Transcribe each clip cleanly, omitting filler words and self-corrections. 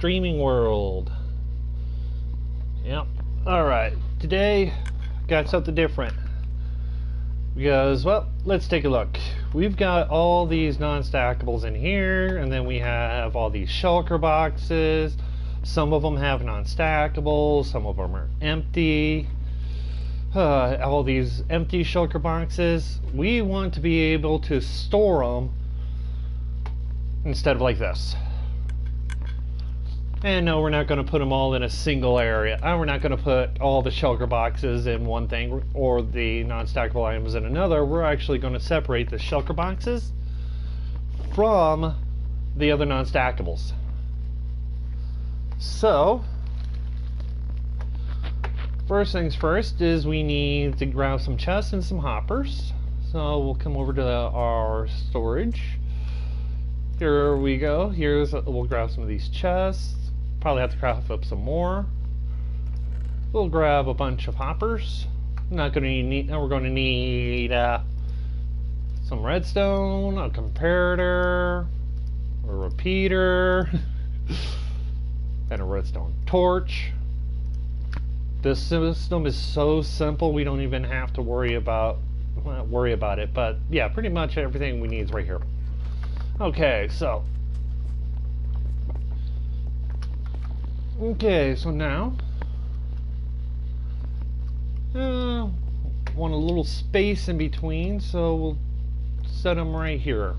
Streaming world. Yep. Alright. Today, got something different. Because, well, let's take a look. We've got all these non-stackables in here, and then we have all these shulker boxes. Some of them have non-stackables, some of them are empty. All these empty shulker boxes, we want to be able to store them instead of like this. And no, we're not going to put them all in a single area. We're not going to put all the shulker boxes in one thing or the non-stackable items in another. We're actually going to separate the shulker boxes from the other non-stackables. So, first things first is we need to grab some chests and some hoppers. So we'll come over to our storage. Here we go. We'll grab some of these chests. Probably have to craft up some more. We'll grab a bunch of hoppers. We're going to need some redstone, a comparator, a repeater, and a redstone torch. This system is so simple we don't even have to worry about it. But yeah, pretty much everything we need is right here. Okay, so now want a little space in between, so we'll set them right here.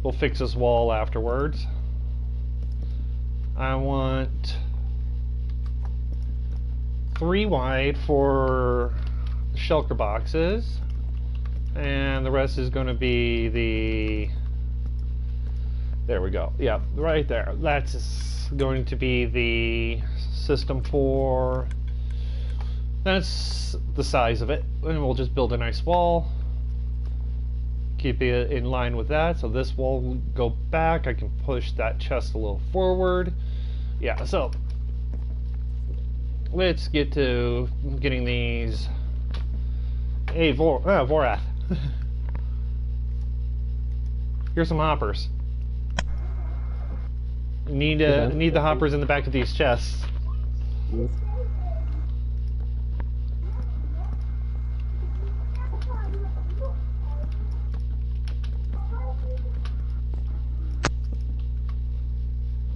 We'll fix this wall afterwards. I want 3 wide for shulker boxes, and the rest is going to be there we go. Yeah, right there. That's going to be the system for... That's the size of it. And we'll just build a nice wall. Keep it in line with that. So this wall will go back. I can push that chest a little forward. Yeah, so let's get to getting these... Hey, Vorath. Here's some hoppers. Need the hoppers in the back of these chests. Yes.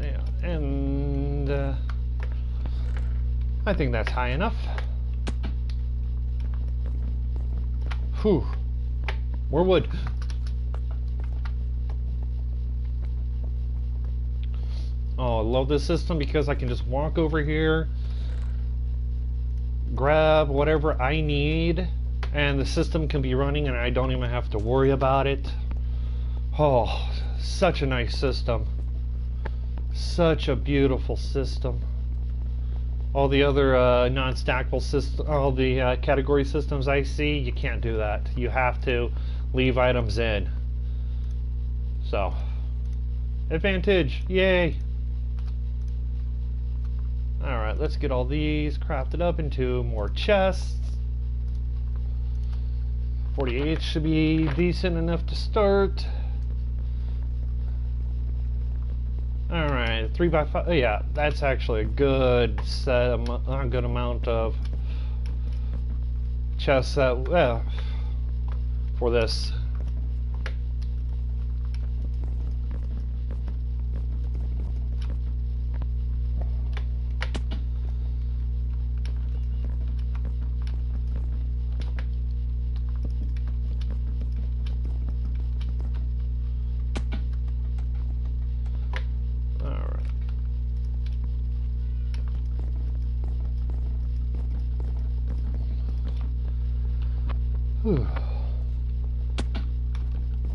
Yeah, and I think that's high enough. Whew. More wood. Oh, I love this system because I can just walk over here, grab whatever I need, and the system can be running and I don't even have to worry about it. Oh, such a nice system. Such a beautiful system. All the other non-stackable systems, all the category systems I see, you can't do that. You have to leave items in. So, advantage, yay! Alright, let's get all these crafted up into more chests. 48 should be decent enough to start. Alright, 3x5. Oh, yeah, that's actually a good good amount of chests for this.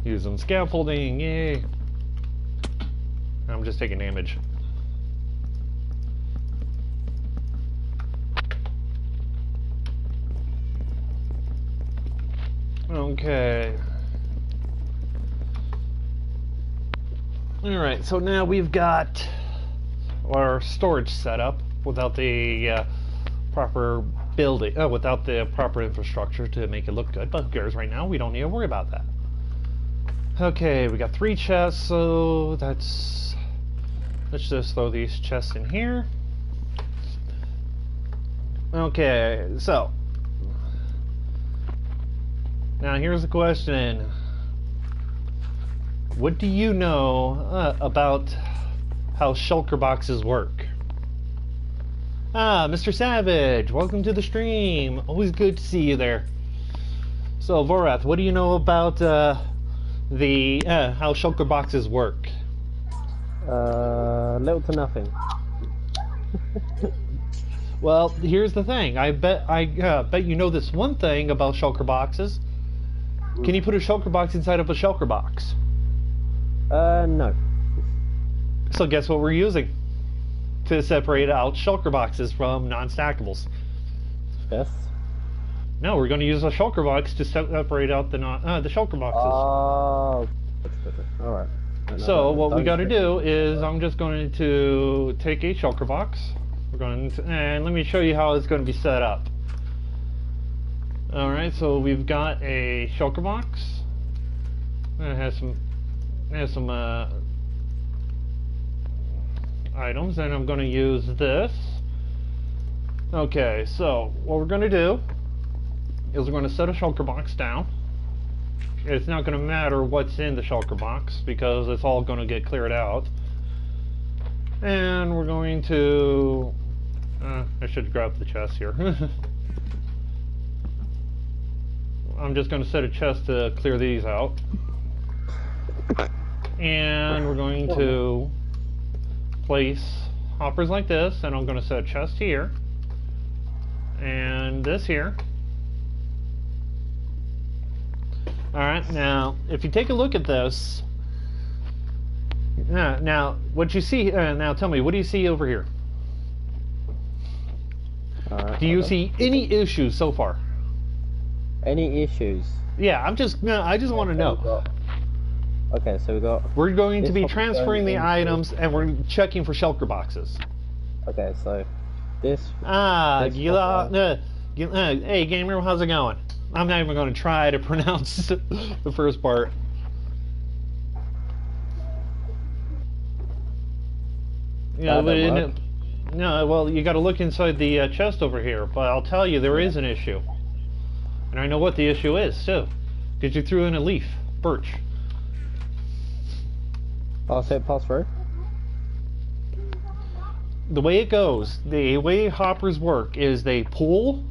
Using scaffolding, yay! I'm just taking damage. Okay. Alright, so now we've got our storage set up without the proper building, without the proper infrastructure to make it look good, but who cares right now? We don't need to worry about that. Okay, we got 3 chests, so that's let's just throw these chests in here. Okay, so now here's the question. What do you know about how shulker boxes work? Ah, Mr. Savage, welcome to the stream. Always good to see you there. So, Vorath, what do you know about how shulker boxes work? Little to nothing. Well, here's the thing. I bet you know this one thing about shulker boxes. Can you put a shulker box inside of a shulker box? No. So guess what we're using to separate out shulker boxes from non-stackables? Yes. No, we're going to use a shulker box to separate out the shulker boxes. Oh, all right. So what we got to do is I'm just going to take a shulker box. We're going to, and let me show you how it's going to be set up. All right, so we've got a shulker box. It has some items, and I'm going to use this. Okay, so what we're going to do is we're going to set a shulker box down. It's not going to matter what's in the shulker box because it's all going to get cleared out. And we're going to... I should grab the chest here. I'm just going to set a chest to clear these out. And we're going to place hoppers like this, and I'm going to set a chest here. And this here. Alright, now, if you take a look at this, now, what you see, now tell me, what do you see over here? Do you see any issues so far? Any issues? Yeah, I just want to know. Okay, so we got... We're going to be transferring the items, and we're checking for shulker boxes. Okay, so this... hey, gamer, how's it going? I'm not even going to try to pronounce the first part. No, well, you got to look inside the chest over here. But I'll tell you, there is an issue, and I know what the issue is too, because you threw in a leaf, birch. Oh, so it passed through? The way it goes, the way hoppers work is they pull,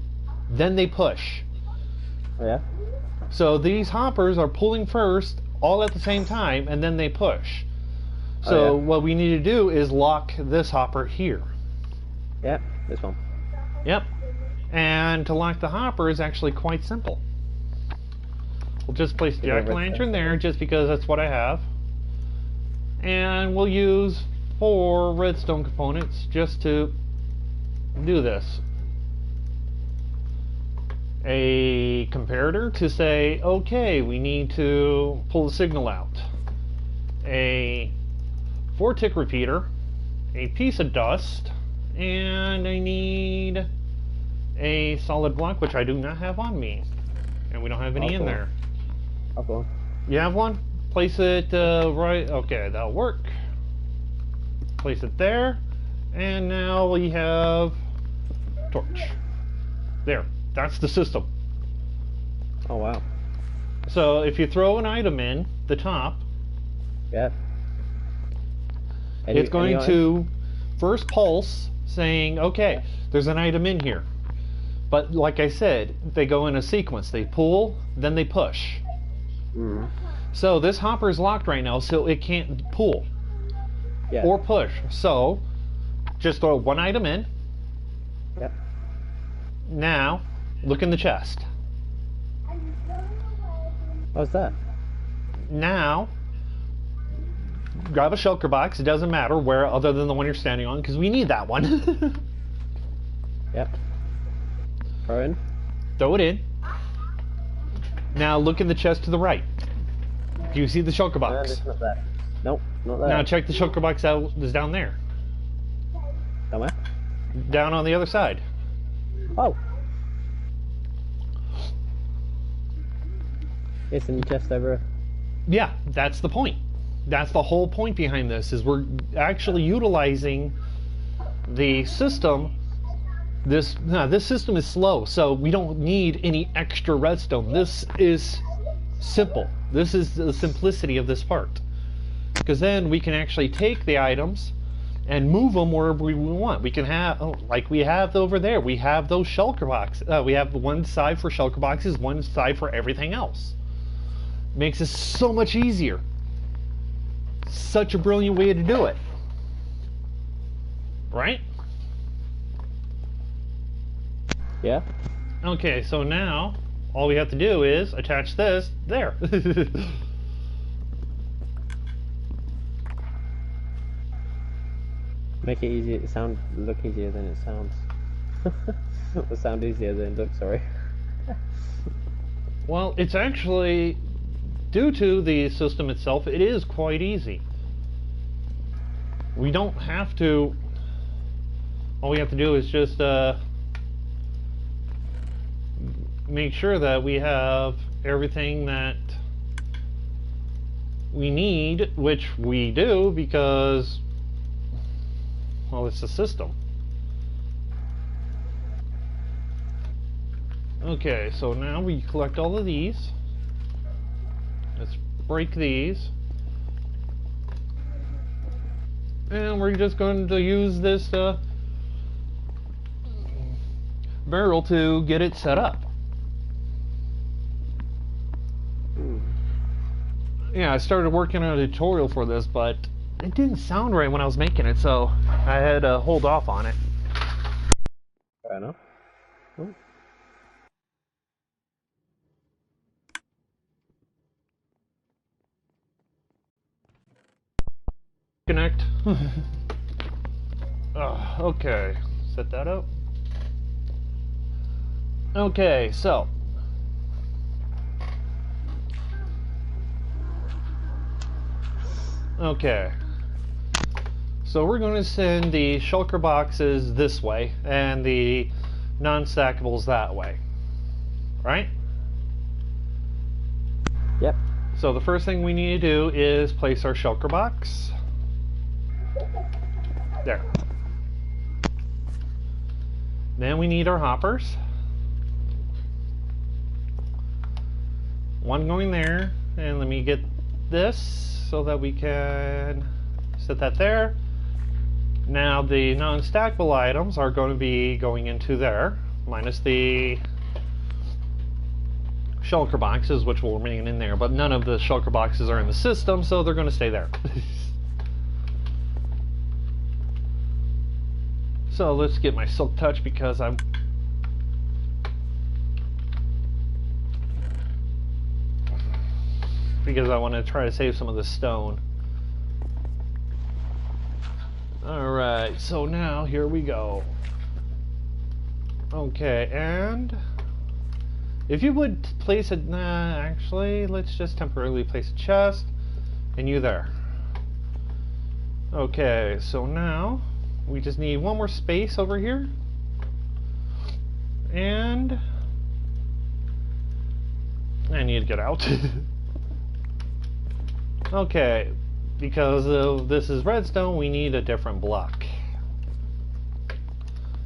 then they push. Oh, yeah? So these hoppers are pulling first, all at the same time, and then they push. So what we need to do is lock this hopper here. Yep, this one. Yep. And to lock the hopper is actually quite simple. We'll just place the jack-o'-lantern there just because that's what I have. And we'll use 4 redstone components just to do this. A comparator to say, okay, we need to pull the signal out. A 4-tick repeater, a piece of dust, and I need a solid block, which I do not have on me. And we don't have any in there. I've got one. You have one? Place it right, okay, that'll work. Place it there, and now we have torch. There, that's the system. Oh wow. So if you throw an item in the top, it's going to first pulse saying, okay, there's an item in here. But like I said, they go in a sequence. They pull, then they push. Mm. So this hopper is locked right now, so it can't pull or push. So just throw one item in. Yep. Now, look in the chest. What's that? Now, grab a shulker box. It doesn't matter where other than the one you're standing on, because we need that one. Yep. Throw in. Throw it in. Now look in the chest to the right. Do you see the shulker box? No, it's not there. Nope, not there. Now check the shulker box out. Is down there. Down where? Down on the other side. Oh. It's in the chest over. Yeah, that's the point. That's the whole point behind this, is we're actually utilizing the system. This system is slow, so we don't need any extra redstone. This is simple. This is the simplicity of this part. Because then we can actually take the items and move them wherever we want. We can have, like we have over there, we have those shulker boxes. We have one side for shulker boxes, one side for everything else. Makes it so much easier. Such a brilliant way to do it. Right? Yeah. Okay, so now all we have to do is attach this there. Make it easier. Look easier than it sounds. Or sound easier than it looks. Sorry. Well, it's actually, due to the system itself, it is quite easy. We don't have to. All we have to do is just make sure that we have everything that we need, which we do because, well, it's a system. Okay, so now we collect all of these. Let's break these. And we're just going to use this barrel to get it set up. Yeah, I started working on a tutorial for this, but it didn't sound right when I was making it, so I had to hold off on it. Fair enough. Ooh. Connect. Okay, set that up. Okay, so we're going to send the shulker boxes this way and the non-stackables that way, right? Yep. So the first thing we need to do is place our shulker box there. Then we need our hoppers. One going there, and let me get this so that we can set that there. Now the non-stackable items are going to be going into there, minus the shulker boxes, which will remain in there, but none of the shulker boxes are in the system, so they're going to stay there. So let's get my silk touch because I want to try to save some of the stone. Alright, so now here we go. Okay, and if you would place it, actually, let's just temporarily place a chest and you there. Okay, so now we just need one more space over here, and I need to get out. Okay, because this is redstone, we need a different block.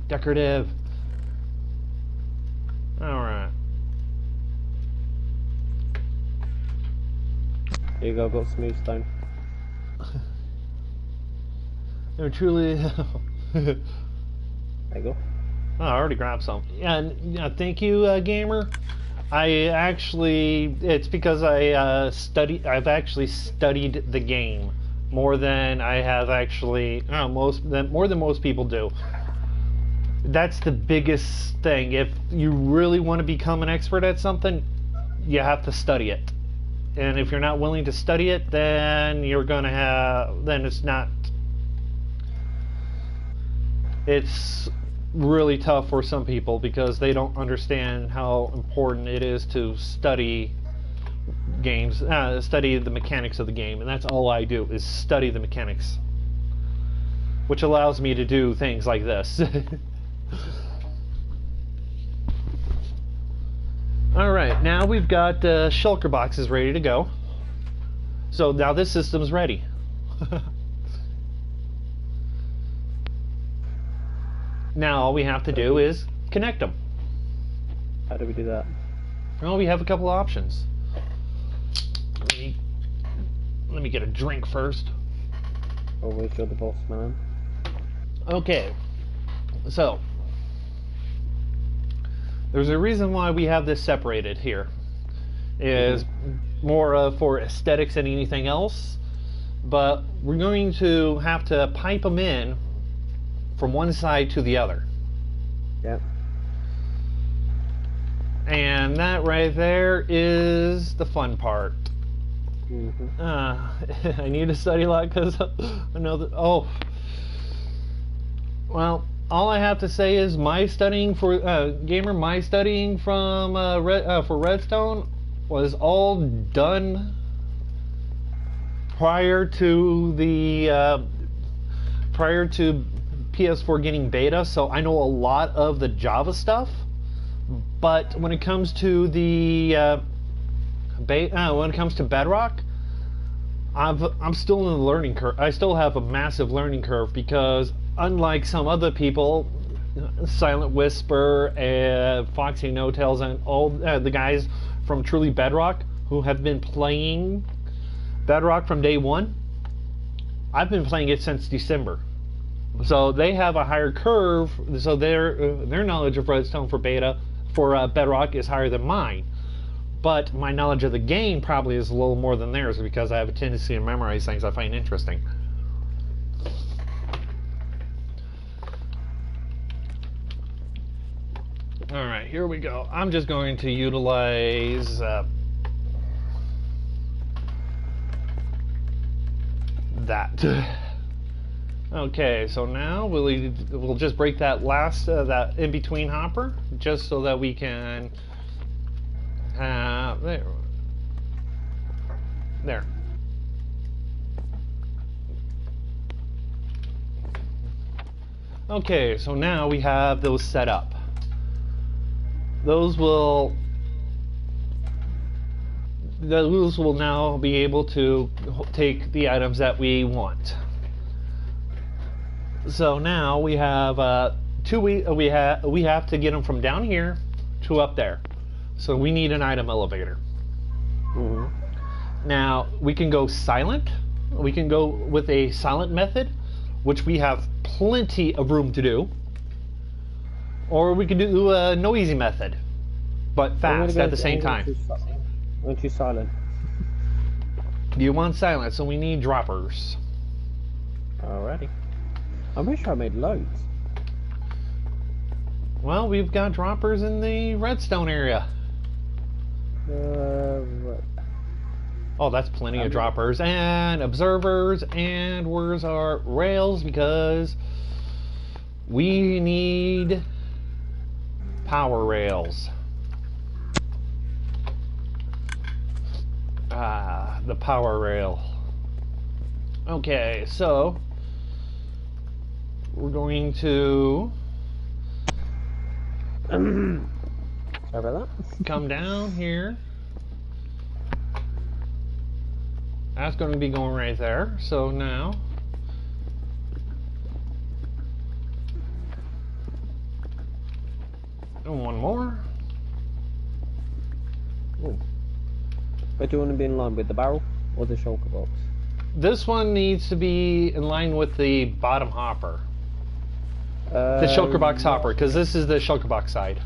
Decorative. Alright. Here you go, got smooth stone. No, truly. There you go. Oh, I already grabbed some. Yeah, and, thank you, gamer. It's because I've actually studied the game more than I have actually, more than most people do. That's the biggest thing. If you really want to become an expert at something, you have to study it. And if you're not willing to study it, then it's really tough for some people because they don't understand how important it is to study games, study the mechanics of the game, and that's all I do is study the mechanics, which allows me to do things like this. Alright, now we've got shulker boxes ready to go. So now this system's ready. Now all we have to do is connect them. How do we do that? Well, we have a couple of options. Let me get a drink first. Always you're the boss, man. Okay, so there's a reason why we have this separated here. Is more for aesthetics than anything else, but we're going to have to pipe them in from one side to the other. Yep. And that right there is the fun part. I need to study a lot because I know that. Oh, well, all I have to say is my studying for my studying from for Redstone was all done prior to PS4 getting beta, so I know a lot of the Java stuff. But when it comes to the when it comes to Bedrock, I'm still in the learning curve. I still have a massive learning curve because unlike some other people, Silent Whisper and Foxy No Tails and all the guys from Truly Bedrock who have been playing Bedrock from day one, I've been playing it since December. So they have a higher curve, so their knowledge of Redstone for beta for Bedrock is higher than mine. But my knowledge of the game probably is a little more than theirs because I have a tendency to memorize things I find interesting. Alright, here we go. I'm just going to utilize that. Okay, so now we'll just break that last that in between hopper just so that we can there. Okay, so now we have those set up. Those will now be able to take the items that we want. So now we have we have to get them from down here to up there. So we need an item elevator. Now we can go silent. We can go with a silent method, which we have plenty of room to do. Or we can do a no easy method, but fast at the same time. Aren't you silent? Do you want silent? So we need droppers. Alrighty. I'm pretty sure I made loads. Well, we've got droppers in the redstone area. Right. Oh, that's plenty of droppers and observers, and where's our rails? Because we need power rails. The power rail. Okay, so we're going to Sorry about that. come down here. That's going to be going right there. So now and one more. Ooh. But do you want to be in line with the barrel or the shulker box? This one needs to be in line with the bottom hopper. The shulker box hopper, because this is the shulker box side.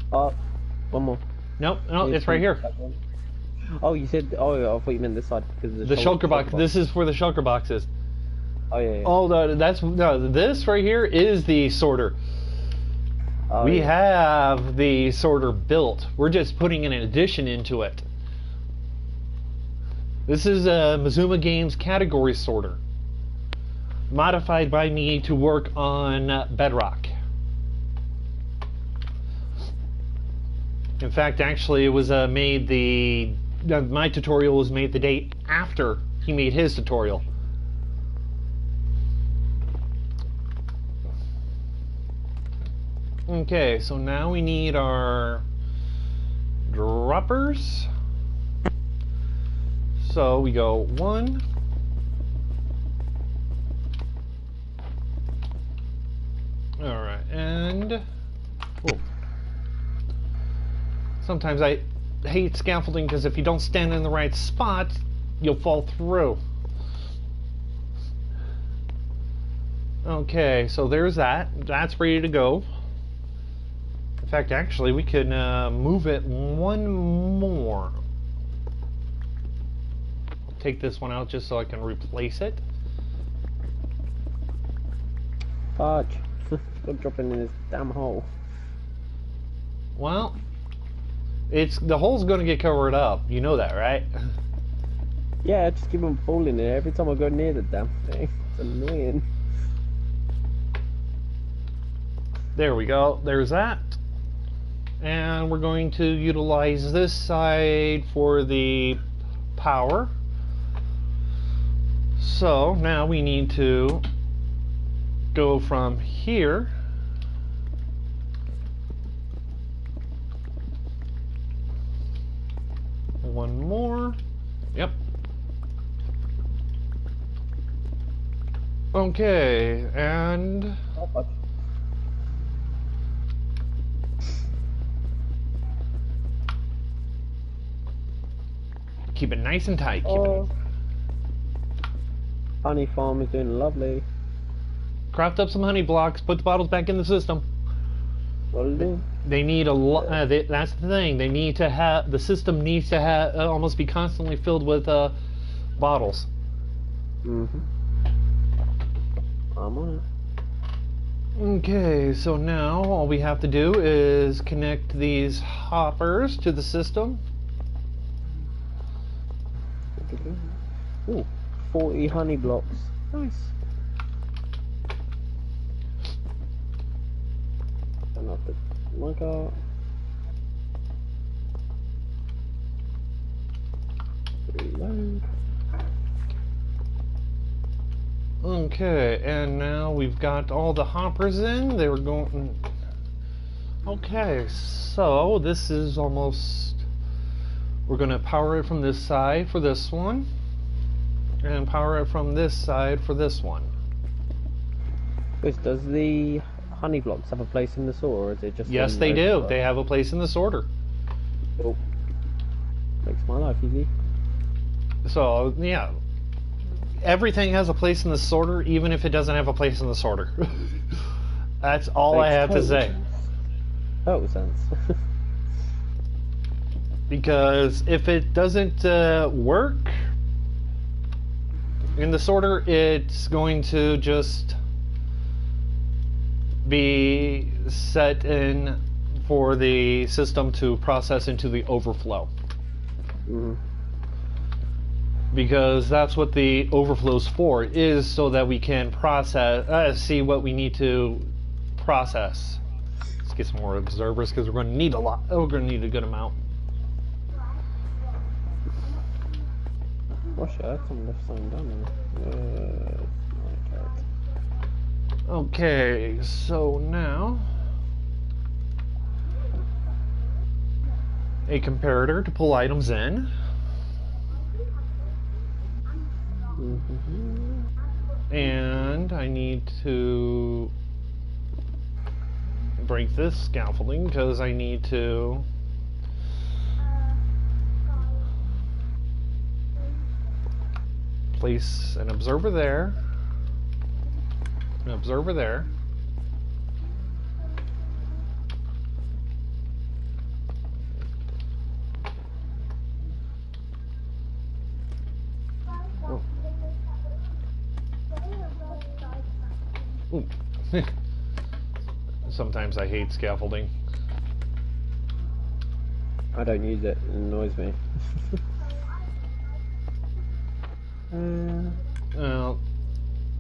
One more. Nope, no, it's right here. Oh, you said. Oh, I thought you meant this side because The shulker box. This is where the shulker box is. Oh yeah. Oh, this right here is the sorter. Oh, We have the sorter built. We're just putting an addition into it. This is a Mazuma Games category sorter, modified by me to work on Bedrock. In fact, actually, it was made my tutorial was made the day after he made his tutorial. Okay, so now we need our droppers. So we go 1. Alright, and... oh. Sometimes I hate scaffolding because if you don't stand in the right spot, you'll fall through. Okay, so there's that. That's ready to go. In fact, actually, we could move it one more. I'll take this one out just so I can replace it. Fudge. Stop dropping in this damn hole. Well, the hole's going to get covered up. You know that, right? Yeah, I just keep on falling there every time I go near the damn thing. It's annoying. There we go. There's that. And we're going to utilize this side for the power. So now we need to go from here one more. Yep. Okay, and keep it nice and tight. Honey farm is doing lovely. Craft up some honey blocks. Put the bottles back in the system. What'll do? They need a lot. That's the thing. They need to have the system needs to have almost be constantly filled with bottles. Mhm. I'm on it. Okay, so now all we have to do is connect these hoppers to the system. Ooh, 40 honey blocks. Nice. Turn off the Minecraft. Reload. Okay, and now we've got all the hoppers in. They were going... Okay, so this is almost... We're going to power it from this side for this one. And power it from this side for this one. Chris, does the honey blocks have a place in the sorter, or is it just... Yes, they do. They have a place in the sorter. Oh. Makes my life easy. So, yeah. Everything has a place in the sorter, even if it doesn't have a place in the sorter. That's all I have to say. Total sense. Because if it doesn't work in the sorter, it's going to just be set in for the system to process into the overflow. Mm-hmm. Because that's what the overflow's for, is so that we can process, see what we need to process. Let's get some more observers because we're going to need a lot. Oh, we're going to need a good amount. What's that? Some left sign down there. Okay, so now a comparator to pull items in. Mm-hmm. And I need to break this scaffolding because I need to place an observer there, an observer there. Ooh. Sometimes I hate scaffolding. I don't use it. It annoys me.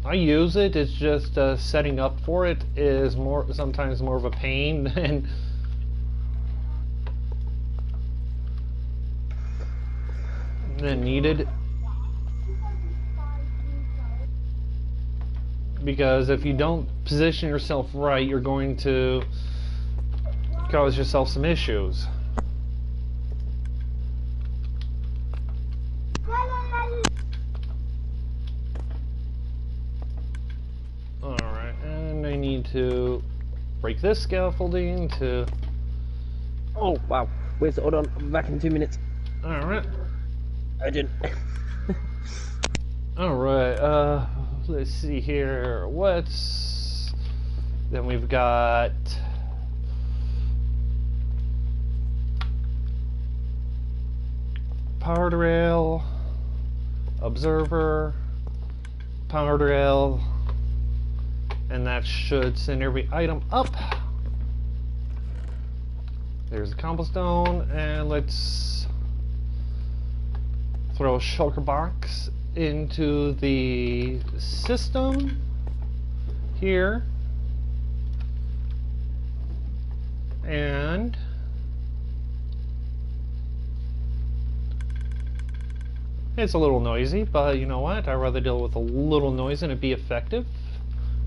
I use it. It's just setting up for it is sometimes more of a pain than needed. Because if you don't position yourself right, you're going to cause yourself some issues. need to break this scaffolding to... Oh, wow. Wait, so hold on. I'm back in 2 minutes. Alright. Urgent. Alright, let's see here. What's... Then we've got... Power rail, observer, power rail, and that should send every item up. There's the cobblestone, and let's throw a shulker box into the system here, and it's a little noisy, but you know what? I'd rather deal with a little noise and it be effective.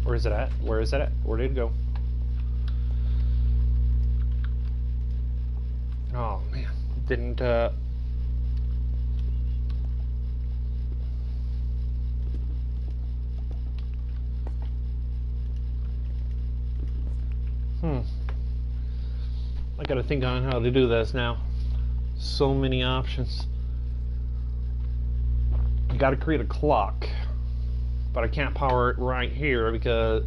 Where is it at? Where is it at? Where did it go? Oh man, didn't I gotta think on how to do this now. So many options. I gotta create a clock, but I can't power it right here because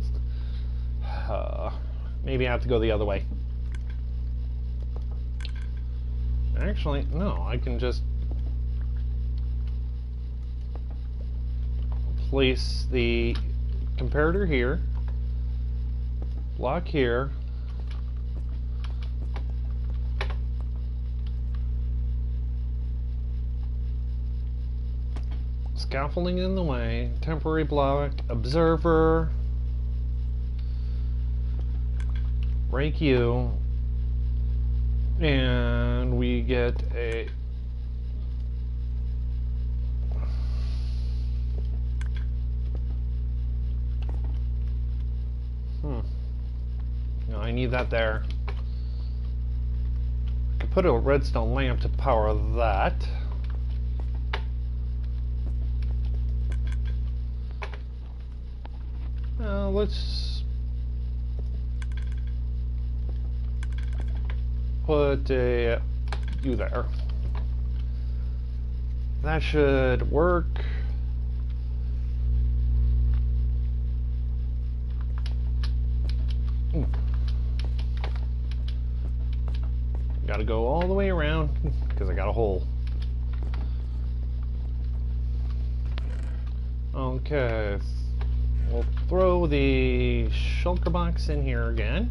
maybe I have to go the other way. Actually, no, I can just place the comparator here, block here, scaffolding in the way, temporary block, observer, break you, and we get a no, I need that there. I could put a redstone lamp to power that. Let's put a you there. That should work. Gotta go all the way around because I got a hole. Okay. We'll throw the shulker box in here again.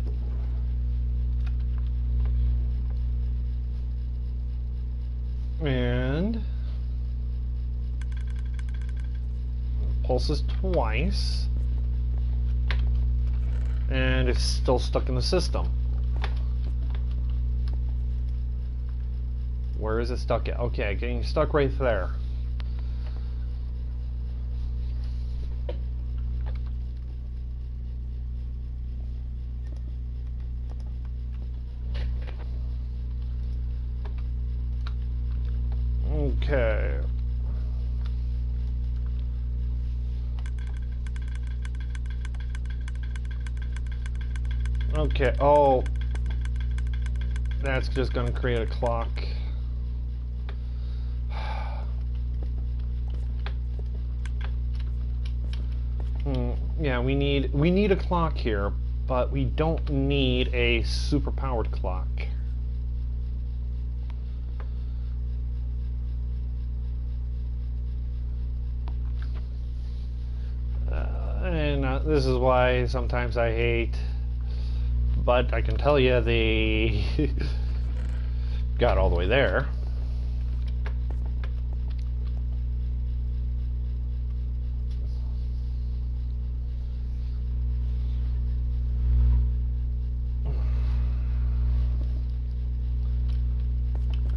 And pulses twice. And it's still stuck in the system. Where is it stuck at? Okay, getting stuck right there. Okay. Okay, oh. That's just gonna create a clock. Yeah, we need a clock here, but we don't need a super powered clock. This is why sometimes I hate, but I can tell you they got all the way there.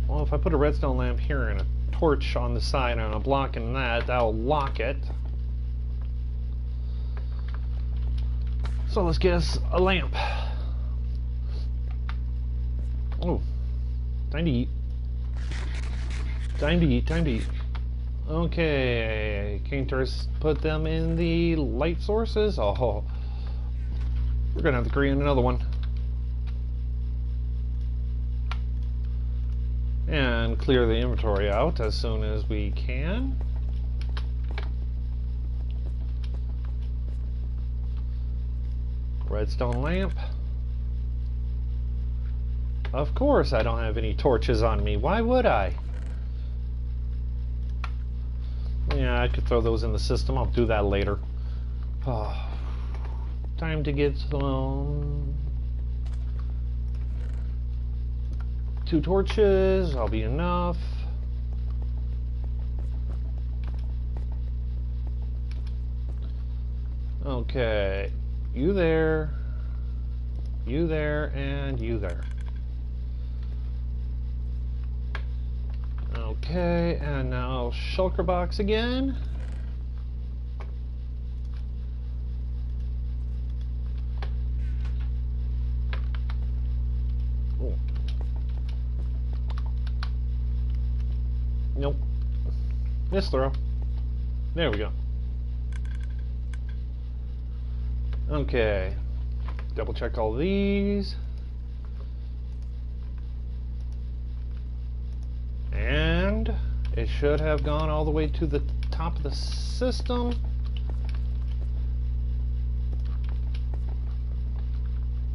Well, if I put a redstone lamp here and a torch on the side and a block in that, that'll lock it. So let's get us a lamp. Oh, time to eat. Time to eat, time to eat. Okay, Kaintar's put them in the light sources. Oh, We're gonna have to create another one. And clear the inventory out as soon as we can. Redstone lamp. Of course I don't have any torches on me. Why would I? Yeah, I could throw those in the system. I'll do that later. Oh, time to get some... 2 torches. That'll be enough. Okay. You there, and you there. Okay, and now shulker box again. Oh. Nope. Missed throw. There we go. Okay, double check all these. And it should have gone all the way to the top of the system.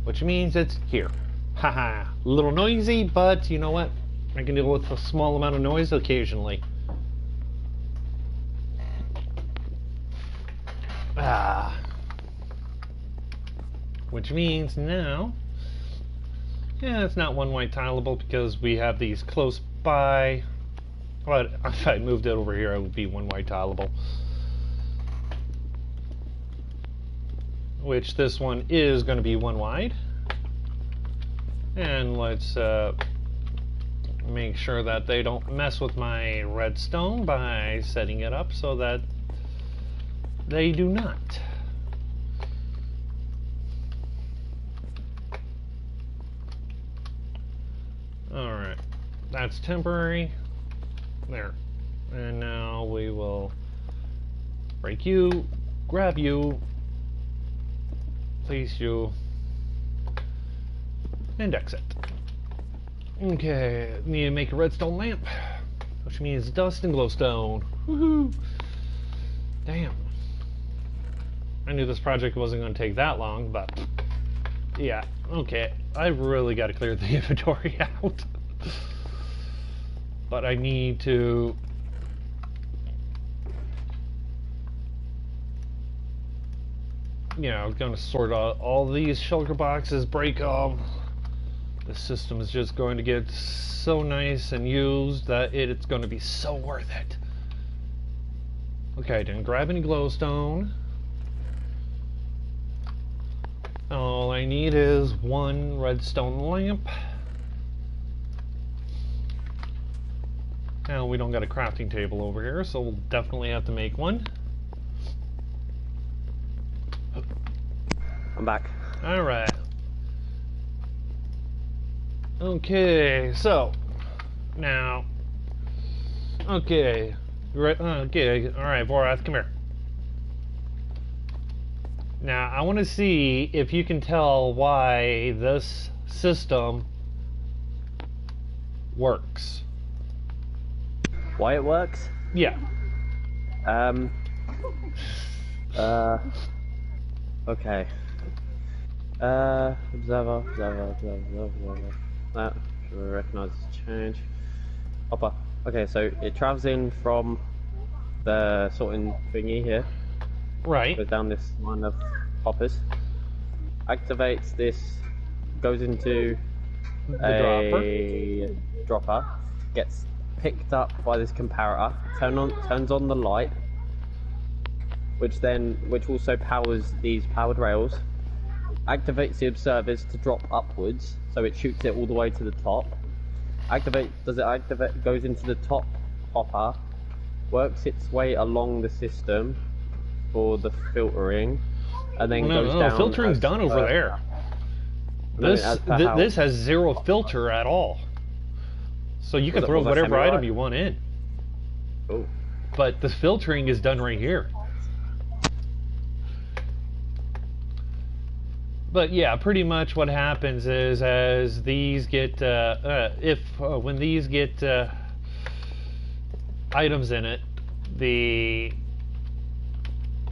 Which means it's here. Haha, a little noisy, but you know what? I can deal with a small amount of noise occasionally. Which means now, yeah, it's not one white tileable because we have these close by. But if I moved it over here, it would be one white tileable. Which this one is going to be one wide. And let's make sure that they don't mess with my redstone by setting it up so that they do not. Alright, that's temporary. There. And now we will break you, grab you, place you, and exit. Okay, need to make a redstone lamp, which means dust and glowstone. Woohoo! Damn. I knew this project wasn't going to take that long, but yeah, okay. I really got to clear the inventory out. But I need to... You know, going to sort out all these shulker boxes, break them. The system is just going to get so nice and used that it's going to be so worth it. Okay, I didn't grab any glowstone. All I need is one redstone lamp. Now we don't got a crafting table over here, so we'll definitely have to make one. I'm back. Alright. Okay, so now okay. Okay, alright, Vorath, come here. Now, I want to see if you can tell why this system works. Why it works? Yeah. Okay. Observer. That should recognize this change. Hopper. Okay, so it travels in from the sorting thingy here. Right. Goes down this line of hoppers. Activates this, goes into a dropper. Gets picked up by this comparator. Turns on the light, which also powers these powered rails. Activates the observers to drop upwards, so it shoots it all the way to the top. Goes into the top hopper, works its way along the system for the filtering, and then goes down. Filtering's done over there. This has zero filter at all, so you can throw whatever item you want in. Oh. But the filtering is done right here. But yeah, pretty much what happens is as these get when these get items in it, the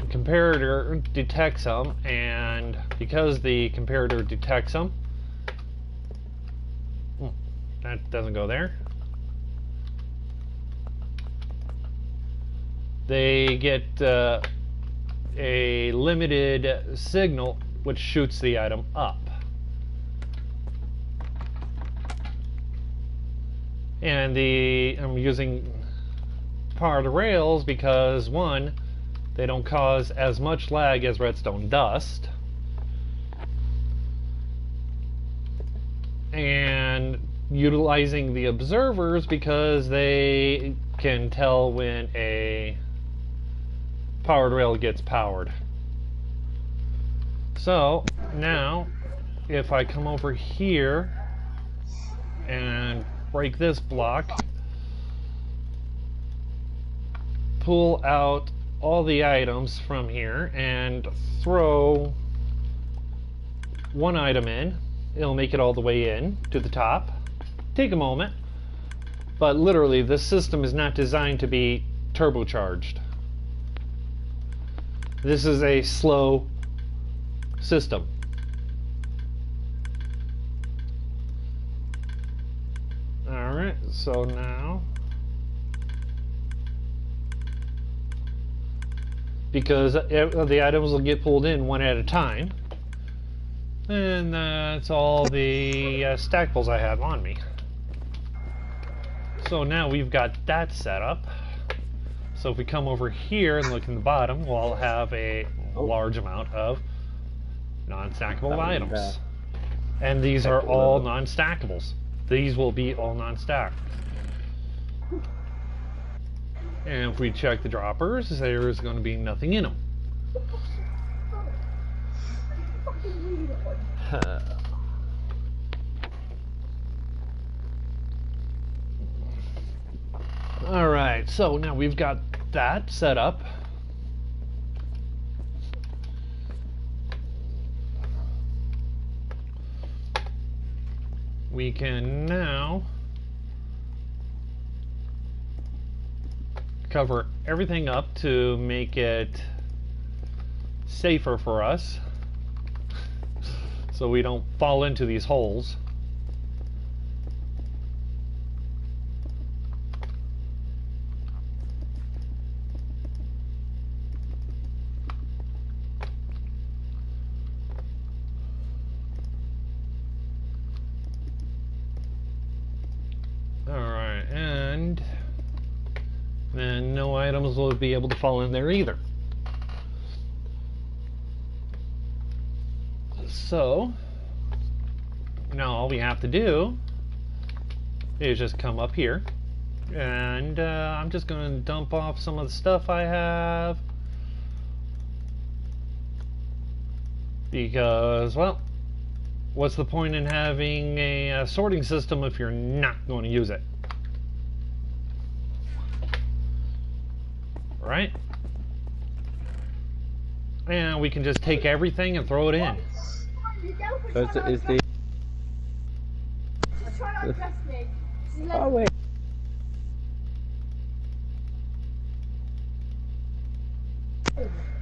comparator detects them, and because the comparator detects them, that doesn't go there. They get a limited signal which shoots the item up. And I'm using powered rails because, one, they don't cause as much lag as redstone dust, and utilizing the observers because they can tell when a powered rail gets powered. So now if I come over here and break this block, pull out all the items from here and throw one item in, it'll make it all the way in to the top. Take a moment, but literally this system is not designed to be turbocharged. This is a slow system. Alright, so now, because the items will get pulled in one at a time, and that's all the stackables I have on me. So now we've got that set up. So if we come over here and look in the bottom, we'll have a large amount of non-stackable items. And these are all non-stackables. These will be all non-stacked. And if we check the droppers, there's going to be nothing in them. Alright, so now we've got that set up. We can now cover everything up to make it safer for us, so we don't fall into these holes. And no items will be able to fall in there either. So now all we have to do is just come up here, and I'm just going to dump off some of the stuff I have, because, well, what's the point in having a sorting system if you're not going to use it? Right? And we can just take everything and throw it in. So is the... Oh wait.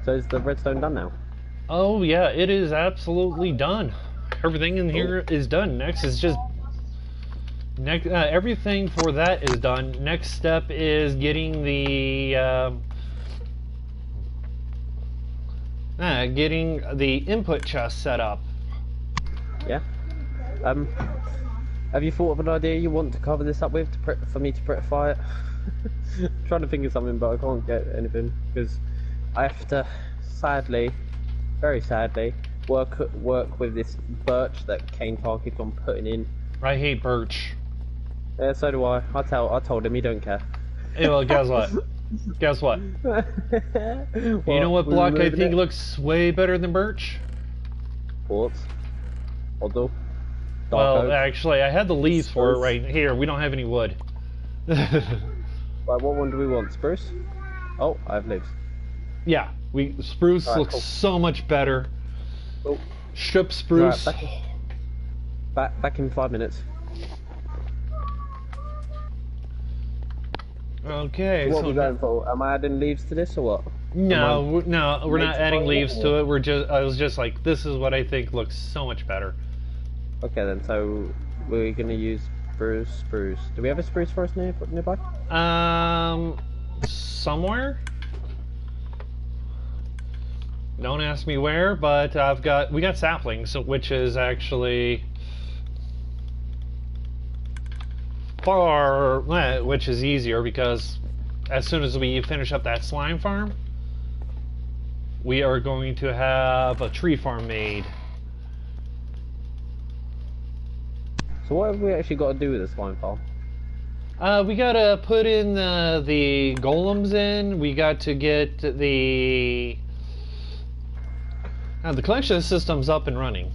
So is the redstone done now? Oh yeah, it is absolutely done. Everything in here is done. Next is just... everything for that is done. Next step is getting the... getting the input chest set up. Yeah. Have you thought of an idea you want to cover this up with for me to prettify it? I'm trying to think of something, but I can't get anything because I have to, sadly, very sadly, work with this birch that Kaintar keeps on putting in. I hate birch. Yeah, so do I. I told him he don't care. Hey, well, guess what? Guess what? Well, you know what block I think looks way better than birch? Quartz. Although. Well, actually, I had the leaves for it right here. We don't have any wood. Right, what one do we want? Spruce? Oh, I have leaves. Yeah, spruce looks so much better. Oh, Strip right, spruce. back in 5 minutes. Okay, So what are so we going for? Am I adding leaves to this or what? Am I no, we're not adding natifying it leaves or? to it. I was just like, this is what I think looks so much better. Okay then, so we're gonna use spruce. Do we have a spruce forest nearby? Somewhere. Don't ask me where, but we got saplings, which is actually which is easier because as soon as we finish up that slime farm, we are going to have a tree farm made. So what have we actually got to do with this slime farm? We gotta put in the golems in. We got to get the collection system's up and running.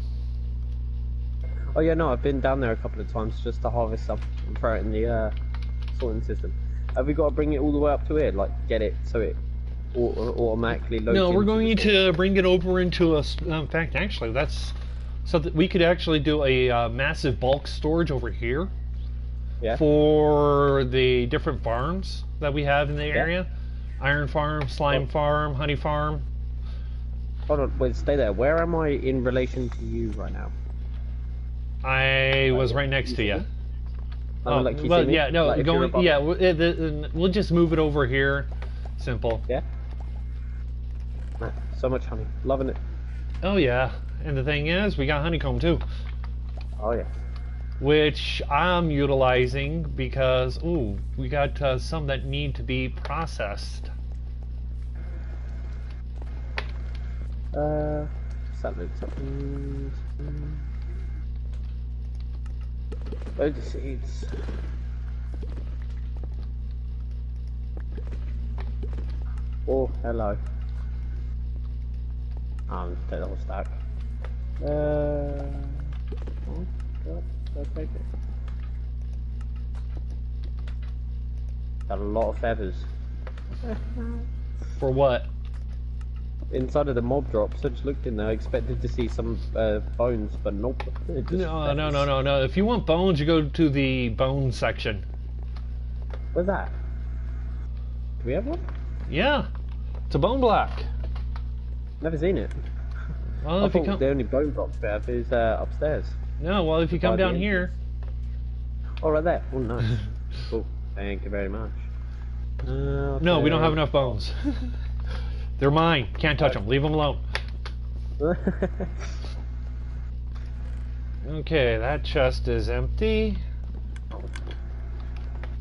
Oh yeah, no, I've been down there a couple of times just to harvest stuff and throw it in the sorting system. Have we got to bring it all the way up to here, like get it so it automatically loads? No, we're into going the to bring it over into a. In fact, actually, that's so that we could actually do a massive bulk storage over here. Yeah. For the different farms that we have in the area. Iron farm, slime farm, honey farm. Hold on, wait, stay there. Where am I in relation to you right now? I was right next to you. Oh, like you well, see me? yeah, no, Like going, yeah, we'll just move it over here. Simple. Yeah. Man, so much honey, loving it. Oh yeah, and the thing is, we got honeycomb too. Oh yeah. Which I'm utilizing because, ooh, we got some that need to be processed. Salad. Loads of seeds. Oh, hello. Take the whole stack. Oh, God. I'll take it. Got a lot of feathers. For what? Inside of the mob drops, I just looked in there, I expected to see some bones, but nope. No. If you want bones, you go to the bone section. Where's that? Do we have one? Yeah, it's a bone block. Never seen it. Well, I if you thought come, the only bone drops we have is upstairs. no, well, if you come down here, oh, right there. Oh, nice. Cool. Thank you very much. no, we don't have enough bones. They're mine. Can't touch them. Leave them alone. Okay, that chest is empty.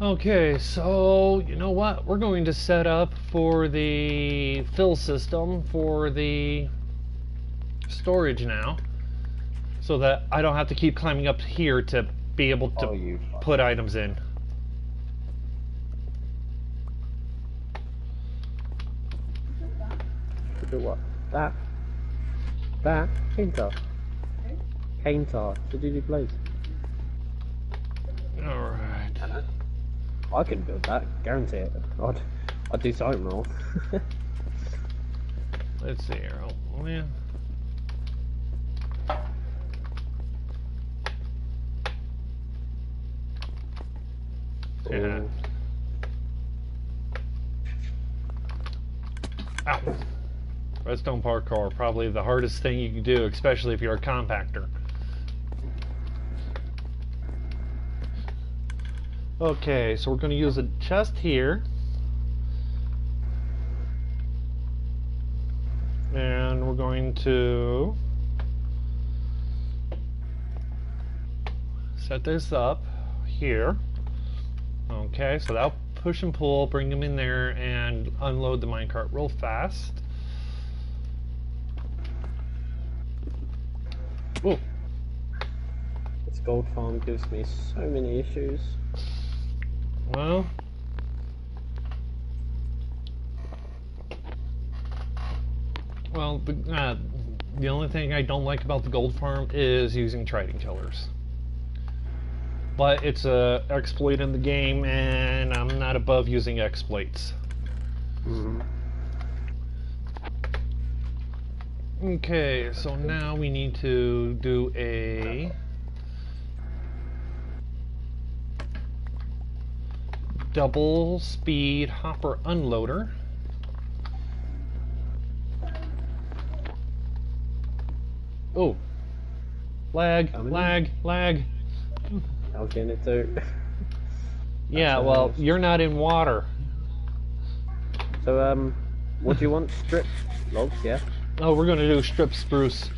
Okay, so you know what? We're going to set up for the fill system for the storage now, so that I don't have to keep climbing up here to be able to put items in. Do what? That? Kaintar. Kaintar. Did you place? Alright. I can build that, guarantee it. I'd do something wrong. Let's see here. Oh, yeah. Yeah. Ow. Redstone parkour, probably the hardest thing you can do, especially if you're a compactor. Okay, so we're going to use a chest here. And we're going to set this up here. Okay, so that'll push and pull, bring them in there, and unload the minecart real fast. Oh. This gold farm gives me so many issues. Well, the only thing I don't like about the gold farm is using trident killers. But it's a exploit in the game, and I'm not above using exploits. Okay, so now we need to do a double speed hopper unloader. Oh, lag, lag, lag. I was getting it too. Yeah, well, you're not in water. So, what do you want? Strip logs, yeah? Oh, we're gonna do strip spruce.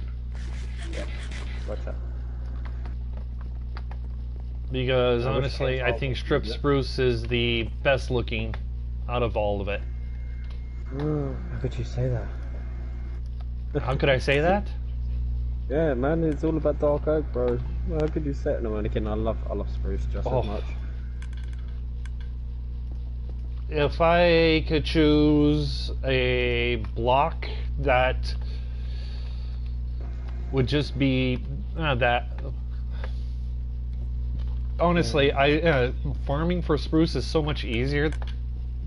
Yeah, gotcha. Because honestly, I think strip spruce is the best looking out of all of it. How could you say that? How could I say that? Yeah, man, it's all about dark oak, bro. How could you say it? No, again, I love spruce just as much. If I could choose a block that would just be that. Honestly, farming for spruce is so much easier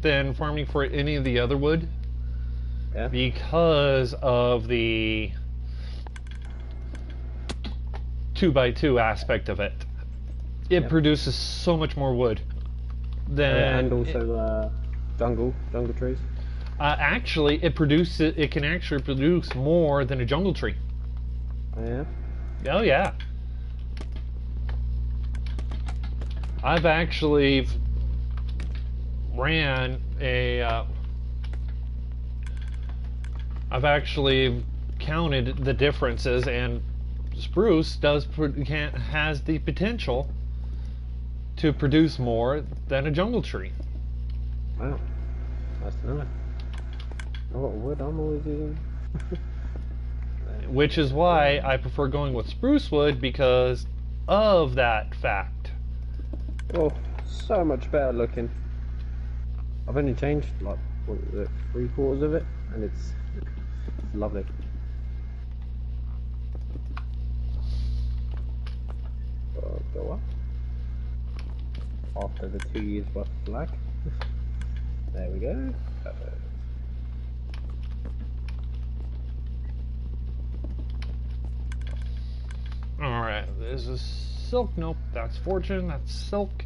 than farming for any of the other wood. Yeah. Because of the 2x2 aspect of it. It produces so much more wood than and also jungle trees. Actually, it can actually produce more than a jungle tree. Oh yeah. Oh yeah. I've actually ran a. I've actually counted the differences, and spruce has the potential to produce more than a jungle tree. Wow, that's nice. What wood I'm always using. Which is why I prefer going with spruce wood, because of that fact. Oh, so much better looking. I've only changed like what is it, 3/4 of it, and it's lovely. Go up after the 2 years worth of lag. There we go. Perfect. Alright, this is silk. Nope, that's fortune. That's silk.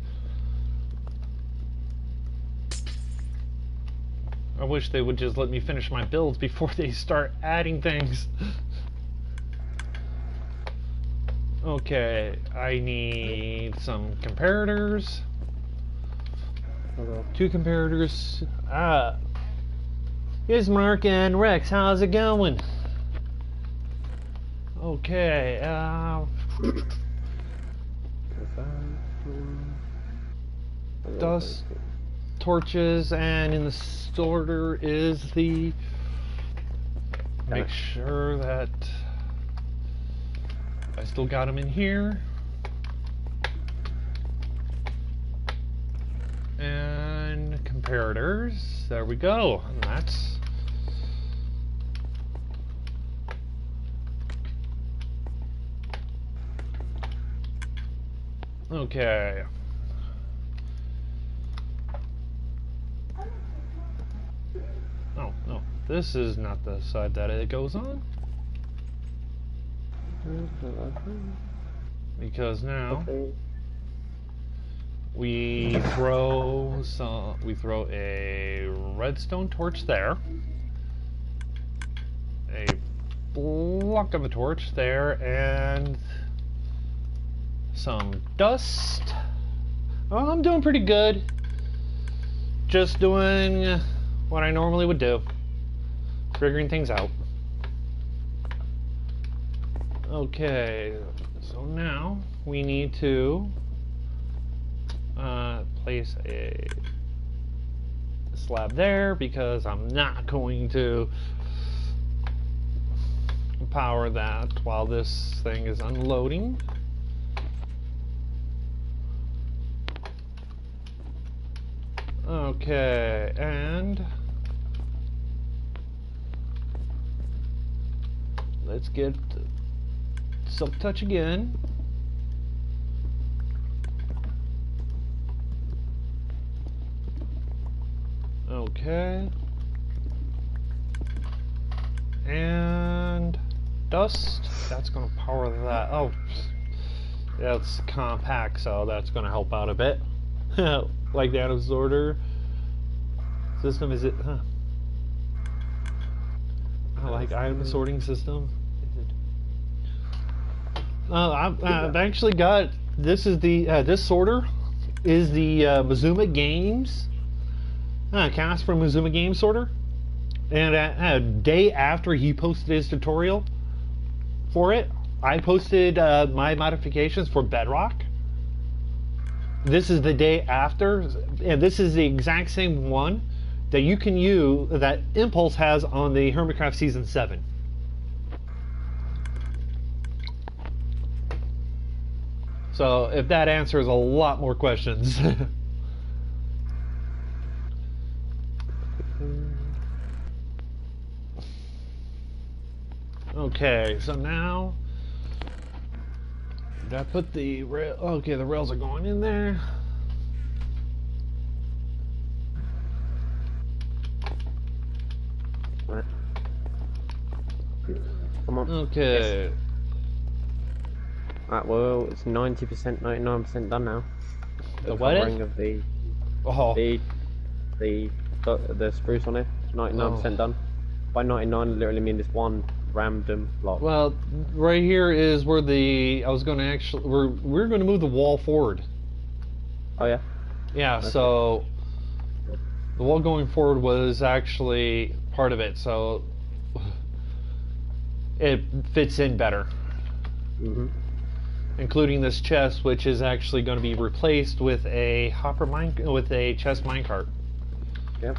I wish they would just let me finish my builds before they start adding things. Okay, I need some comparators. Okay. 2 comparators. Here's Mark and Rex. How's it going? Okay, dust, torches, and in the sorter is the. Make sure that I still got them in here. And comparators. There we go. And that's. Okay. Oh, no. This is not the side that it goes on. Because now we throw a redstone torch there. A block of a torch there, and some dust. Oh, I'm doing pretty good. Just doing what I normally would do. Figuring things out. Okay, so now we need to place a slab there, because I'm not going to power that while this thing is unloading. Okay, and let's get silk touch again. Okay. And dust. That's going to power that. Oh, yeah, it's compact, so that's going to help out a bit. Like the Adam's order system, is it? Huh. I like item sorting system. I've actually got. This is the this sorter is the Mazuma Games cast from Mazuma Games sorter, and a day after he posted his tutorial for it, I posted my modifications for Bedrock. This is the day after, and this is the exact same one that you can use that Impulse has on the Hermitcraft Season 7. So if that answers a lot more questions. Okay, so now did I put the rail? Okay, the rails are going in there. Right. Come on. Okay. Yes. Right, well, it's 90%, 99% done now. The what is? Covering of the Oh. the spruce on it, 99% done. By 99, literally mean this one random block. Well, right here is where the I was going to actually we're going to move the wall forward. Oh yeah. Yeah. Okay. So the wall going forward was actually part of it, so it fits in better. Mhm. Including this chest, which is actually going to be replaced with a chest minecart. Yep.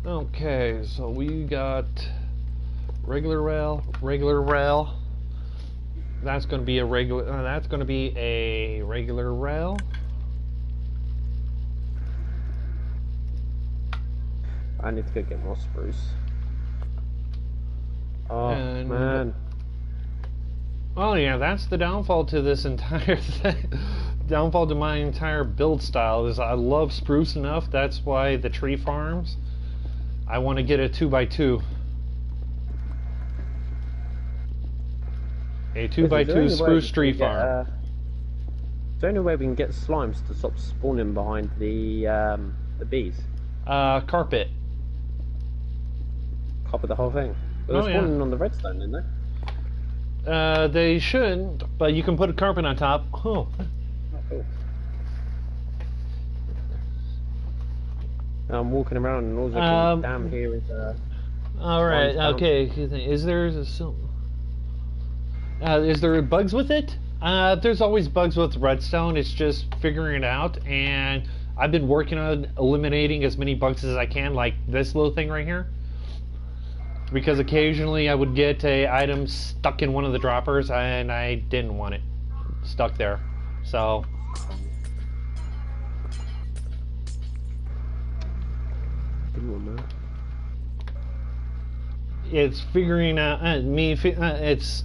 Okay, so we got regular rail. That's going to be a regular. That's going to be a regular rail. I need to go get more spruce. Oh And- man. Oh yeah, that's the downfall to this entire thing. Downfall to my entire build style is I love spruce enough. That's why the tree farms. I want to get a 2x2. A 2x2 spruce tree farm. Is there any way we can get slimes to stop spawning behind the bees? Carpet. Copper the whole thing. But they're Oh, yeah. spawning on the redstone, didn't they? They shouldn't, but you can put a carpet on top. Oh. Oh, cool. I'm walking around and all I can damn here is All right. Slime's Okay. Is there bugs with it? There's always bugs with redstone. It's just figuring it out, and I've been working on eliminating as many bugs as I can, like this little thing right here. Because occasionally I would get a item stuck in one of the droppers, and I didn't want it stuck there. So. didn't want that. It's figuring out it's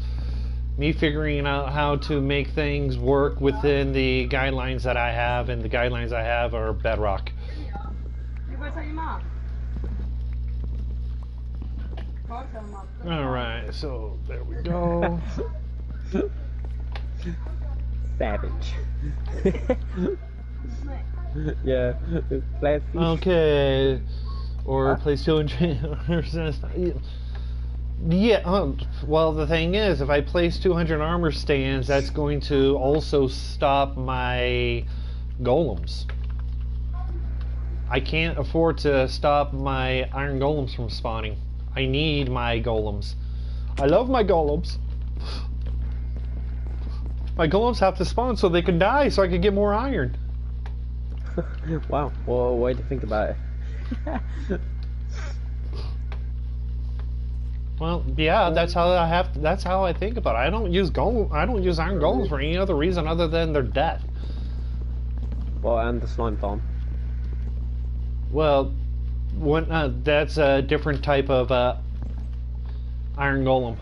me figuring out how to make things work within the guidelines that I have, and the guidelines I have are Bedrock. You go tell your mom. Go tell mom. All right, so there we go. Savage. Yeah. Classy. Okay, or place 200. Yeah. Well, the thing is, if I place 200 armor stands, that's going to also stop my golems. I can't afford to stop my iron golems from spawning. I need my golems. I love my golems. My golems have to spawn so they can die, so I can get more iron. Wow. What a way to think about it. Well, yeah, that's how I have. That's how I think about it. I don't use iron golems for any other reason other than their death. Well, and the slime farm. Well, that's a different type of iron golem.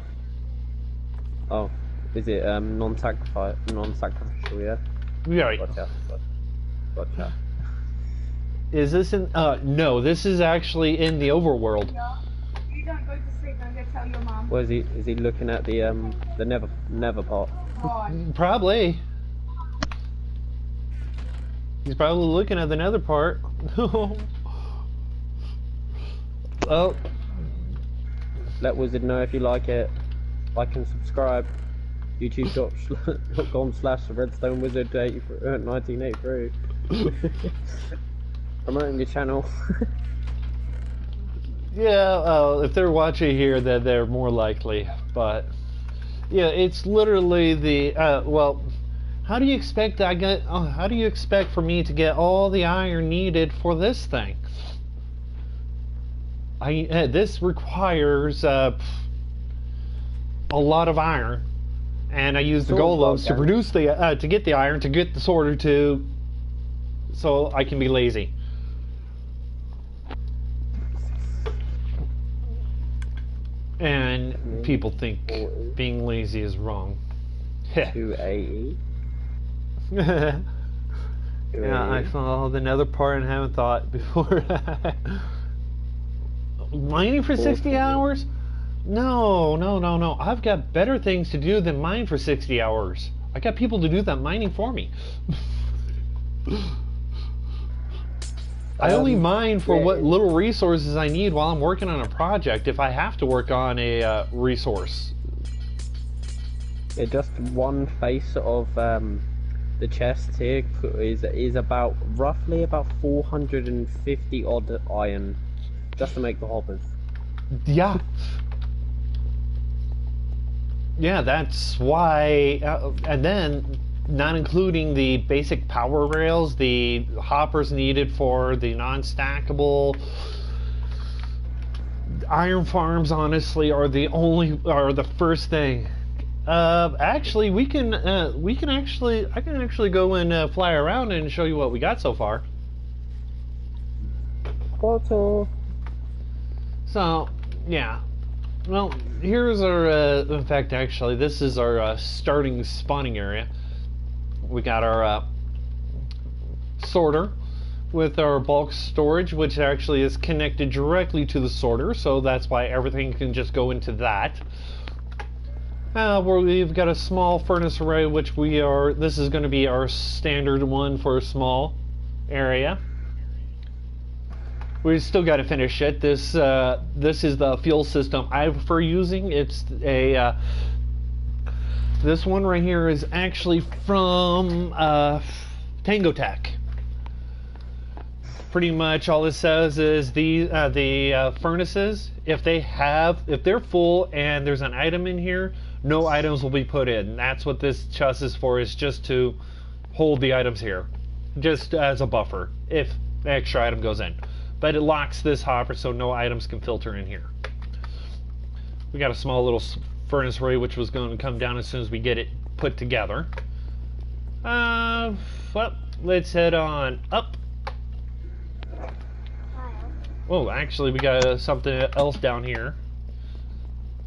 Oh, Is it non-sacrificial? Yeah. Yeah. Gotcha. Gotcha. Is this in? No, this is actually in the overworld. You don't go to sleep and go tell your mum. Well, is he looking at the nether part? Why? Probably. He's probably looking at the nether part. Well, Let Wizard know if you like it. Like and subscribe. YouTube.com/Redstone Wizard 1983. Promoting your channel. yeah. If they're watching here, then they're more likely. But yeah, it's literally the. Well, how do you expect how do you expect for me to get all the iron needed for this thing? This requires a lot of iron, and I use the golems to produce the to get the iron to get the sorter to, so I can be lazy. And people think being lazy is wrong. 2AE. Yeah, I saw the nether part and haven't thought before. Mining for 60 hours? No. I've got better things to do than mine for 60 hours. I got people to do that mining for me. I only mine for what little resources I need while I'm working on a project if I have to work on a resource. Yeah, just one face of the chest here is about roughly about 450 odd iron just to make the hoppers. Yeah. Yeah, that's why, and then not including the basic power rails, the hoppers needed for the non-stackable iron farms, honestly, are the first thing. Actually, I can actually go and fly around and show you what we got so far. Photo. So, yeah. Well, here's our, in fact, actually, this is our starting spawning area. We got our sorter with our bulk storage, which actually is connected directly to the sorter, so that's why everything can just go into that. We've got a small furnace array, which this is going to be our standard one for a small area. We still got to finish it. This is the fuel system I prefer using. It's a this one right here is actually from Tango Tech. Pretty much all it says is the furnaces, if they're full and there's an item in here, no items will be put in. That's what this chest is for, is just to hold the items here, just as a buffer if the extra item goes in. But it locks this hopper so no items can filter in here. We got a small little furnace array which was going to come down as soon as we get it put together. Well, let's head on up. Oh, actually we got something else down here.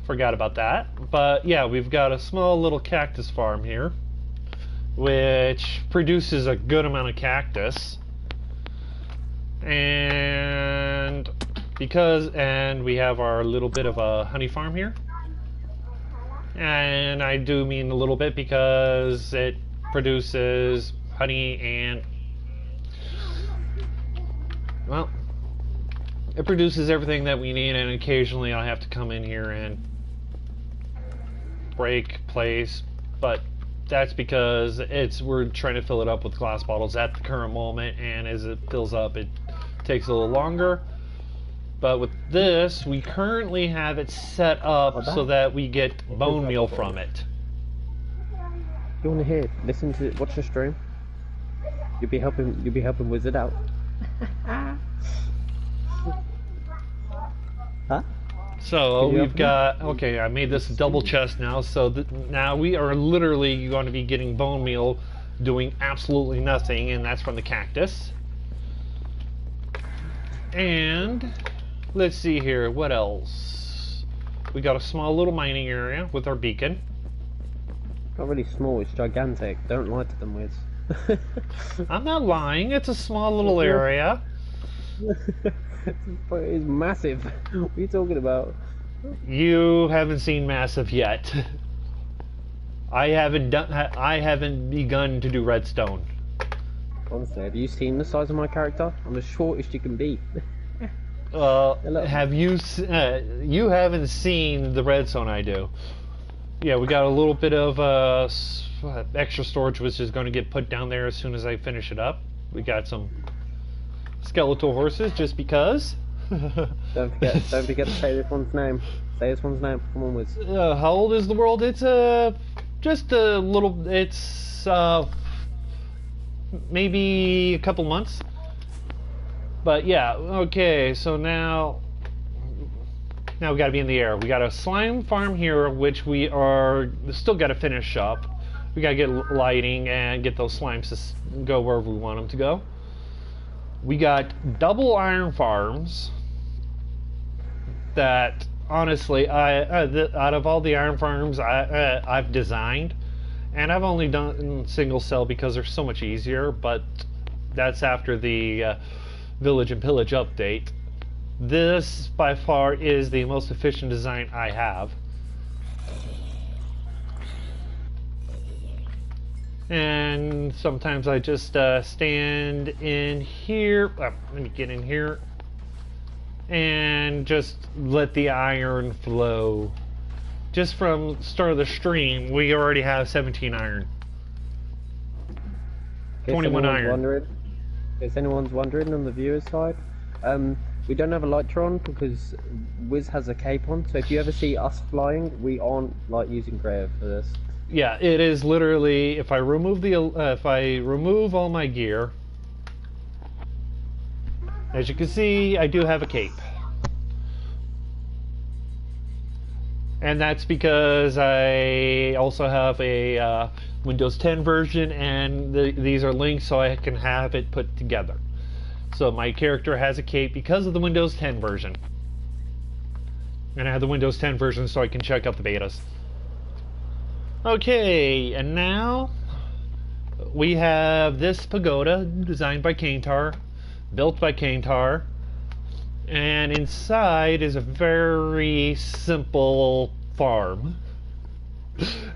Forgot about that. But yeah, we've got a small little cactus farm here, which produces a good amount of cactus. And we have our little bit of a honey farm here. And I do mean a little bit because it produces honey and, well, it produces everything that we need, and occasionally I'll have to come in here and break, place, but that's because we're trying to fill it up with glass bottles at the current moment, and as it fills up it takes a little longer. But with this, we currently have it set up so that we get bone meal from it. You want to hear? Watch the stream. You'll be helping Wizard out. Huh? So we've got, okay, I made this a double chest now, so now we are literally going to be getting bone meal doing absolutely nothing, and that's from the cactus. And let's see here, what else? We got a small little mining area with our beacon. Not really small, it's gigantic. Don't lie to them, Wiz. I'm not lying. It's a small little area. But it's massive. What are you talking about? You haven't seen Massive yet. I haven't begun to do Redstone. Honestly, have you seen the size of my character? I'm the shortest you can be. Have you? You haven't seen the Redstone I do. Yeah, we got a little bit of extra storage, which is going to get put down there as soon as I finish it up. We got some skeletal horses, just because. Don't forget to say this one's name. Say this one's name. Come on, Wiz. How old is the world? It's just a little. It's maybe a couple months. But yeah, okay. So now we got to be in the air. We got a slime farm here, which we are still got to finish up. We got to get lighting and get those slimes to go wherever we want them to go. We got double iron farms that, honestly, out of all the iron farms I've designed, and I've only done single cell because they're so much easier, but that's after the Village and Pillage update. This, by far, is the most efficient design I have. And sometimes I just stand in here. Let me get in here. And just let the iron flow. Just from the start of the stream, we already have 17 iron. 21 iron. If anyone's wondering on the viewer's side, we don't have a lighter on because Wiz has a cape on, so if you ever see us flying, we aren't like using Grave for this. Yeah, it is literally, if I remove all my gear, as you can see, I do have a cape. And that's because I also have a Windows 10 version, and these are linked so I can have it put together. So my character has a cape because of the Windows 10 version. And I have the Windows 10 version so I can check out the betas. Okay, and now we have this pagoda designed by Kaintar, built by Kaintar, and inside is a very simple farm.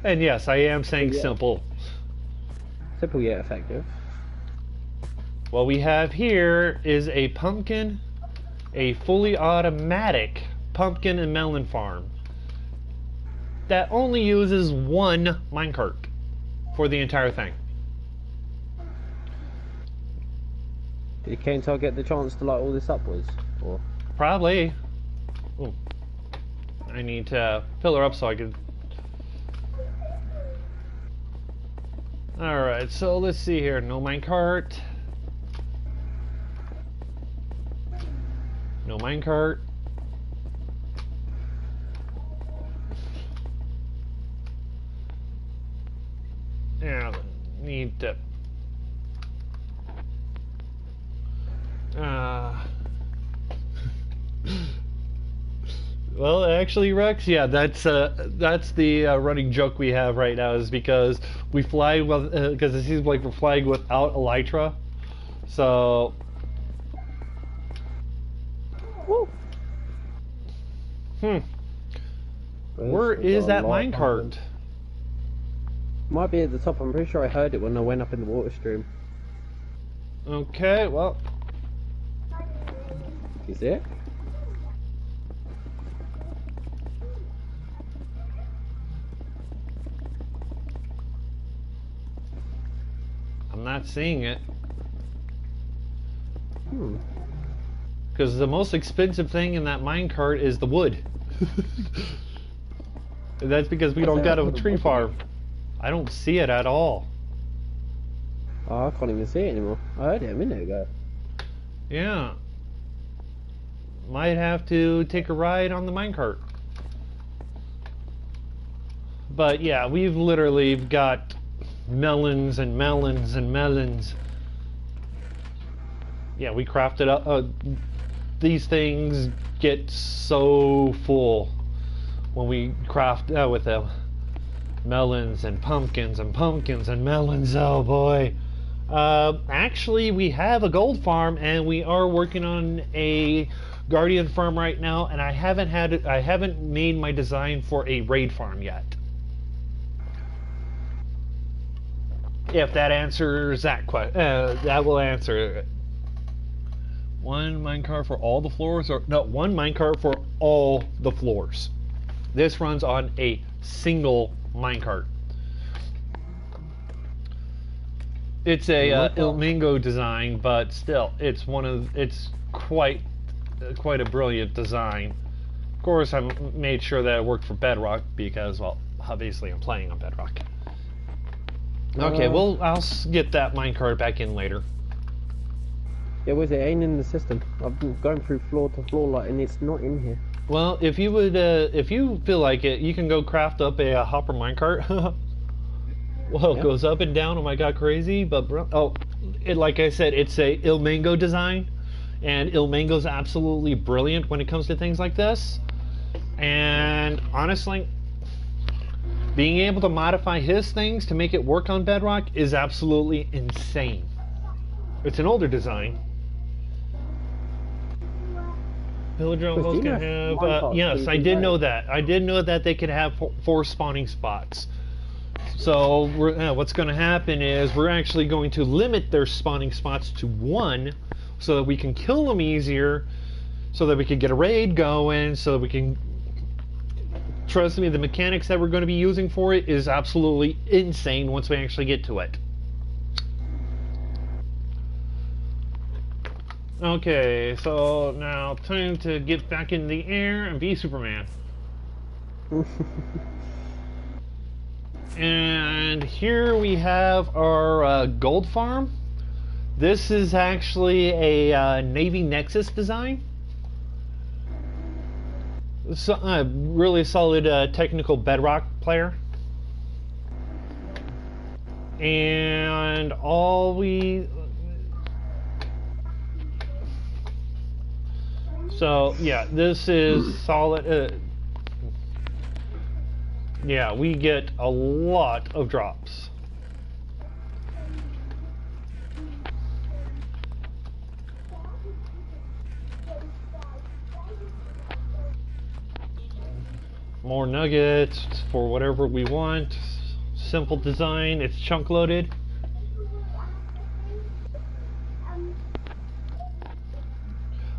And yes, I am saying simple. Simple yet effective. What we have here is a pumpkin, a fully automatic pumpkin and melon farm that only uses one minecart for the entire thing. Did Kaintar get the chance to light all this upwards? Or? Probably. Ooh. I need to fill her up so I can... Alright, so let's see here. No minecart. No minecart. Yeah, need to... Well, actually, Rex, yeah, that's the running joke we have right now, is because we fly with, because it seems like we're flying without elytra, so. Woo. Where is that minecart? Might be at the top. I'm pretty sure I heard it when I went up in the water stream. Okay, well. Is it? I'm not seeing it. Because the most expensive thing in that minecart is the wood. That's because we don't got a tree farm. I don't see it at all. Oh, I can't even see it anymore. I heard it a minute ago. Yeah. Might have to take a ride on the minecart. But yeah, we've literally got melons and melons and melons. Yeah, we crafted up. These things get so full when we craft with them. melons and pumpkins and pumpkins and melons. Oh boy. Actually, we have a gold farm, and we are working on a guardian farm right now. And I haven't made my design for a raid farm yet. If that answers that question, that will answer it. One minecart for all the floors, or no, one minecart for all the floors. This runs on a single minecart. It's a Ilmingo design, but still, it's quite a brilliant design. Of course, I made sure that it worked for Bedrock because, well, obviously I'm playing on Bedrock. Okay, well, I'll get that minecart back in later. Yeah, was it? Ain't in the system. I've been going through floor to floor, like, and it's not in here. Well, if you feel like it, you can go craft up a hopper minecart. Well, it goes up and down. Oh my god, crazy! But like I said, it's a Ilmingo design, and Ilmingo's absolutely brilliant when it comes to things like this. And honestly, being able to modify his things to make it work on Bedrock is absolutely insane. It's an older design. Villager almost can have. Yes, I did know that. I did know that they could have 4 spawning spots. So what's going to happen is we're actually going to limit their spawning spots to 1, so that we can kill them easier, so that we can get a raid going, so that we can. Trust me, the mechanics that we're going to be using for it is absolutely insane once we actually get to it. Okay, so now time to get back in the air and be Superman. And here we have our gold farm. This is actually a Navy Nexus design. So, really solid technical Bedrock player. And so yeah, this is solid. Yeah, we get a lot of drops. More nuggets for whatever we want. Simple design, it's chunk loaded.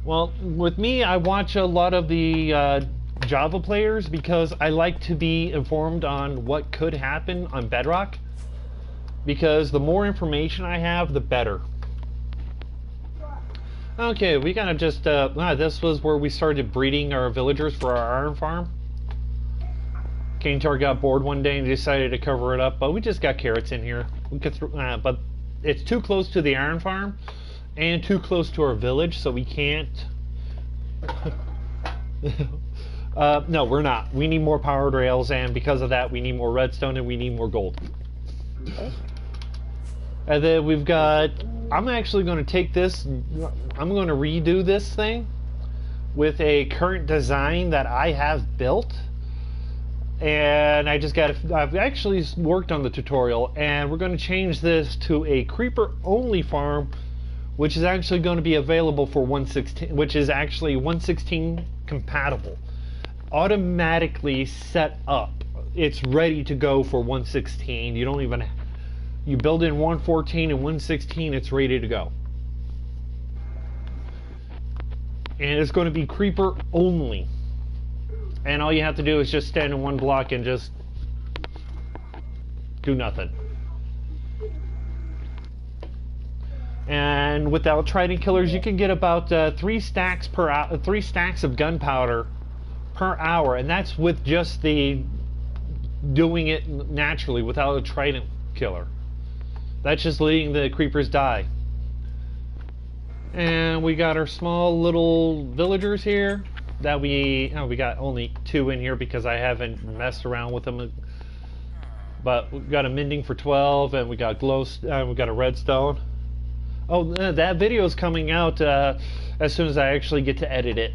Well, with me, I watch a lot of the Java players because I like to be informed on what could happen on Bedrock, because the more information I have, the better. Okay, we gotta just this was where we started breeding our villagers for our iron farm. Kaintar got bored one day and decided to cover it up, but we just got carrots in here. We could but it's too close to the iron farm and too close to our village, so we can't. No, we're not. We need more powered rails, and because of that, we need more redstone and we need more gold. Okay. And then we've got. I'm actually going to take this. I'm going to redo this thing with a current design that I have built. And I've actually worked on the tutorial, and we're going to change this to a creeper only farm, which is actually going to be available for 1.16, which is actually 1.16 compatible. Automatically set up. It's ready to go for 1.16. You don't even, you build in 1.14 and 1.16, it's ready to go. And it's going to be creeper only. And all you have to do is just stand in one block and just do nothing. And without trident killers, you can get about 3 stacks per hour, 3 stacks of gunpowder per hour, and that's with just the doing it naturally without a trident killer. That's just letting the creepers die. And we got our small little villagers here. That we got only 2 in here because I haven't messed around with them. But we got a mending for 12, and we got we got a redstone. Oh, that video is coming out as soon as I actually get to edit it.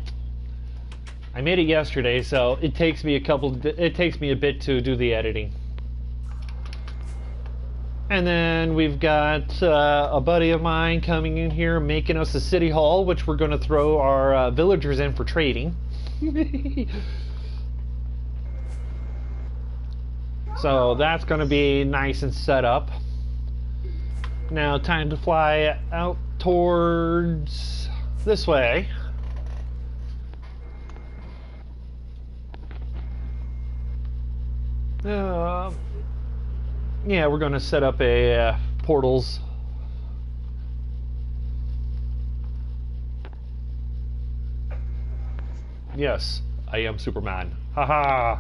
I made it yesterday, so it takes me a bit to do the editing. And then we've got a buddy of mine coming in here making us a city hall, which we're going to throw our villagers in for trading. So that's going to be nice and set up. Now time to fly out towards this way. Yeah, we're going to set up a portals. Yes, I am Superman. Haha.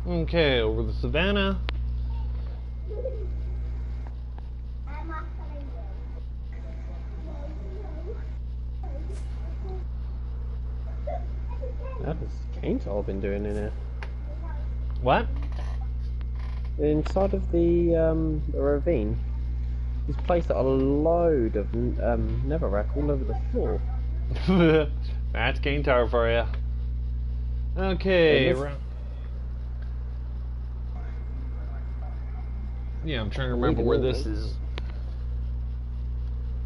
Okay, over the savannah. What has Kaintar been doing in it? What? Inside of the ravine, he's placed a load of netherrack all over the floor. That's Kaintar for you. Okay. Yeah, I'm trying to remember where this is.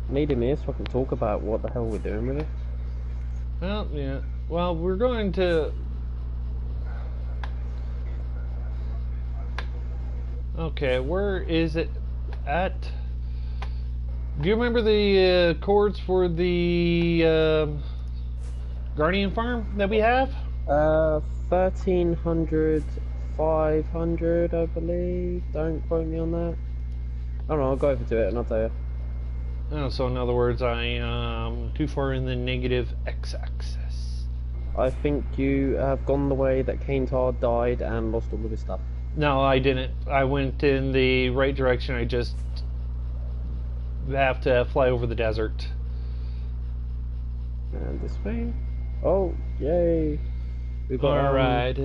Need him here so I can talk about what the hell we're doing with it. Well, yeah. Well, we're going to... Okay, where is it at? Do you remember the codes for the Guardian farm that we have? 1300, 500, I believe. Don't quote me on that. I don't know, I'll go over to it and I'll tell you. Oh, so in other words, I am too far in the negative x-axis. I think you have gone the way that Kaintar died and lost all of his stuff. No, I didn't. I went in the right direction. I just have to fly over the desert. And this way. Oh, yay. We got Alright.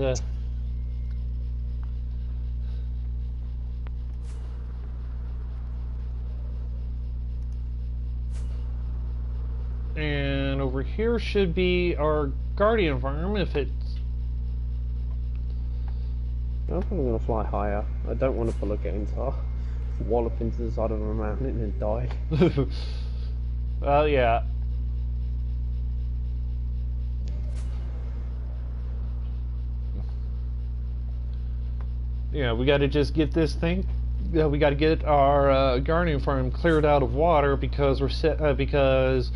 And over here should be our Guardian farm if it's... I'm probably going to fly higher. I don't want to pull a Kaintar, wallop into the side of a mountain and die. Well, yeah. Yeah, we got to just get this thing. We got to get our Guardian farm cleared out of water because because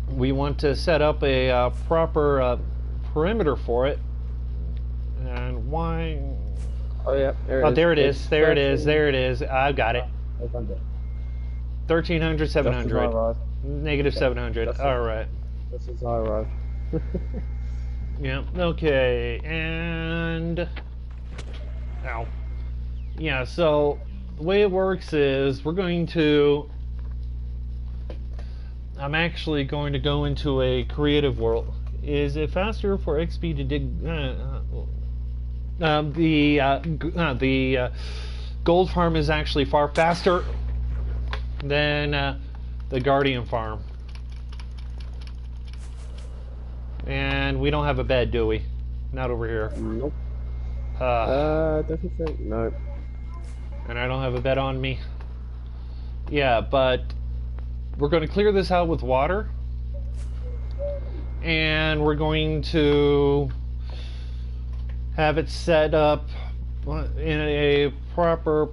we want to set up a proper perimeter for it. And why? Oh yeah, there it is. is. There it is. There it is. There it is. I've got it. I found it. 1300, 700. Negative 700. All right. This is I arrived. Yeah. Okay. And ow. Yeah. So the way it works is we're going to. I'm actually going to go into a creative world. Is it faster for XP to dig? The gold farm is actually far faster than the Guardian farm. And we don't have a bed, do we? Not over here. Nope. Doesn't think. No. And I don't have a bed on me. Yeah, but we're going to clear this out with water. And we're going to have it set up in a proper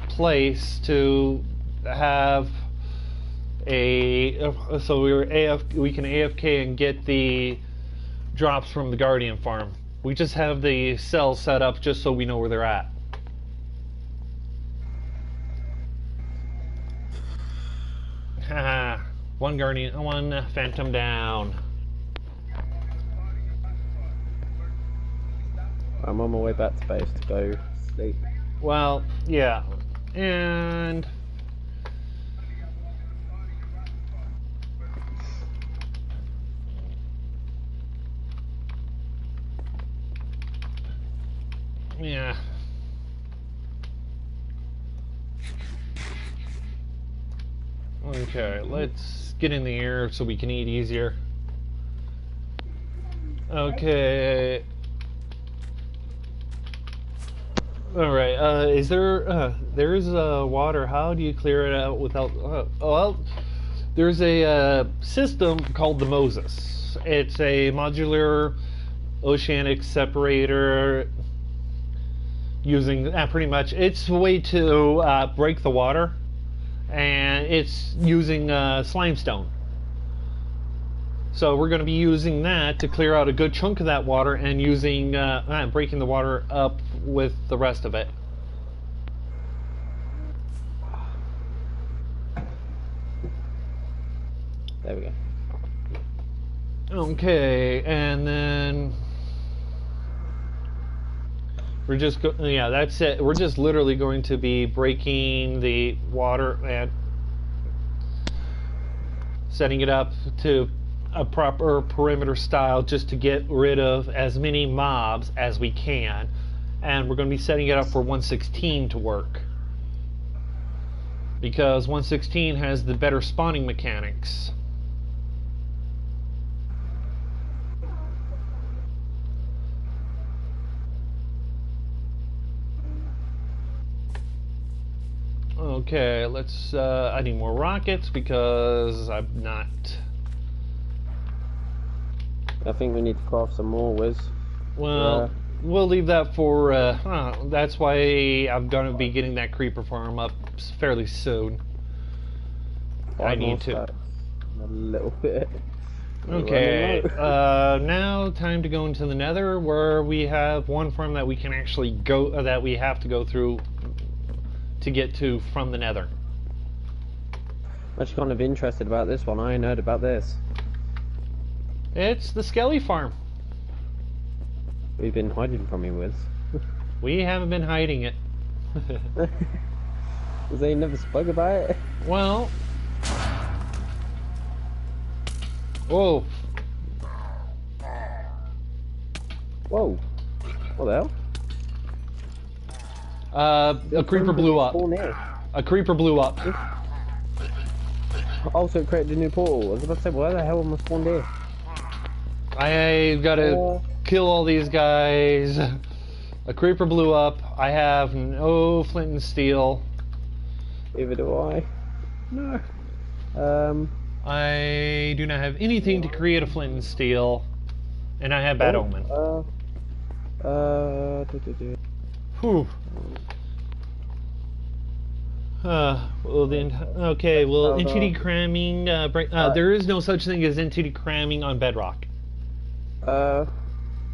place to have so we can AFK and get the drops from the Guardian farm. We just have the cells set up just so we know where they're at. Haha, one Phantom down. I'm on my way back to base to go sleep. Well, yeah, and yeah. Okay, let's get in the air so we can eat easier. Okay. Alright, is there, there's water. How do you clear it out without, well, there's a system called the Moses. It's a modular oceanic separator using, pretty much, it's a way to break the water, and it's using slimestone. So we're going to be using that to clear out a good chunk of that water and using breaking the water up with the rest of it. There we go. Okay, and then we're just yeah, that's it. We're just literally going to be breaking the water and setting it up to a proper perimeter style just to get rid of as many mobs as we can, and we're going to be setting it up for 1.16 to work because 1.16 has the better spawning mechanics. Okay, let's I need more rockets because I'm not. I think we need to craft some more, Wiz. Well, we'll leave that for, that's why I'm going to be getting that creeper farm up fairly soon. I need to. A little bit. Okay, now time to go into the nether where we have one farm that we can actually go, that we have to go through to get to from the nether. I'm actually kind of interested about this one. I ain't heard about this. It's the Skelly farm. We've been hiding from you, Wiz. We haven't been hiding it. They never spoke about it. Well, whoa. Whoa. What the hell? A creeper blew up. A creeper blew up. Also, it created a new portal. I was about to say, why the hell am I spawned here? I gotta kill all these guys. A creeper blew up. I have no flint and steel. Neither do I. No. I do not have anything to create a flint and steel. And I have bad omen. Whew. Well then, okay, well, entity cramming, there is no such thing as entity cramming on Bedrock.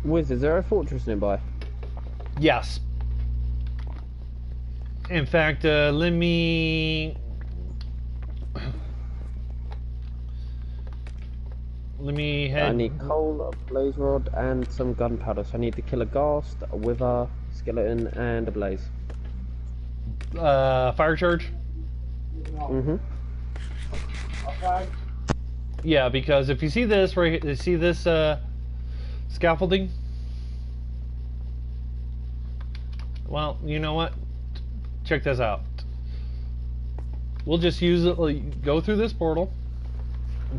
Wiz, is there a fortress nearby? Yes. In fact, let me head. I need coal, a blaze rod, and some gunpowder. So I need to kill a ghast, a wither, skeleton, and a blaze. Fire charge? Mm-hmm. Okay. Yeah, because if you see this right, you see this scaffolding? Well, you know what? Check this out. We'll just use it. Go through this portal.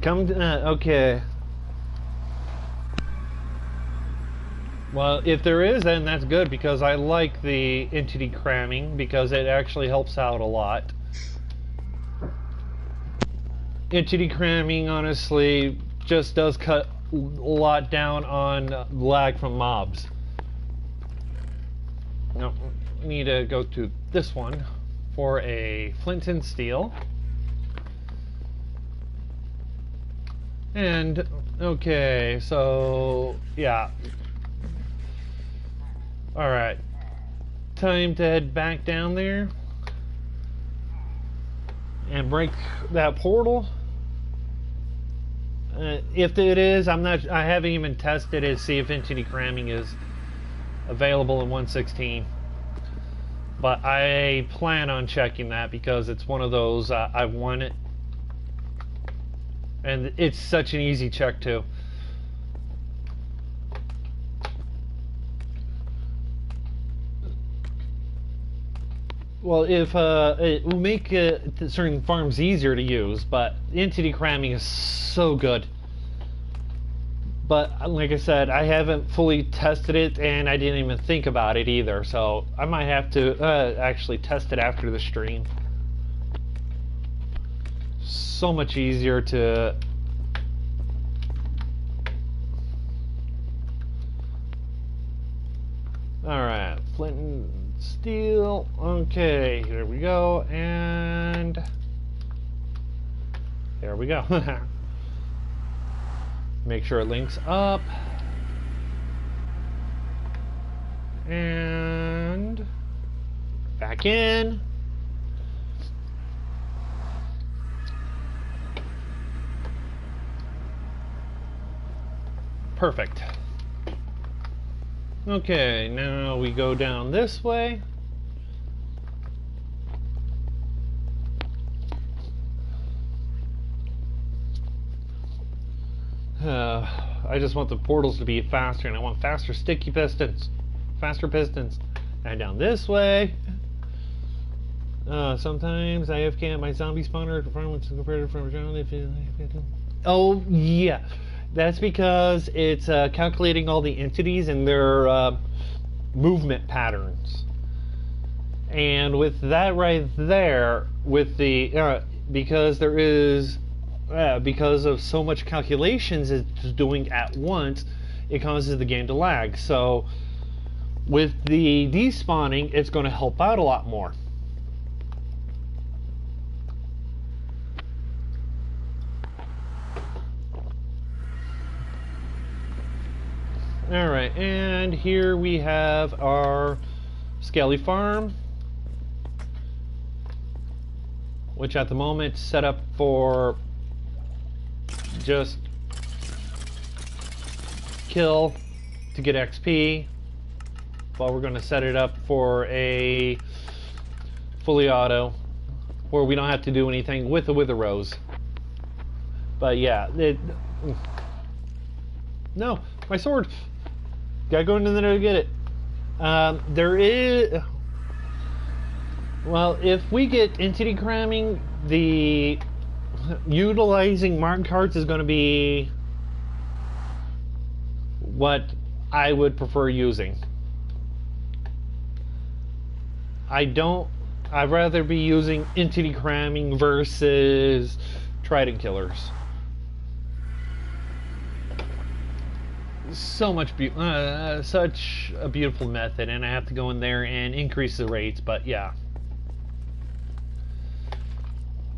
Come to, okay. Well, if there is, then that's good because I like the entity cramming because it actually helps out a lot. Entity cramming, honestly, just does cut a lot down on lag from mobs. Now, we need to go to this one for a flint and steel. And, okay, so, yeah. Alright. Time to head back down there and break that portal. If it is, I haven't even tested it to see if entity cramming is available in 1.16. But I plan on checking that because it's one of those I want it. And it's such an easy check too. Well, if it will make certain farms easier to use, but entity cramming is so good. But like I said, I haven't fully tested it, and I didn't even think about it either. So I might have to actually test it after the stream. So much easier to... Alright, flint and steel. Okay, here we go, and there we go. Make sure it links up. And back in. Perfect. Okay, now we go down this way. I just want the portals to be faster, and I want faster sticky pistons. Faster pistons. And down this way. Sometimes I AFK at my zombie spawner compared from around. Oh, yeah. That's because it's calculating all the entities and their movement patterns. And with that right there, with the because there is because of so much calculations it's doing at once, it causes the game to lag. So with the despawning, it's going to help out a lot more. Alright, and here we have our Skelly farm, which at the moment is set up for just kill to get XP, but we're going to set it up for a fully auto where we don't have to do anything with the wither rows. But yeah, no, my sword. Gotta go into there to get it. There is... Well, if we get entity cramming, the utilizing mark cards is going to be what I would prefer using. I'd rather be using entity cramming versus trident killers. So much such a beautiful method, and I have to go in there and increase the rates, but yeah.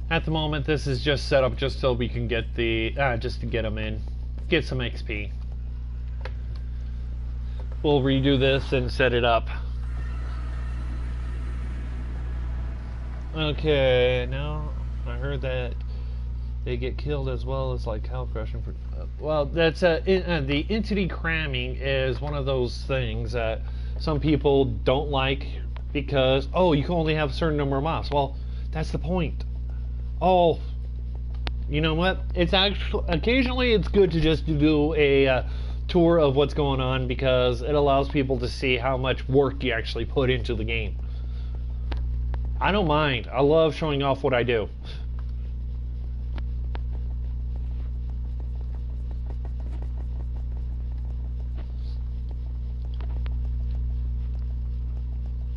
At the moment, this is just set up just so we can get the just to get them in, get some XP. We'll redo this and set it up. Okay, now I heard that they get killed as well as like cow crushing for. Well, that's the entity cramming is one of those things that some people don't like because you can only have a certain number of mobs. Well, that's the point. Oh, you know what? It's actually occasionally it's good to just do a tour of what's going on because it allows people to see how much work you actually put into the game. I don't mind. I love showing off what I do.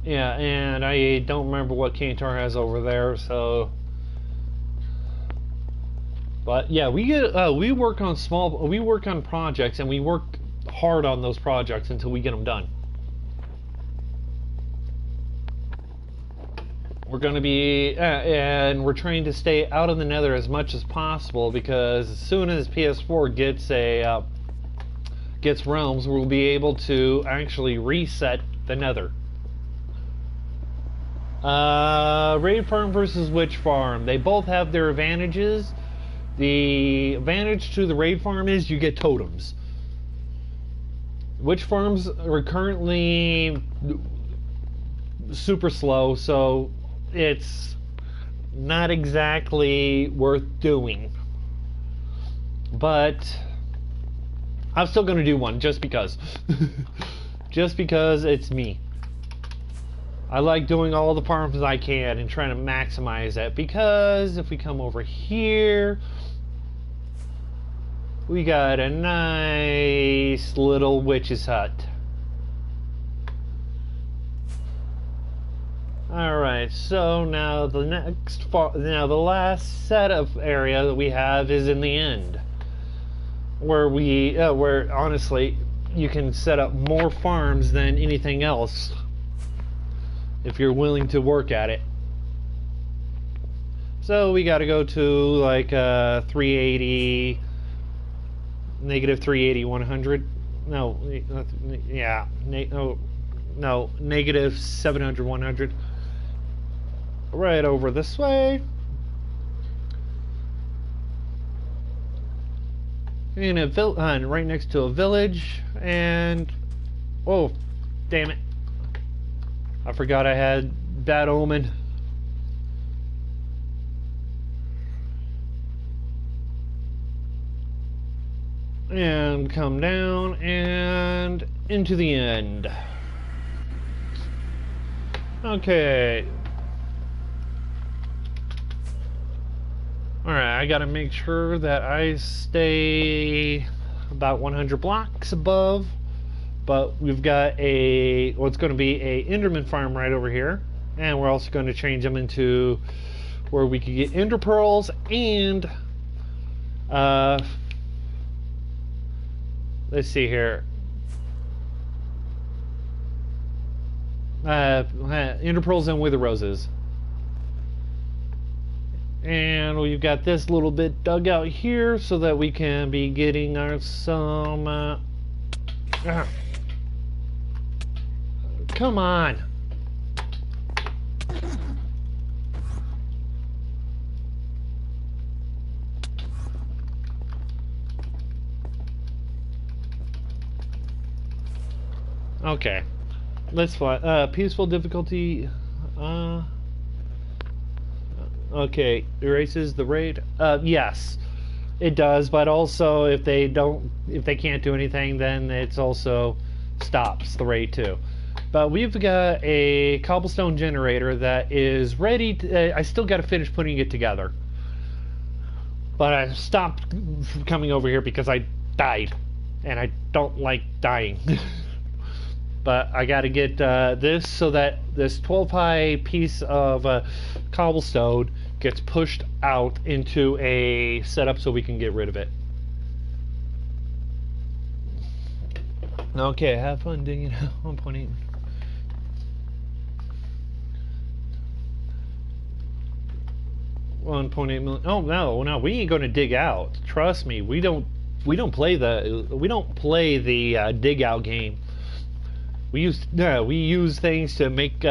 Yeah, and I don't remember what Kaintar has over there, so. But yeah, we work on projects, and we work hard on those projects until we get them done. We're going to be, and we're trying to stay out of the Nether as much as possible because as soon as PS4 gets realms, we'll be able to actually reset the Nether. Raid farm versus witch farm. They both have their advantages. The advantage to the raid farm is you get totems. Witch farms are currently super slow, so it's not exactly worth doing. But I'm still going to do one just because. Just because it's me. I like doing all the farms I can and trying to maximize that because if we come over here, We got a nice little witch's hut. Alright, so now the last set of area that we have is in the end. Where honestly, you can set up more farms than anything else if you're willing to work at it. So we got to go to like 380, negative 380, 100. No, yeah, no, negative 700, 100. Right over this way. In a right next to a village, and oh, damn it! I forgot I had bad omen. And come down and into the end. Okay. Alright, I gotta make sure that I stay about 100 blocks above. But we've got what's going to be a Enderman farm right over here. And we're also going to change them into where we can get Ender Pearls and let's see here. Ender Pearls and Wither Roses. And we've got this little bit dug out here so that we can be getting some come on. Okay. Let's fly. Peaceful difficulty. Okay, erases the raid. Yes, it does. But also, if they can't do anything, then it's also stops the raid too. But we've got a cobblestone generator that is ready. I still got to finish putting it together. But I stopped coming over here because I died, and I don't like dying. But I got to get this so that this 12 high piece of cobblestone gets pushed out into a setup so we can get rid of it. Okay, have fun digging out 1.8. $1.8 million. Oh no, we ain't gonna dig out. Trust me, we don't play the dig out game. We use things to make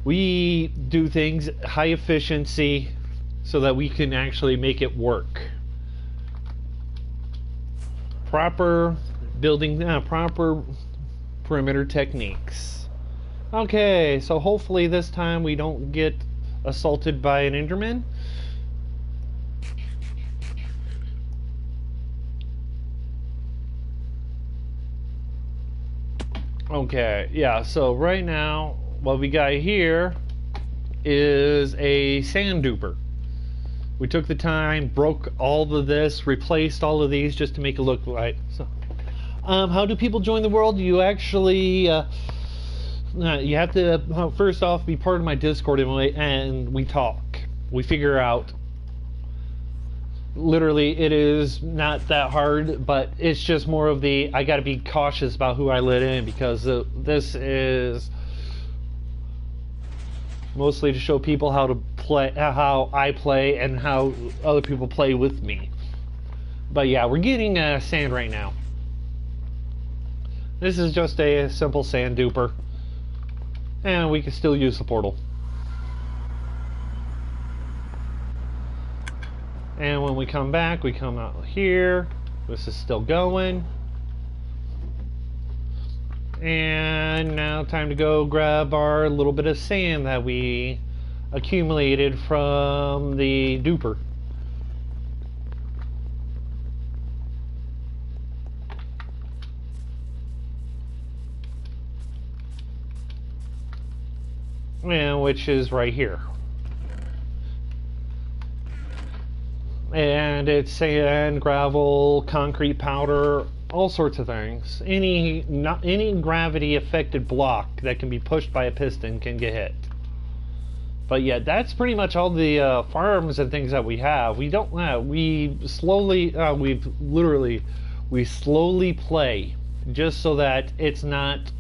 we do things high efficiency so that we can actually make it work. Proper building, proper perimeter techniques. Okay, so hopefully this time we don't get assaulted by an Enderman. Okay, yeah, so right now what we got here is a sand duper. We took the time, broke all of this, replaced all of these just to make it look right. So, how do people join the world? You actually you have to first off be part of my Discord and we talk. We figure out. Literally, it is not that hard, but it's just more of the I got to be cautious about who I let in because this is mostly to show people how to play, how I play, and how other people play with me. But yeah, we're getting sand right now. This is just a simple sand duper, and we can still use the portal. And when we come back, we come out here. This is still going. And now time to go grab our little bit of sand that we accumulated from the duper. And which is right here. and it's sand, gravel, concrete powder, all sorts of things. Any gravity affected block that can be pushed by a piston can get hit. But yeah, that's pretty much all the farms and things that we have. We don't we slowly we slowly play just so that it's not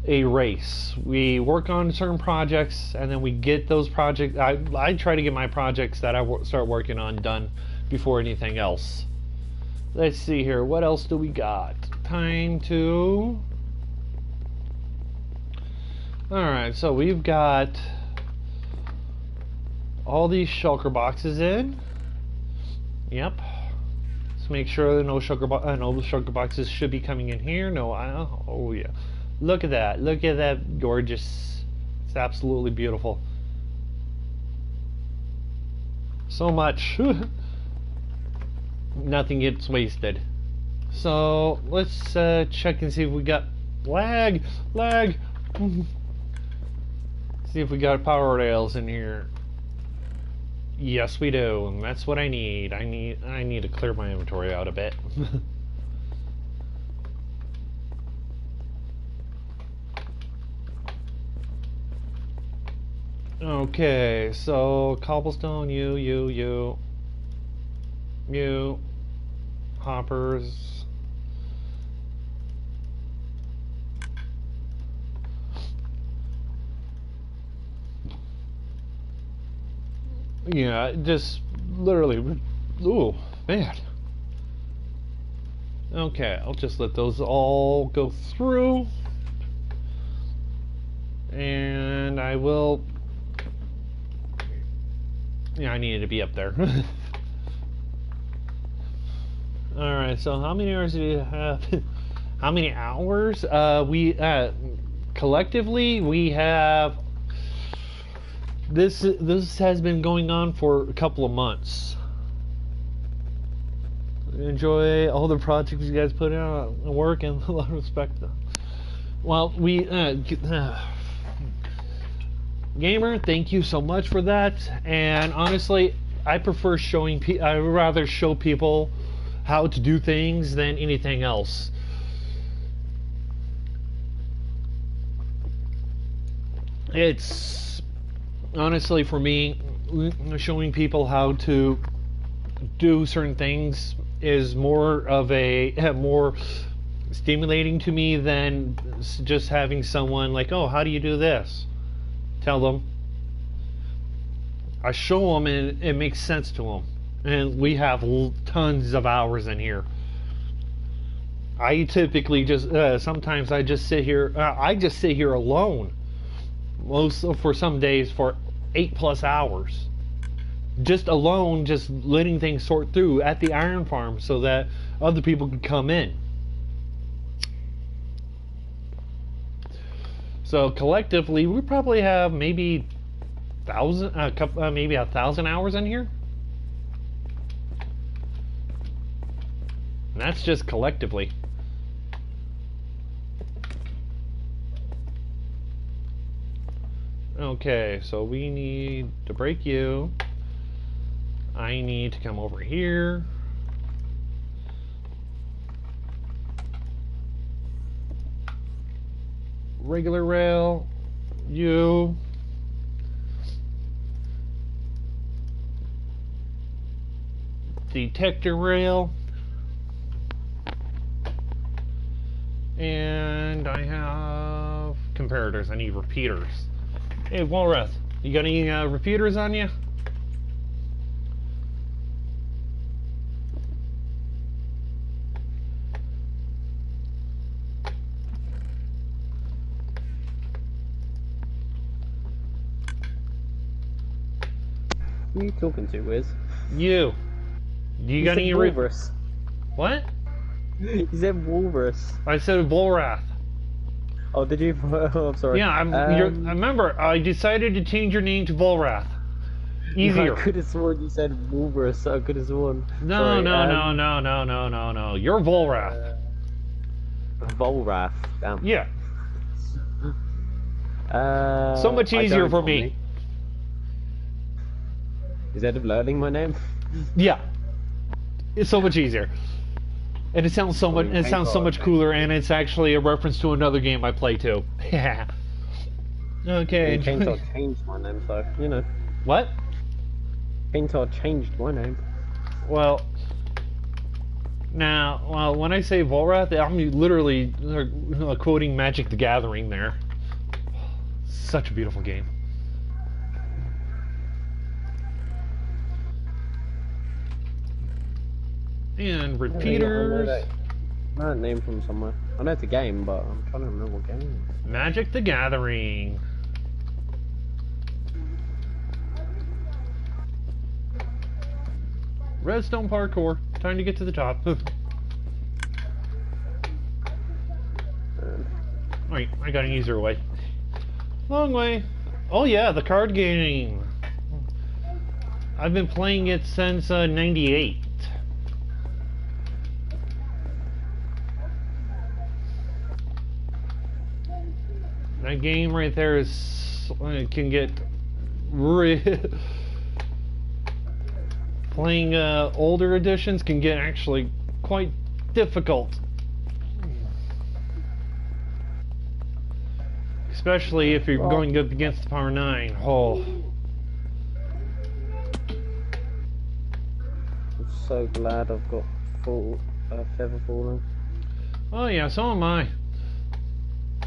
a race. We work on certain projects and then we get those projects. I try to get my projects that I start working on done before anything else. Let's see here, what else do we got? Time to... Alright, so we've got all these shulker boxes in. Yep. Let's make sure that no shulker boxes should be coming in here. No, oh yeah. Look at that. Look at that gorgeous. It's absolutely beautiful. So much. Nothing gets wasted. So let's check and see if we got lag. See if we got power rails in here. Yes, we do, and that's what I need. I need to clear my inventory out a bit. Okay, so cobblestone, you, hoppers. Yeah, just literally, ooh, man. Okay, I'll just let those all go through. And I will... Yeah, I needed to be up there. Alright, so how many hours do you have? How many hours? We collectively we have this has been going on for a couple of months. Enjoy all the projects you guys put out and work, and a lot of respect. Well, we Gamer, thank you so much for that. And honestly, I prefer showing I would rather show people how to do things than anything else. It's honestly, for me, showing people how to do certain things is more of more stimulating to me than just having someone like, oh, how do you do this? Tell them. I show them and it makes sense to them. And we have tons of hours in here. I typically just sometimes I just sit here. I just sit here alone. For some days for 8+ hours, just alone, just letting things sort through at the iron farm so that other people can come in. So collectively, we probably have maybe 1,000 hours in here. And that's just collectively. Okay, so we need to break you. I need to come over here. Regular rail, you. Detector rail. And I have comparators. I need repeaters. Hey, Walrath, you got any repeaters on you? Who are you talking to, Wiz? You. Do you got any walrus? What? You said walrus. I said Volrath. Oh, did you? Oh, I'm sorry. Yeah, I remember. I decided to change your name to Volrath. Easier. I could have sworn you said walrus. I could have sworn. No, Sorry, no. You're Volrath. Volrath. Damn. Yeah. So much easier for me. Instead of learning my name. Yeah, it's so much easier, and it sounds so much. It sounds so much cooler, and it's actually a reference to another game I play too. Yeah. Okay. Kaintar changed my name, so you know. What? Kaintar changed my name. Well, now, when I say Volrath, I'm literally quoting Magic the Gathering there. Such a beautiful game. And repeaters. I know that name from somewhere. I know it's a game, but I'm trying to remember what game. Magic the Gathering. Redstone parkour. Time to get to the top. Alright, I got an easier way. Long way. Oh yeah, the card game. I've been playing it since '98. That game right there is can get playing older editions can get actually quite difficult, especially if you're going up against the Power 9. Oh, I'm so glad I've got full feather falling. oh yeah, so am I.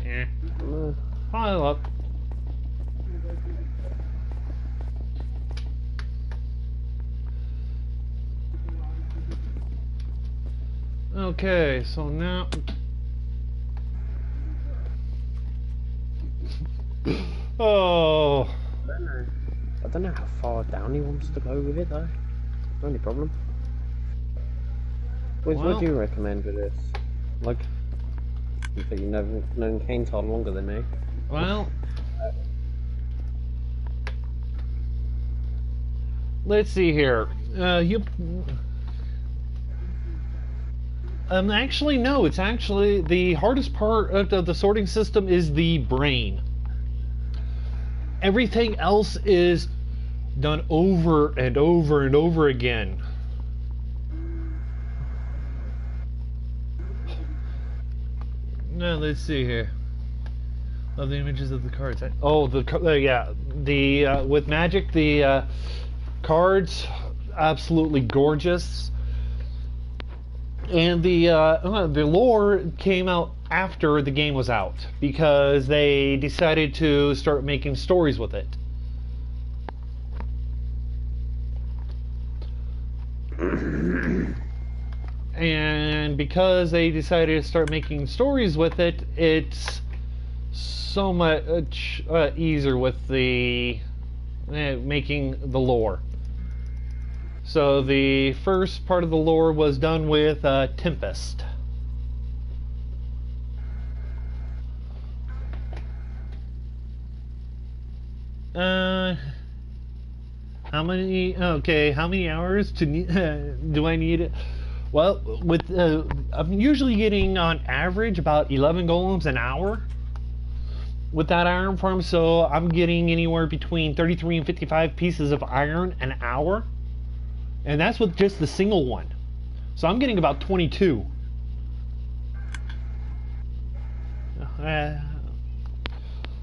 Yeah. Pile up. Okay, so now oh, I don't know how far down he wants to go with it though. No only problem. What do you recommend for this? Like, but you've never known Kaintar longer than me. well, let's see here. Actually, no. It's actually the hardest part of the sorting system is the brain. Everything else is done over and over and over again. Now let's see here. Love the images of the cards. Oh, yeah. The with Magic, the cards absolutely gorgeous. And the lore came out after the game was out because they decided to start making stories with it. And because they decided to start making stories with it, it's so much easier with the making the lore. So the first part of the lore was done with Tempest. How many? Okay, how many hours do I need? Well, with I'm usually getting on average about 11 golems an hour with that iron farm. So I'm getting anywhere between 33 and 55 pieces of iron an hour. And that's with just the single one. So I'm getting about 22.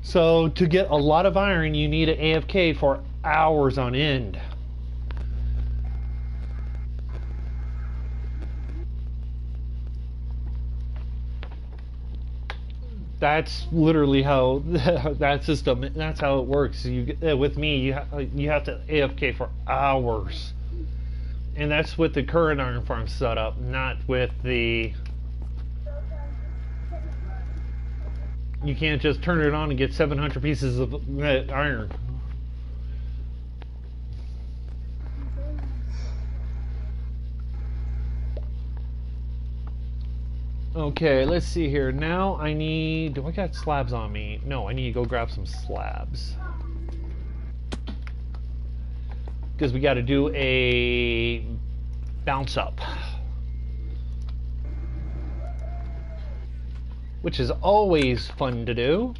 So to get a lot of iron, you need an AFK for hours on end. That's literally how that system. That's how it works. With me, you have to AFK for hours. And that's with the current iron farm setup, not with the... You can't just turn it on and get 700 pieces of iron. Okay, let's see here. Now I need... Do I got slabs on me? No, I need to go grab some slabs. Because we got to do a bounce up, which is always fun to do.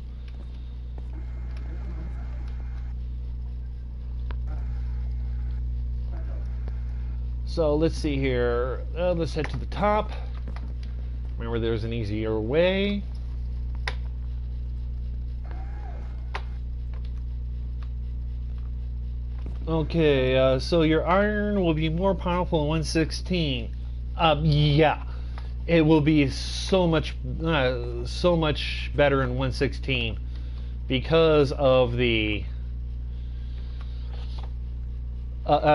So let's see here. Let's head to the top. Remember, there's an easier way. Okay, so your iron will be more powerful in 116. Yeah, it will be so much better in 116 because of the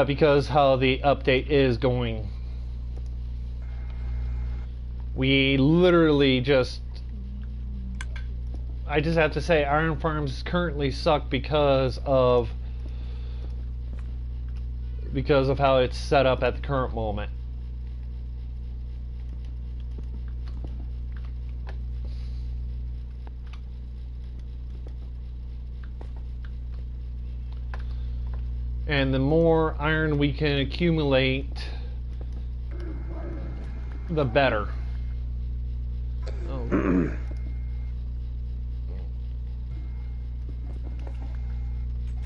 because how the update is going. We literally just, I just have to say, iron farms currently suck because of how it's set up at the current moment. And the more iron we can accumulate, the better. Oh.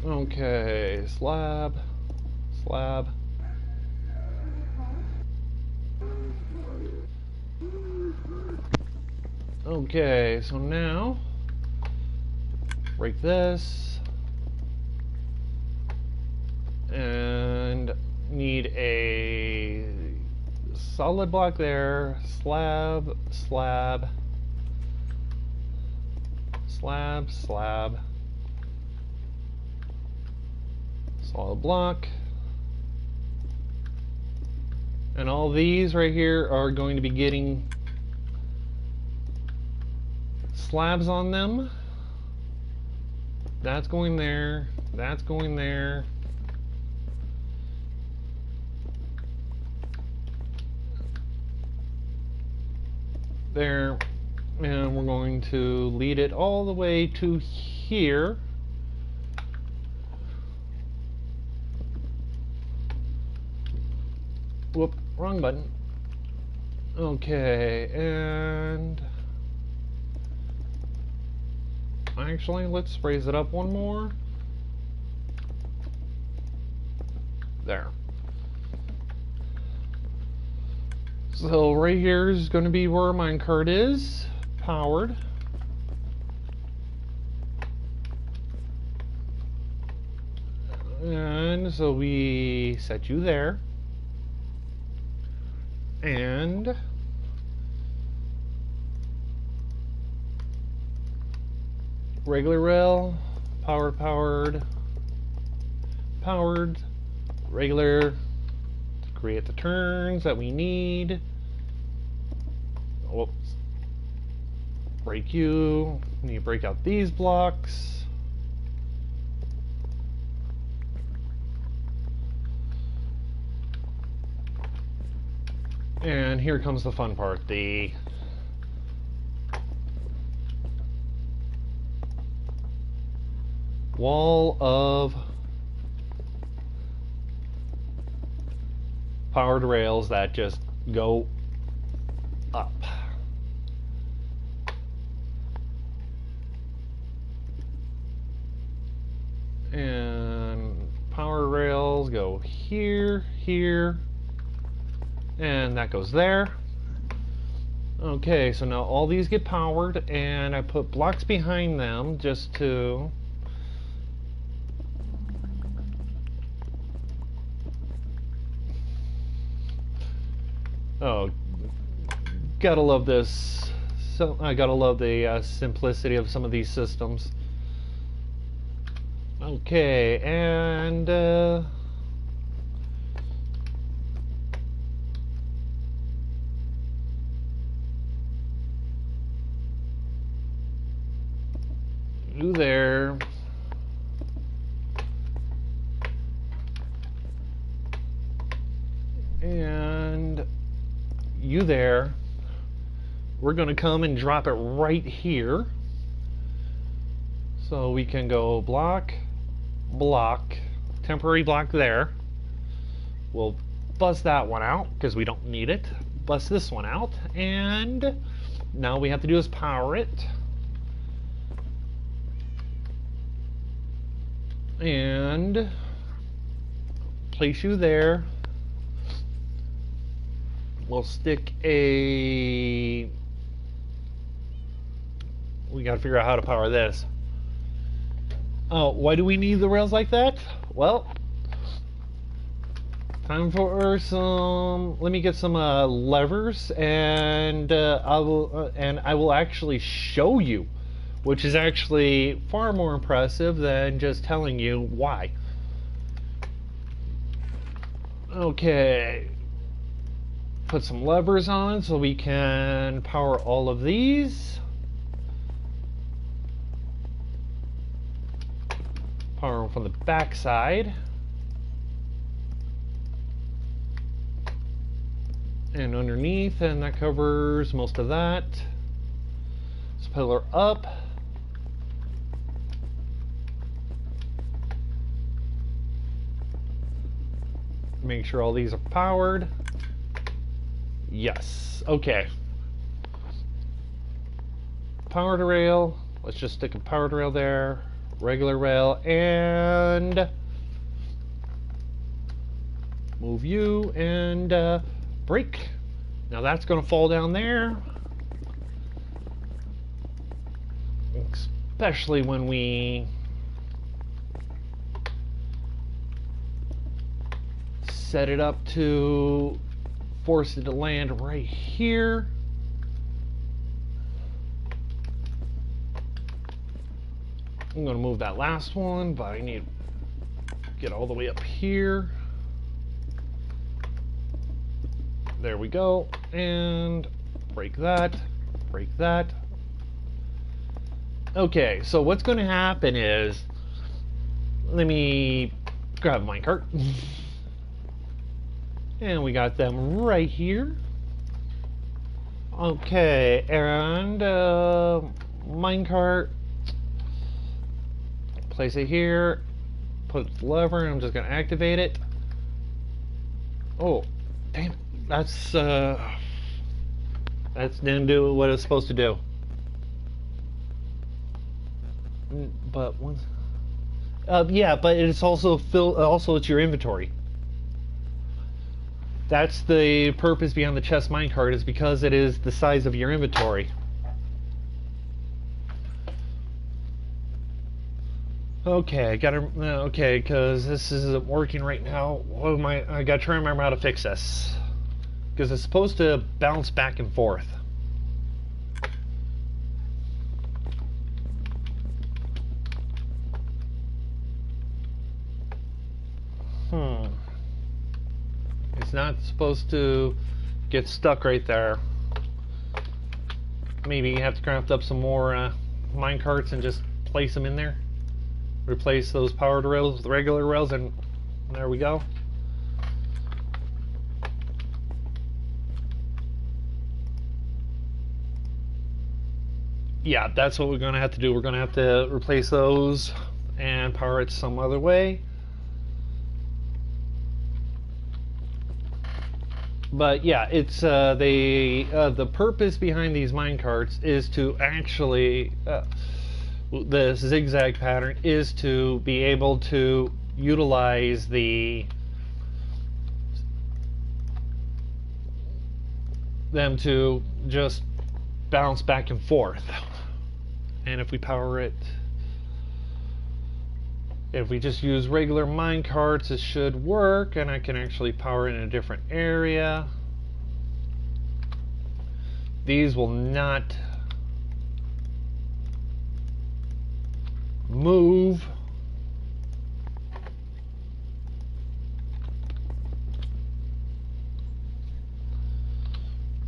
Okay, slab. Okay, so now break this and need a solid block there, slab, solid block. And all these right here are going to be getting slabs on them. That's going there. That's going there. There. And we're going to lead it all the way to here. Whoop, wrong button. Okay, and actually, let's raise it up one more. There. So right here is going to be where minecart is, powered. And so we set you there. And regular rail, powered, regular, to create the turns that we need. Whoops. Break you. Need to break out these blocks. And here comes the fun part, the wall of powered rails that just go up. And power rails go here, and that goes there. Okay, so now all these get powered, and I put blocks behind them just to gotta love this. So I gotta love the simplicity of some of these systems. Okay, and you there. And you there. We're going to come and drop it right here. So we can go block, temporary block there. We'll bust that one out because we don't need it. Bust this one out, and now we have to do is power it. And place you there. we'll stick a... We gotta figure out how to power this. Oh, why do we need the rails like that? Well, time for some... Let me get some levers, and I will actually show you, which is actually far more impressive than just telling you why. Okay, put some levers on so we can power all of these. Power them from the back side. And underneath, and that covers most of that. This pillar up. Make sure all these are powered. Yes. Okay. Powered rail. Let's just stick a powered rail there. Regular rail, and move you, and brake. Now that's going to fall down there, especially when we set it up to force it to land right here. I'm going to move that last one, but I need to get all the way up here. There we go. And break that. Break that. Okay, so what's going to happen is... Let me grab a minecart. And we got them right here. Okay, and minecart. Place it here, put the lever, and I'm just going to activate it. Oh, damn it. That didn't do what it was supposed to do. But once... yeah, but it's also it's your inventory. That's the purpose behind the chest minecart, is because it is the size of your inventory. Okay, I gotta... Okay, because this isn't working right now. What am I gotta try and remember how to fix this. Because it's supposed to bounce back and forth. It's not supposed to get stuck right there. Maybe you have to craft up some more minecarts and just place them in there. Replace those powered rails with regular rails, and there we go. Yeah, that's what we're going to have to do. We're going to have to replace those and power it some other way. But yeah, it's the purpose behind these minecarts is to actually the zigzag pattern is to be able to utilize them to just bounce back and forth. And if we power it, if we just use regular minecarts, it should work, and I can actually power it in a different area. These will not move.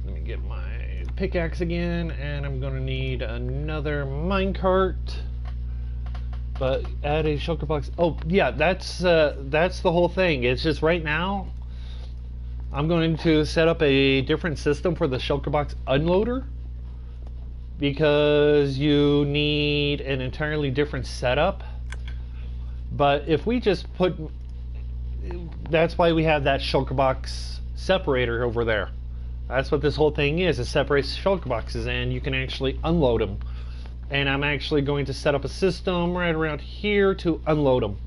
Let me get my pickaxe again, and I'm going to need another minecart. But add a shulker box. Oh yeah, that's the whole thing. It's just right now I'm going to set up a different system for the shulker box unloader, because you need an entirely different setup. But if we just put, that's why we have that shulker box separator over there. That's what this whole thing is. It separates shulker boxes, and you can actually unload them. And I'm actually going to set up a system right around here to unload them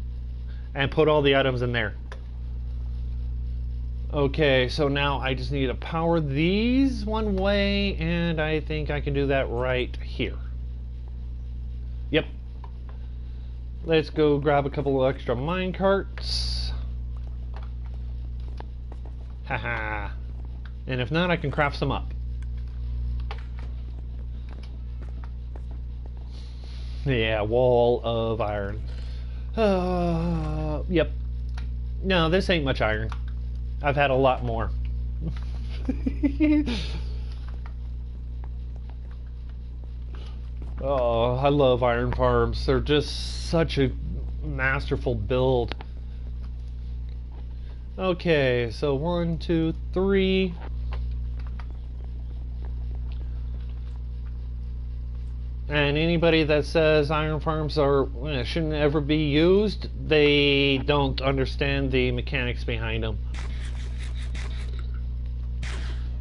and put all the items in there. Okay, so now I just need to power these one way, and I think I can do that right here. Yep. Let's go grab a couple of extra mine carts. Haha. And if not, I can craft some up. Yeah, wall of iron. Yep. No, this ain't much iron. I've had a lot more. Oh, I love iron farms. They're just such a masterful build. Okay, so 1, 2, 3. And anybody that says iron farms are shouldn't ever be used, they don't understand the mechanics behind them.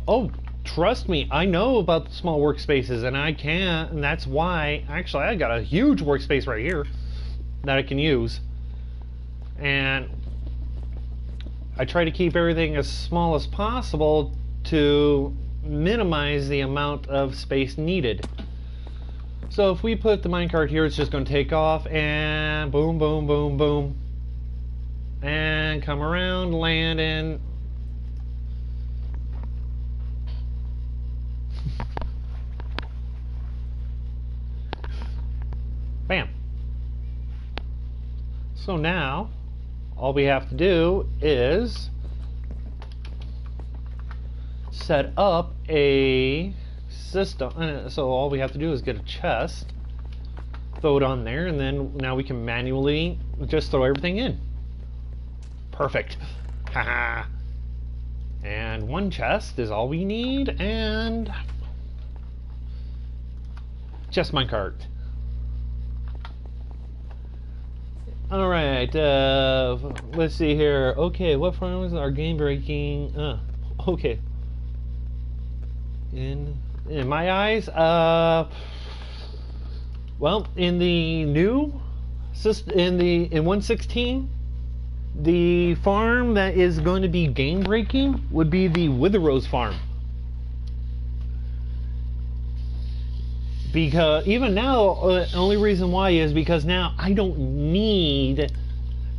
Oh, trust me, I know about the small workspaces, and I can, and that's why, actually, I got a huge workspace right here that I can use. And I try to keep everything as small as possible to minimize the amount of space needed. So if we put the minecart here, it's just going to take off and boom, boom, boom, boom. And come around, land in. Bam. So now, all we have to do is set up a system. So all we have to do is get a chest, throw it on there, and then now we can manually just throw everything in. Perfect. Haha. And one chest is all we need, and just minecart. All right. Let's see here. Okay, what farms are game breaking? Okay. In my eyes, well, in the new system, in 1.16, the farm that is going to be game breaking would be the Witherrose farm. Because even now, only reason why is because now I don't need.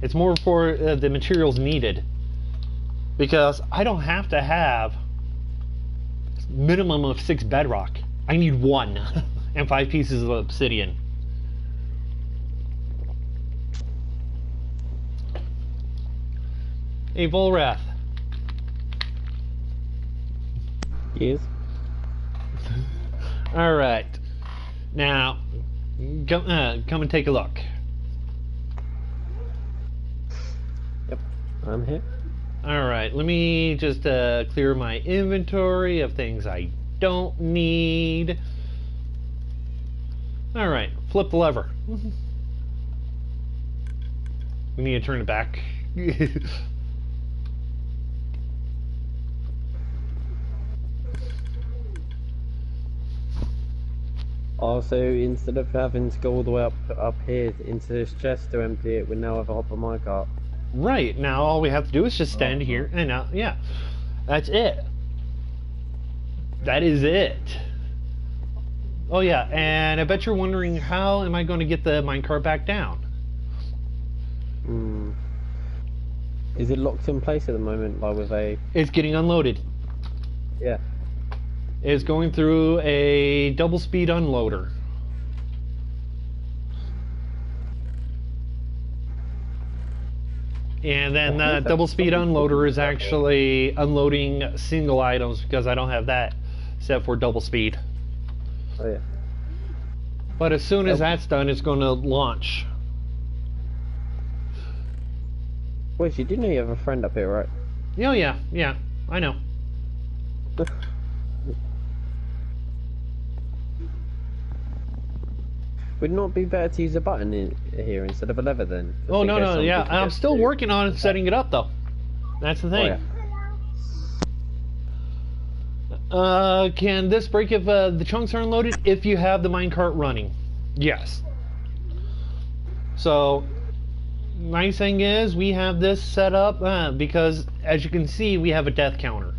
It's more for the materials needed. Because I don't have to have minimum of 6 bedrock. I need 1 and 5 pieces of obsidian. Hey, Volrath. Yes. All right. Now, come and take a look. Yep, I'm here. Alright, let me just clear my inventory of things I don't need. Alright, flip the lever. We need to turn it back. Also, instead of having to go all the way up here into this chest to empty it, we now have a hopper minecart. Right, now all we have to do is just stand here and now, yeah, that's it. That is it. Oh yeah, and I bet you're wondering, how am I going to get the minecart back down? Is it locked in place at the moment, like with a... It's getting unloaded. Yeah. It's going through a double speed unloader. And then the double speed unloader is actually unloading single items because I don't have that set for double speed. Oh yeah. But as soon as that's done, it's going to launch. Wait, you do know you have a friend up here, right? Oh yeah, I know. Would it not be better to use a button in here instead of a lever then? Oh no, yeah, I'm still working on setting it up though. That's the thing. Oh, yeah. Can this break if the chunks are unloaded? If you have the minecart running, yes. So, nice thing is we have this set up because as you can see, we have a death counter.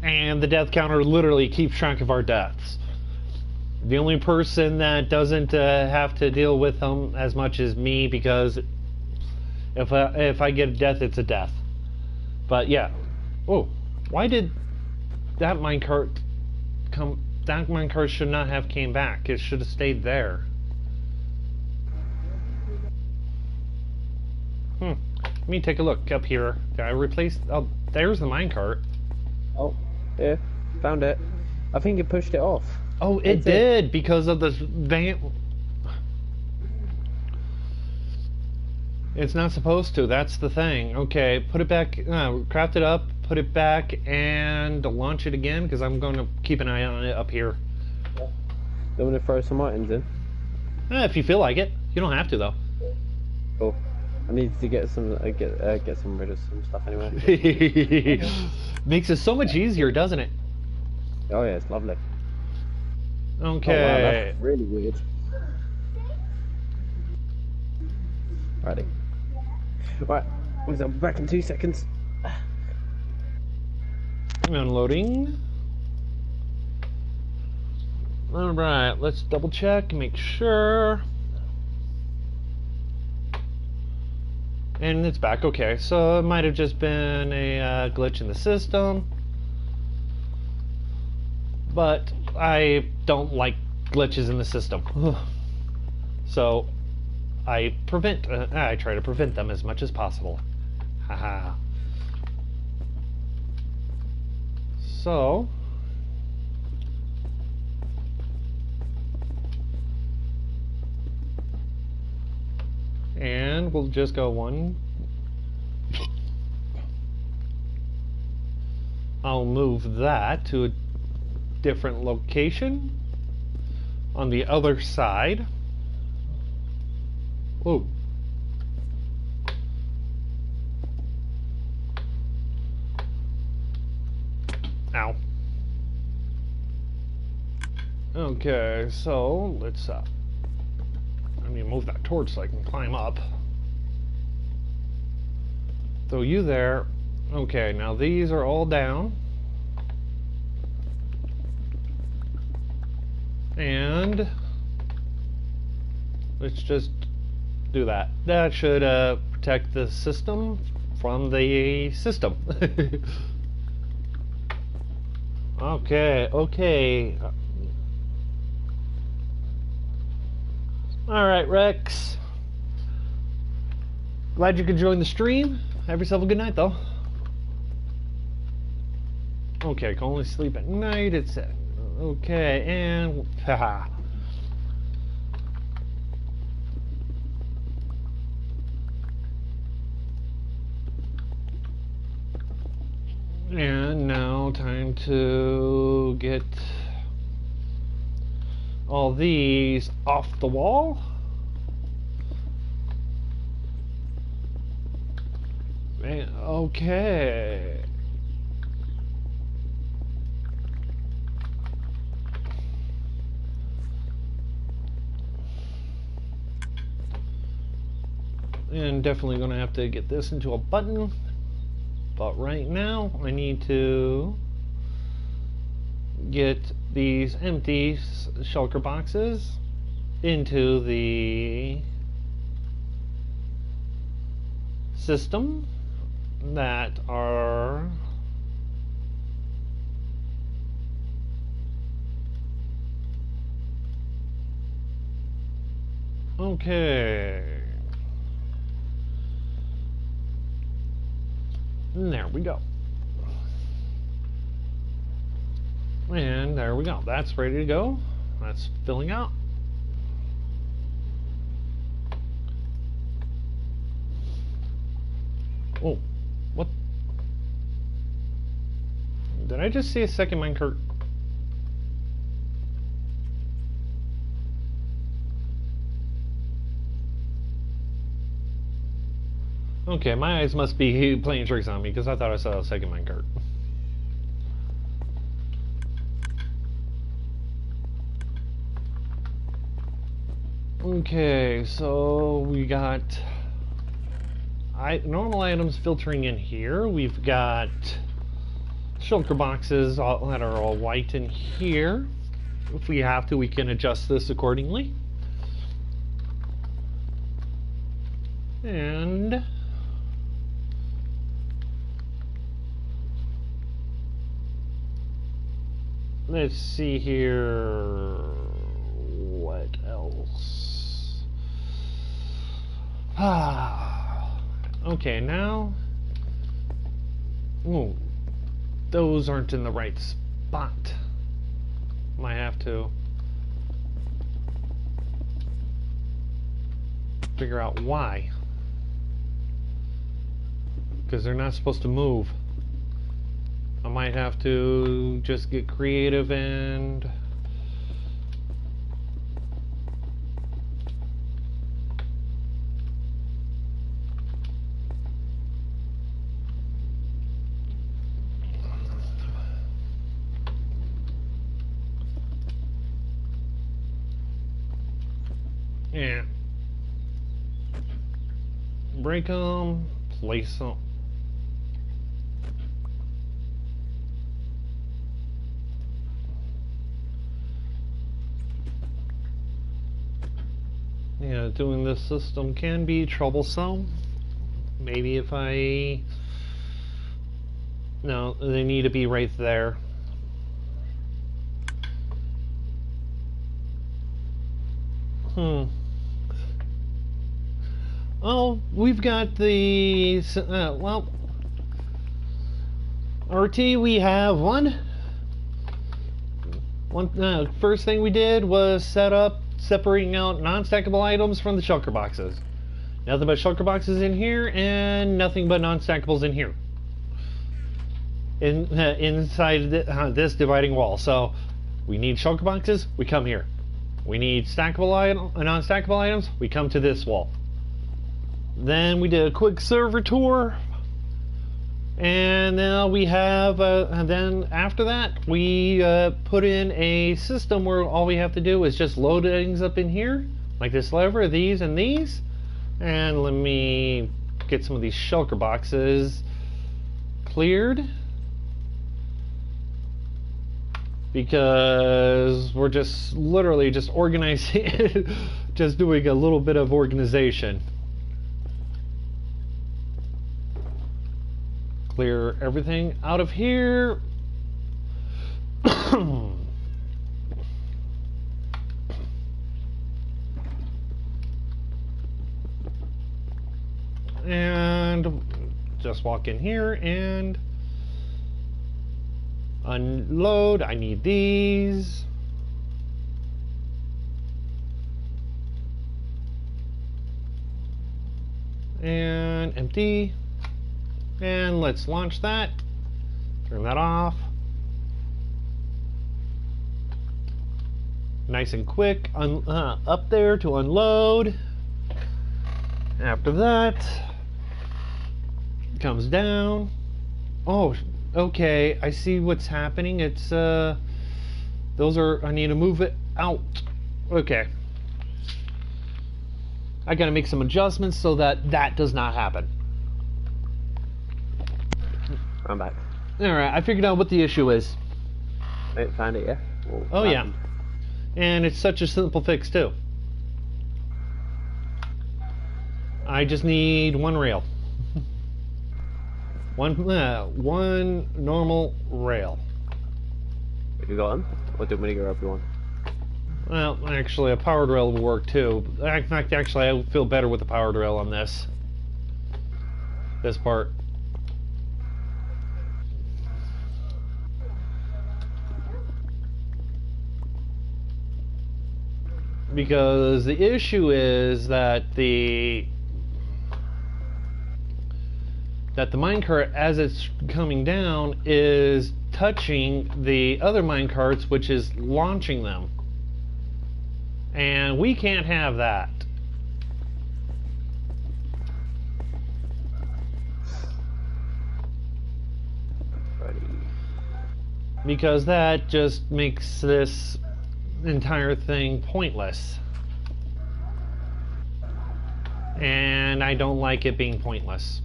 And the death counter literally keeps track of our deaths. The only person that doesn't have to deal with them as much is me, because if I get a death, it's a death. But yeah. Oh, why did that minecart come? That minecart should not have came back. It should have stayed there. Let me take a look up here. Did I replace? Oh, there's the minecart. Oh, yeah, found it. I think it pushed it off. Oh, it did because of the van. It's not supposed to. That's the thing. Okay, put it back. Craft it up. Put it back and launch it again, because I'm going to keep an eye on it up here. Yeah. Don't want to throw some items in? If you feel like it. You don't have to though. Cool. I need to get some get some rid of some stuff anyway. Makes it so much easier, doesn't it? Oh yeah, it's lovely. Okay. Oh, wow, that's really weird. Righty. Right, I'll be back in 2 seconds. Unloading. Alright, let's double check, make sure. And it's back, okay. So it might have just been a glitch in the system. But I don't like glitches in the system. So I try to prevent them as much as possible. Haha. So and we'll just go one. I'll move that to a different location on the other side. Whoa. Ow. Okay, so let's I need to move that torch so I can climb up. Throw you there. Okay, now these are all down. And let's just do that. That should protect the system from the system. Okay. Alright, Rex. Glad you could join the stream. Have yourself a good night, though. Okay, can only sleep at night. It's okay, and haha. And now time to get all these off the wall. Okay. And definitely going to have to get this into a button. But right now, I need to get these empty shulker boxes into the system that are okay. And there we go. And there we go. That's ready to go. That's filling out. Oh, what? Did I just see a second minecart? Okay, my eyes must be playing tricks on me because I thought I saw a second minecart. Okay, so we got normal items filtering in here. We've got shulker boxes that are all white in here. If we have to, we can adjust this accordingly. And let's see here. What else? Okay, now. Ooh, those aren't in the right spot. Might have to figure out why. Because they're not supposed to move. I might have to just get creative and yeah. Break them, place them. Yeah, doing this system can be troublesome. Maybe if I... No, they need to be right there. Oh, we've got the... well... RT, we have one. First thing we did was set up separating out non-stackable items from the shulker boxes. Nothing but shulker boxes in here, and nothing but non-stackables in here. Inside this dividing wall. So, we need shulker boxes, we come here. We need stackable non-stackable items, we come to this wall. Then we did a quick server tour. And now we have, and then after that, we put in a system where all we have to do is just load things up in here, like this lever, these and these. And let me get some of these shulker boxes cleared, because we're just literally just organizing, just doing a little bit of organization. Clear everything out of here. And just walk in here and unload. I need these. And empty. And let's launch that. Turn that off. Nice and quick. Up there to unload. After that, comes down. Oh, okay. I see what's happening. It's those are. I need to move it out. Okay. I gotta make some adjustments so that that does not happen. I'm back. Alright, I figured out what the issue is. Wait, found it, yeah? Oh, yeah. And it's such a simple fix, too. I just need one rail. one normal rail. You got them? Or do you want me to go over one? Well, actually, a powered rail will work, too. In fact, actually, I feel better with the powered rail on this. This part. Because the issue is that the minecart, as it's coming down, is touching the other minecarts, which is launching them. And we can't have that. Because that just makes this entire thing pointless. And I don't like it being pointless.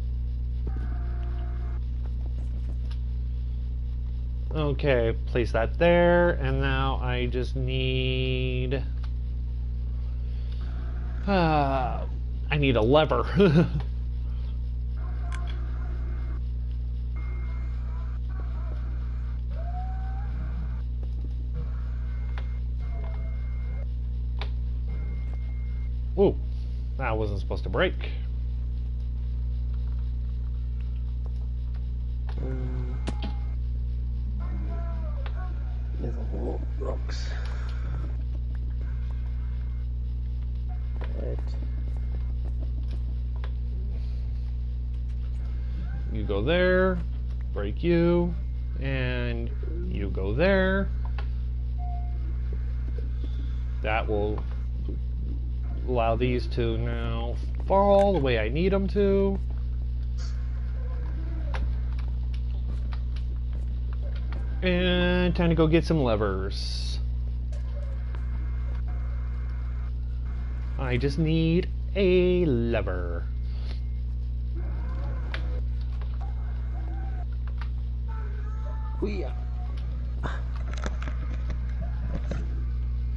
Okay, place that there, and now I just need... I need a lever. Ooh, that wasn't supposed to break. Little rocks. Good. You go there, break you, and you go there. That will allow these to now fall the way I need them to. And time to go get some levers. I just need a lever.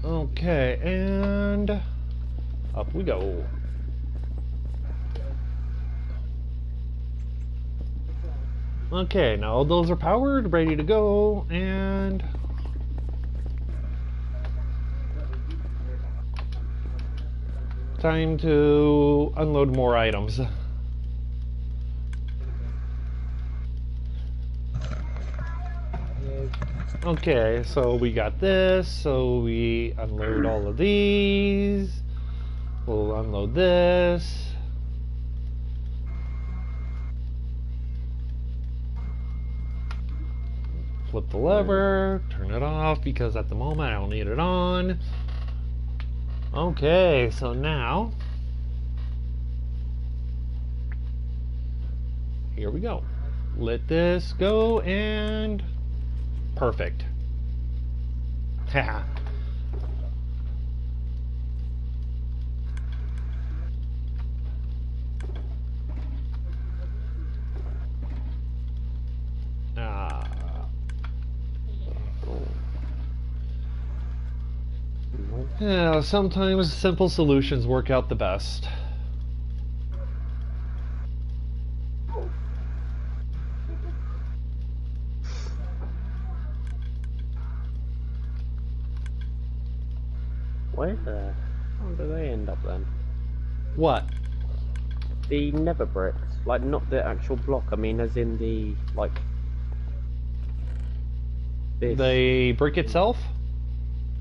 Okay, and up we go. Okay, now all those are powered, ready to go, and time to unload more items. Okay, so we got this, so we unload all of these. We'll unload this. Flip the lever, turn it off because at the moment I don't need it on. Okay, so now here we go. Let this go and perfect. Haha. Yeah, sometimes simple solutions work out the best. Where the how do they end up then? What? The nether bricks, like not the actual block. I mean, as in the like. This. The brick itself?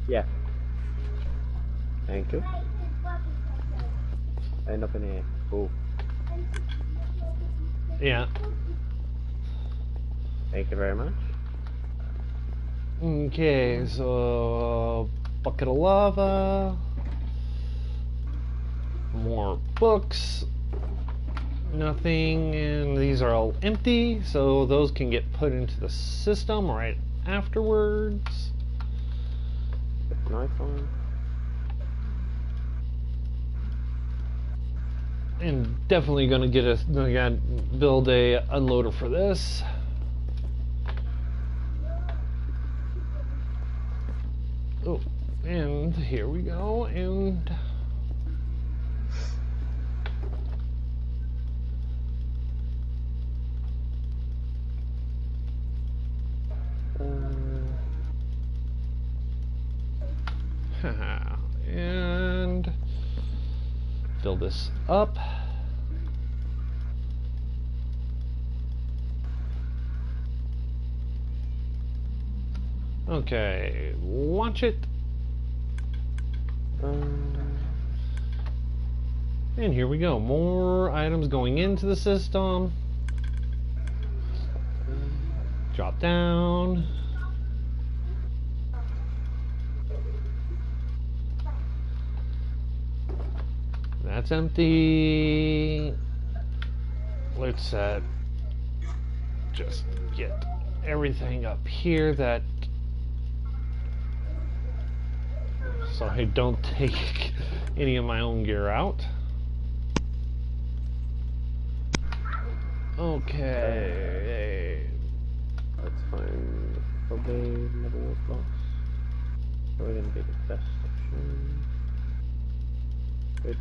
Yeah. Thank you. End up in here. Cool. Yeah. Thank you very much. Okay, so bucket of lava, more books, nothing, and these are all empty, so those can get put into the system right afterwards. Put the knife on. And definitely gonna build a unloader for this. Oh, and here we go, and and fill this up. Okay, launch it. And here we go. More items going into the system. Drop down. That's empty. Let's just get everything up here that so I don't take any of my own gear out. Okay. Let's find probably level blocks. We're gonna be the best option. Go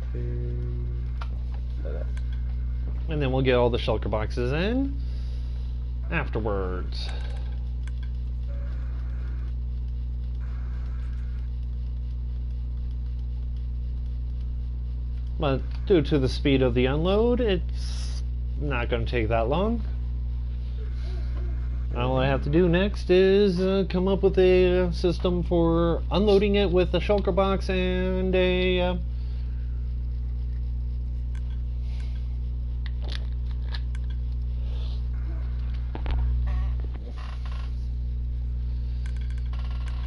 to that. And then we'll get all the shulker boxes in afterwards. But due to the speed of the unload, it's not going to take that long. All I have to do next is come up with a system for unloading it with a shulker box and a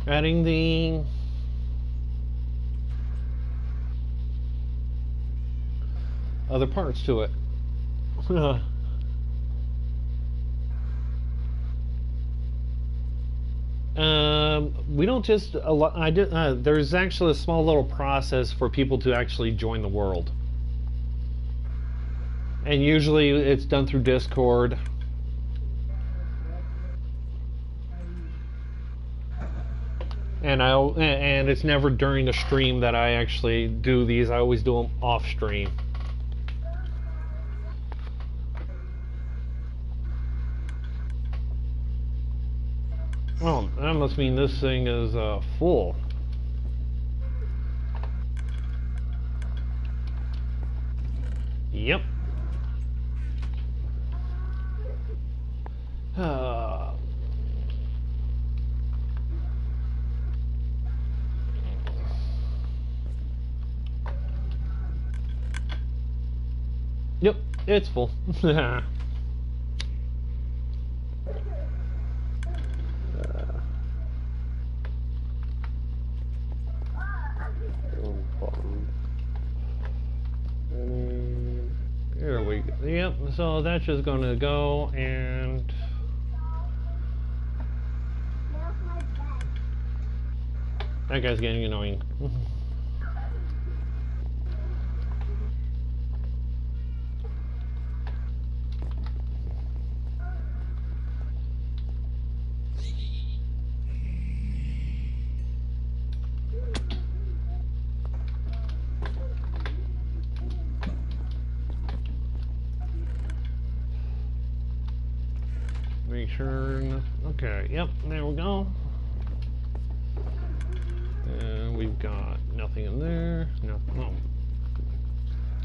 adding the other parts to it. We don't just there's actually a small little process for people to actually join the world, and usually it's done through Discord. And it's never during the stream that I actually do these. I always do them off stream. Oh, that must mean this thing is full. Yep. Yep, it's full. There we go. Yep, so that's just gonna go and that guy's getting annoying. Make sure. Okay, yep, there we go. And we've got nothing in there. No, oh.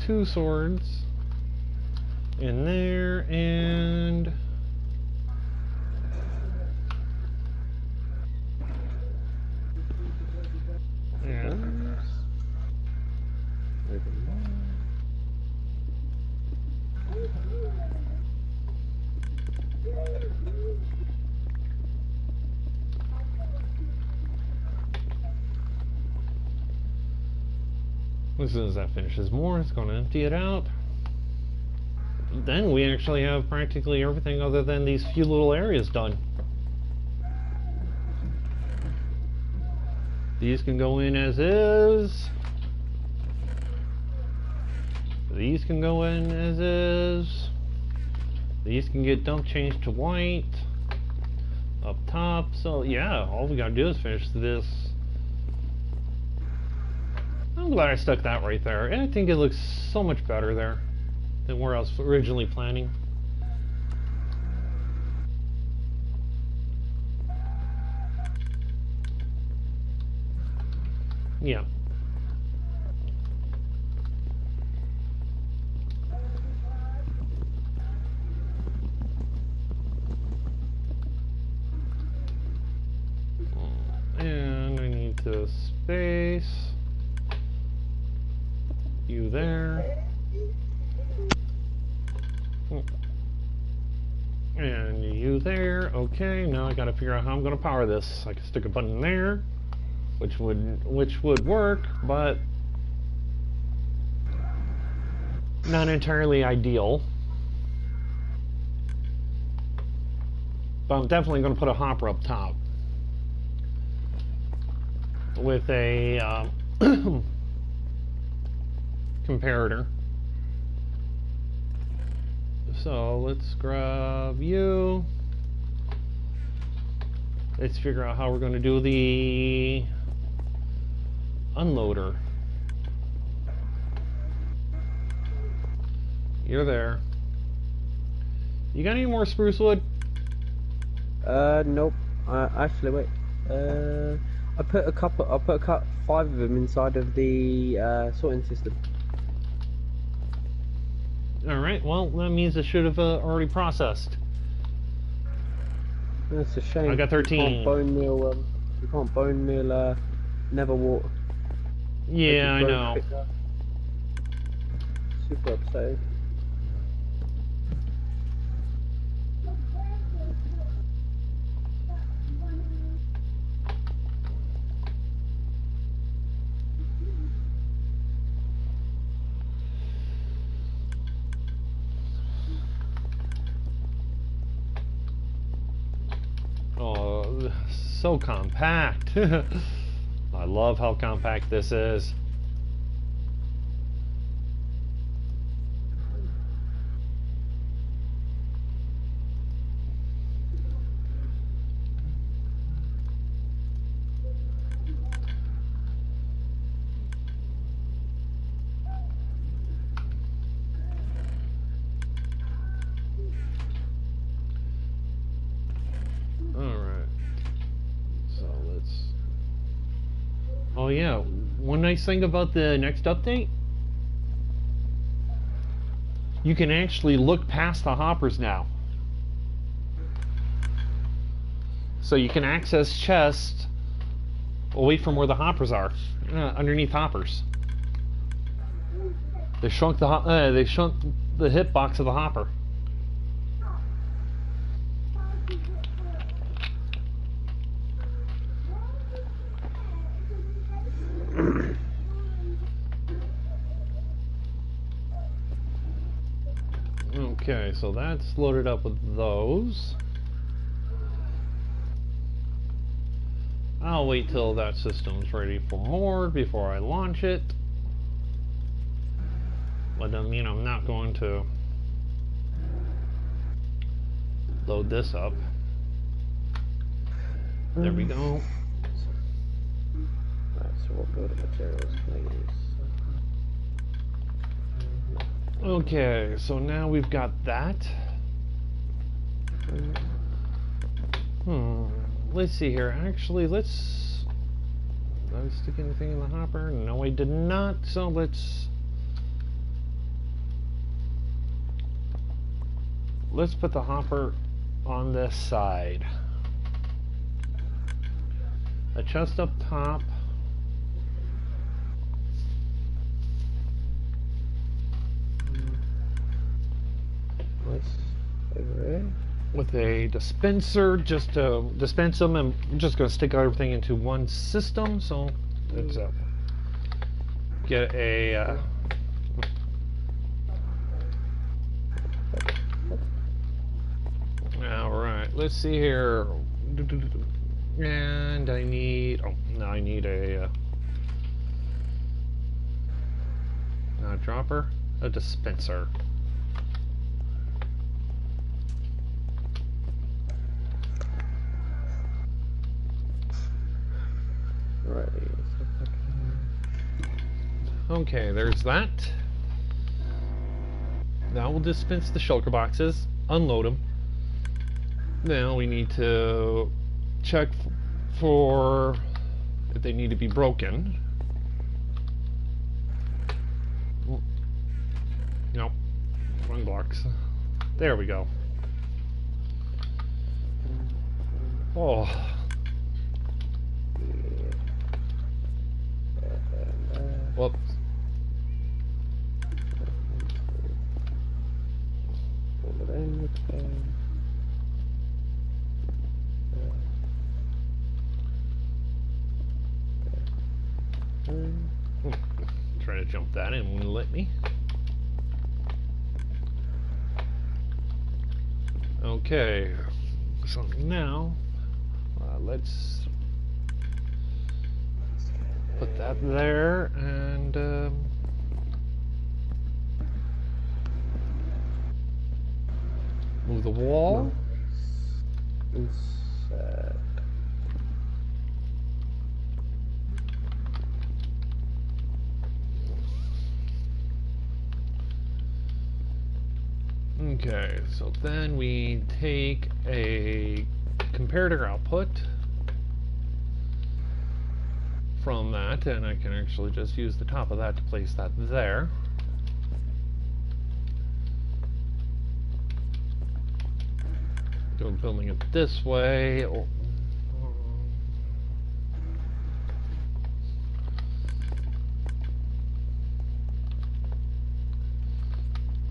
2 swords in there, and as soon as that finishes more, it's going to empty it out. Then we actually have practically everything other than these few little areas done. These can go in as is. These can go in as is. These can get dumped, changed to white. Up top. So yeah, all we gotta do is finish this. I'm glad I stuck that right there. I think it looks so much better there than where I was originally planning. Yeah. And I need to space you there. And you there. Okay, now I gotta figure out how I'm gonna power this. I can stick a button there, which would work, but not entirely ideal. But I'm definitely gonna put a hopper up top with a comparator. So let's grab you. Let's figure out how we're going to do the unloader. You're there. You got any more spruce wood? Nope. Actually, wait. I put a couple. I put 5 of them inside of the sorting system. Alright, well, that means it should have already processed. That's a shame. I got 13. You can't bone meal. You can't bone meal. Never walk. Yeah, I know. Quicker. Super upsetting. Oh, so compact. I love how compact this is. Oh yeah, one nice thing about the next update, you can actually look past the hoppers now. So you can access chests away from where the hoppers are, underneath hoppers. They shrunk the hitbox of the hopper. Okay, so that's loaded up with those. I'll wait till that system's ready for more before I launch it. But doesn't mean I'm not going to load this up. There we go. Right, so what building materials can I use? Okay, so now we've got that. Let's see here. Actually, let's... Did I stick anything in the hopper? No, I did not. So let's put the hopper on this side. A chest up top. Over here. With a dispenser, just to dispense them, and I'm just going to stick everything into one system. So let's get a all right, let's see here, and I need now I need a not a dropper, a dispenser. Okay, there's that. Now we'll dispense the shulker boxes, unload them. Now we need to check for if they need to be broken. Nope, wrong box. There we go. Oh. Whoops. Trying to jump that in, wouldn't let me. Okay, so now let's put that there, and remove the wall. Insert. Okay, so then we take a comparator output from that, and I can actually just use the top of that to place that there. Doing building it this way.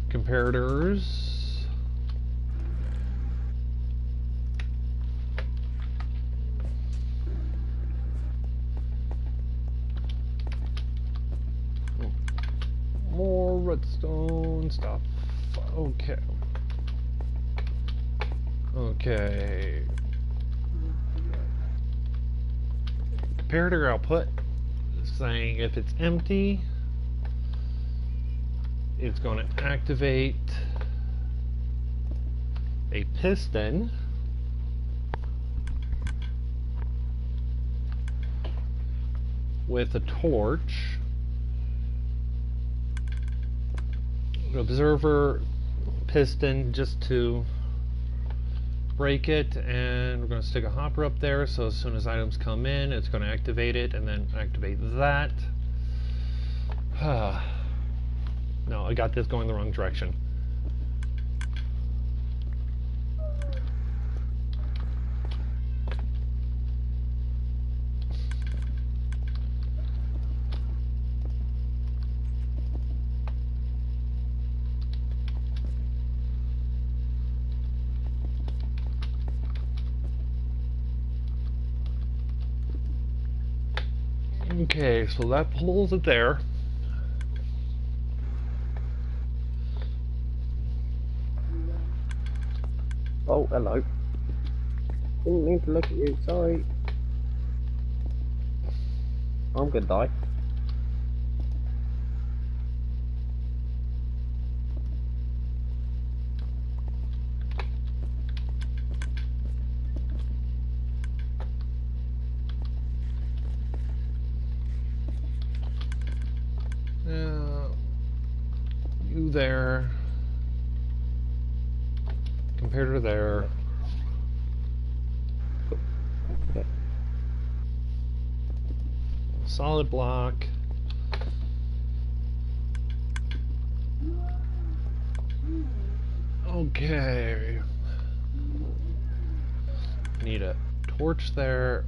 Comparators. More redstone stuff. Okay. Okay. Comparator output is saying if it's empty, it's going to activate a piston with a torch. Observer piston just to break it, and we're going to stick a hopper up there so as soon as items come in it's going to activate it and then activate that. No, I got this going the wrong direction. Okay, so that pulls it there. Oh, hello. Didn't mean to look at you, sorry. I'm gonna die. You there. Comparator there. Okay. Solid block. Okay. Need a torch there.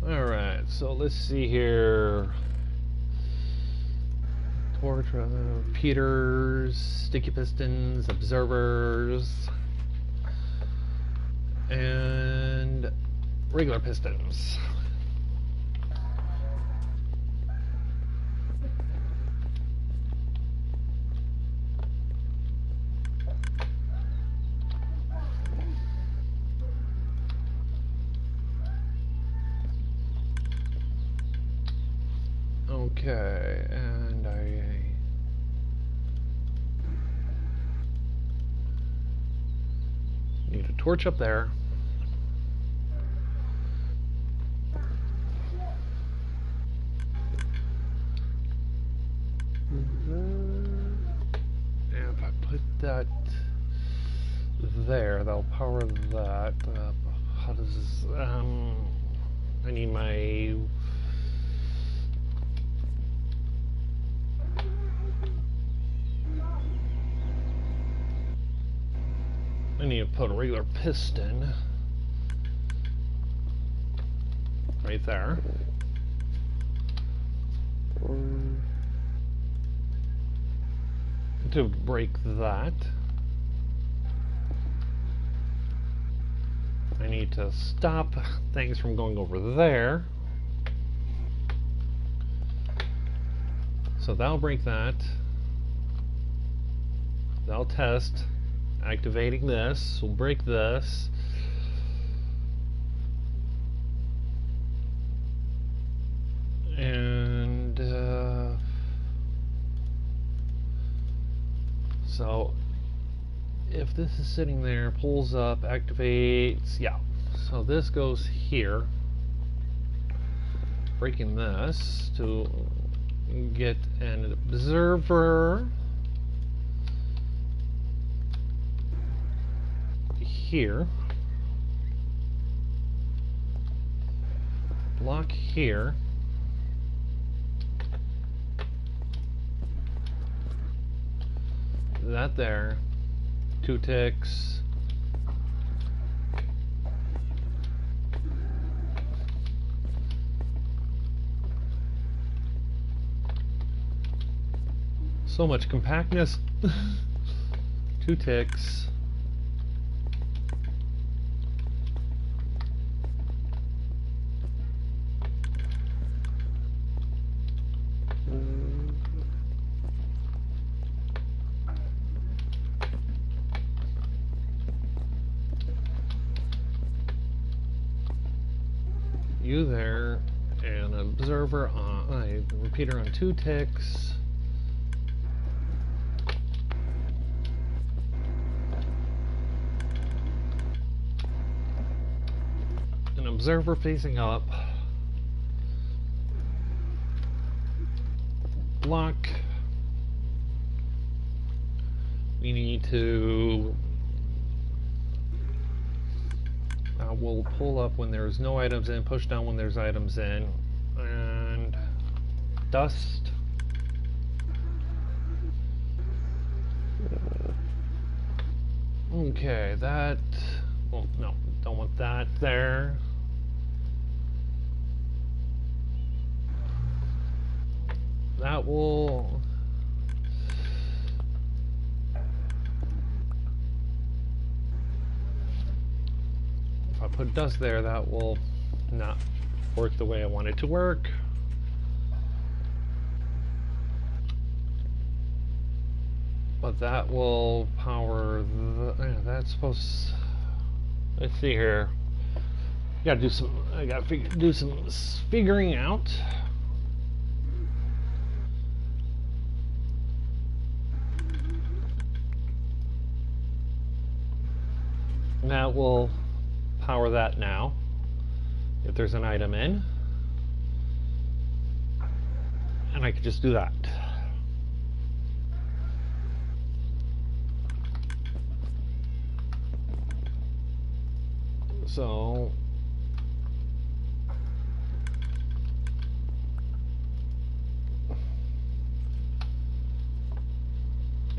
Alright, so let's see here. Torch, repeaters, sticky pistons, observers, and regular pistons. Okay, and I need a torch up there. And if I put that there, that'll power that. How does this, I need my I need to put a regular piston right there. To break that, I need to stop things from going over there. So that'll break that. That'll test. activating this. We'll break this. And so if this is sitting there, pulls up, activates, yeah. So this goes here. Breaking this to get an observer here. Block here. That there. 2 ticks. So much compactness. 2 ticks. You there, and observer on repeater on 2 ticks. An observer facing up. Block. We need to. We'll pull up when there's no items in, push down when there's items in, and dust. Okay, that. Well, no, don't want that there. That will. If I put dust there, that will not work the way I want it to work. But that will power the. That's supposed. Let's see here. Gotta do some. I gotta do some figuring out. That will power that now, if there's an item in, and I could just do that. So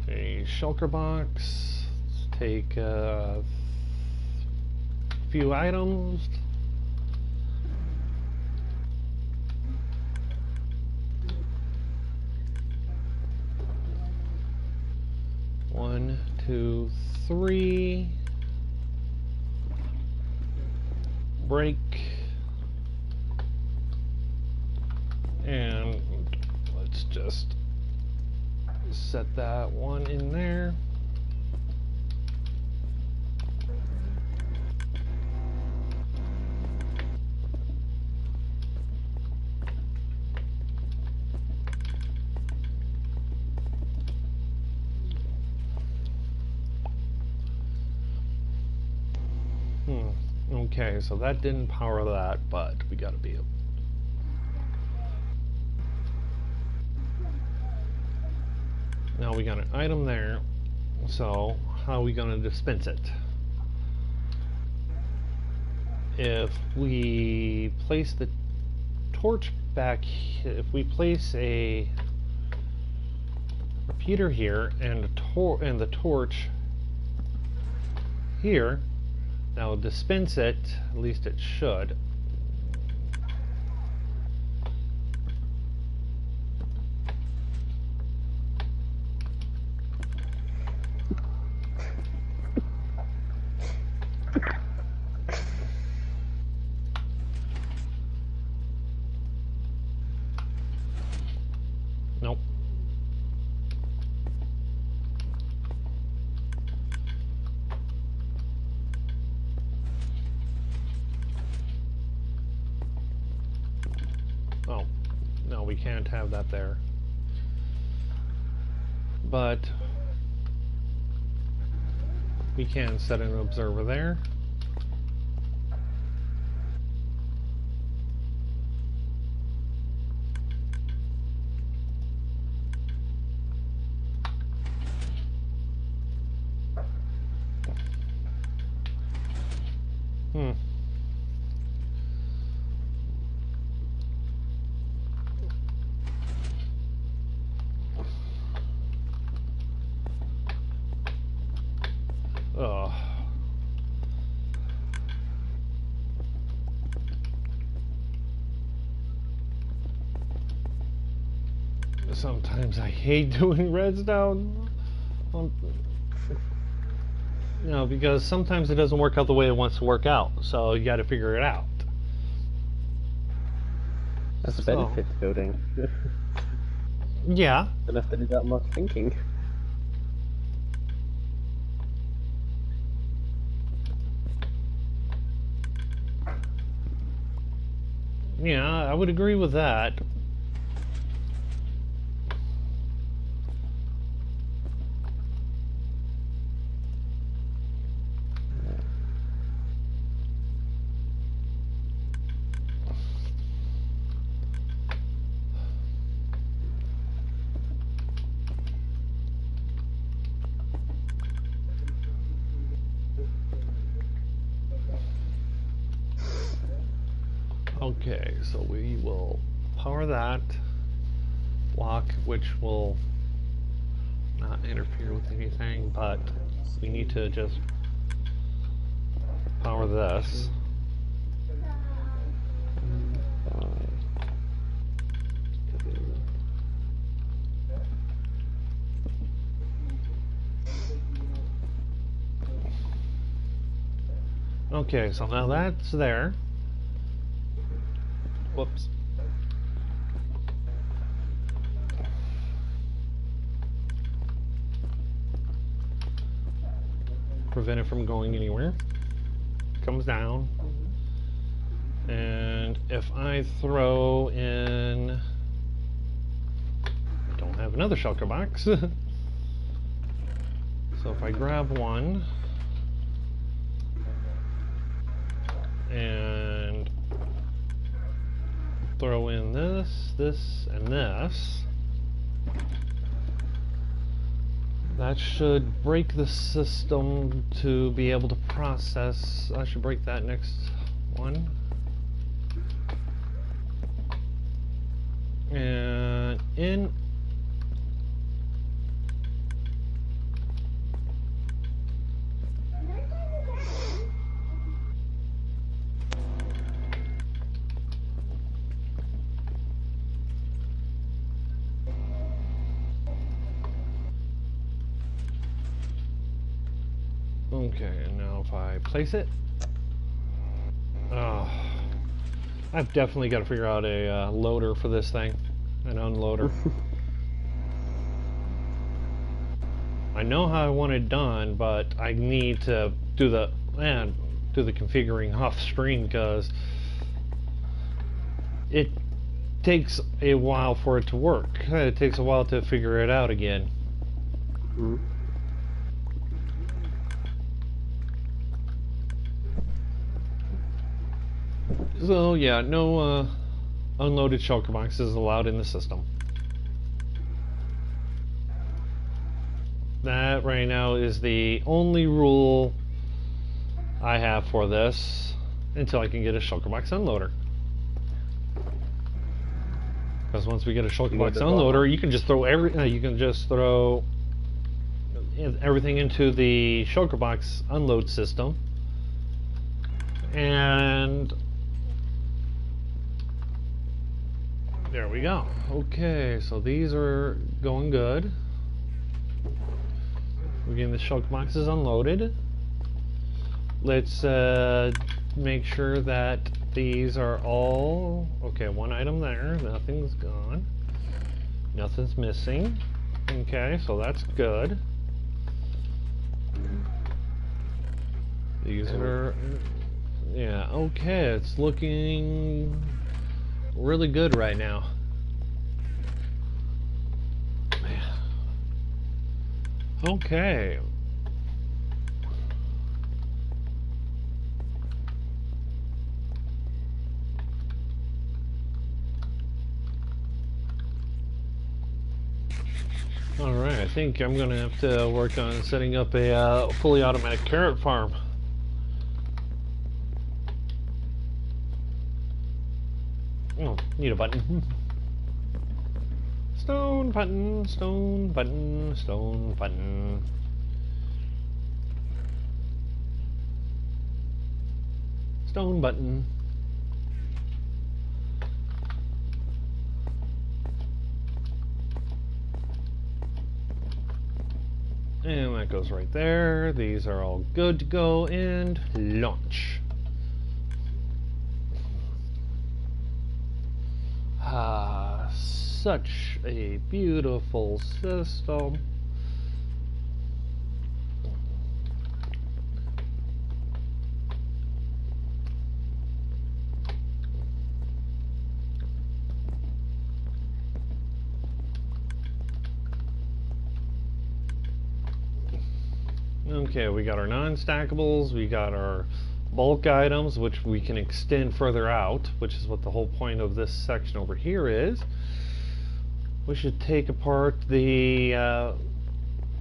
a shulker box. Let's take a few items. One, two, three. Break. And let's just set that one in there. Okay, so that didn't power that, but we gotta be able. Now we got an item there, so how are we gonna dispense it? If we place the torch back, if we place a repeater here and the torch here, now dispense it, at least it should. Nope. there. But we can set an observer there. Oh. Sometimes I hate doing redstone. You know, because sometimes it doesn't work out the way it wants to work out, so you got to figure it out. That's a benefit to building. Yeah. Don't have to do that much thinking. Yeah, I would agree with that. Okay, so we will power that block, which will not interfere with anything, but we need to just power this. Okay, so now that's there. Whoops. Prevent it from going anywhere. Comes down. And if I throw in... I don't have another shulker box. So if I grab one and throw in this, this, and this, that should break the system to be able to process. I should break that next one. And in okay, and now if I place it, I've definitely got to figure out a loader for this thing, an unloader. I know how I want it done, but I need to do the configuring off stream because it takes a while for it to work. It takes a while to figure it out again. Mm-hmm. So yeah, no unloaded shulker boxes allowed in the system. That right now is the only rule I have for this until I can get a shulker box unloader. Because once we get a shulker box unloader, you can just throw everything into the shulker box unload system, and there we go. Okay, so these are going good. We're getting the shulker boxes unloaded. Let's make sure that these are all okay. One item there, nothing's gone, nothing's missing. Okay, so that's good. These are, yeah, okay, it's looking really good right now. Okay. Alright, I think I'm gonna have to work on setting up a fully automatic carrot farm. Oh, need a button. Stone button, stone button, stone button. Stone button. And that goes right there. These are all good to go and launch. Ah, such a beautiful system. Okay, we got our non-stackables, we got our bulk items, which we can extend further out, which is what the whole point of this section over here is. We should take apart the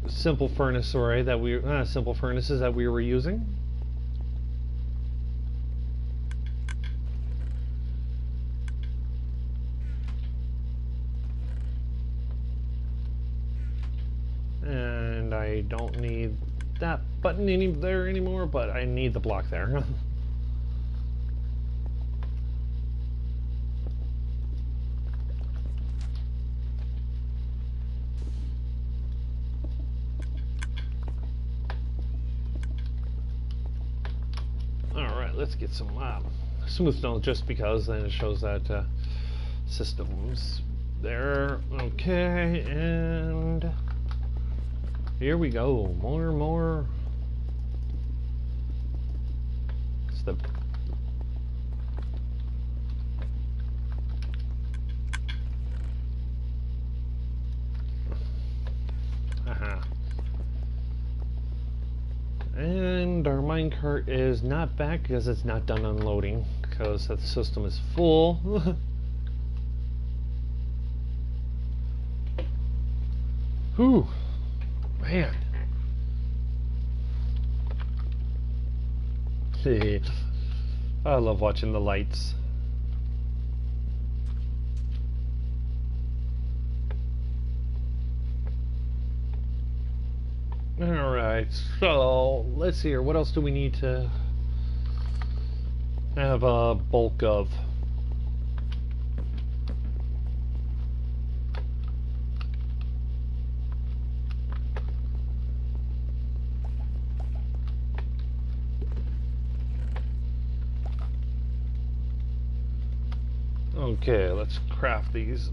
simple furnace array that simple furnaces that we were using. And I don't need that button there anymore, but I need the block there. Alright, let's get some smooth stone, just because then it shows that system's there. Okay, and here we go. More. It's the And our minecart is not back because it's not done unloading, because the system is full. Whew. Man. I love watching the lights. Alright, so let's see here. What else do we need to have a bulk of? Okay, let's craft these.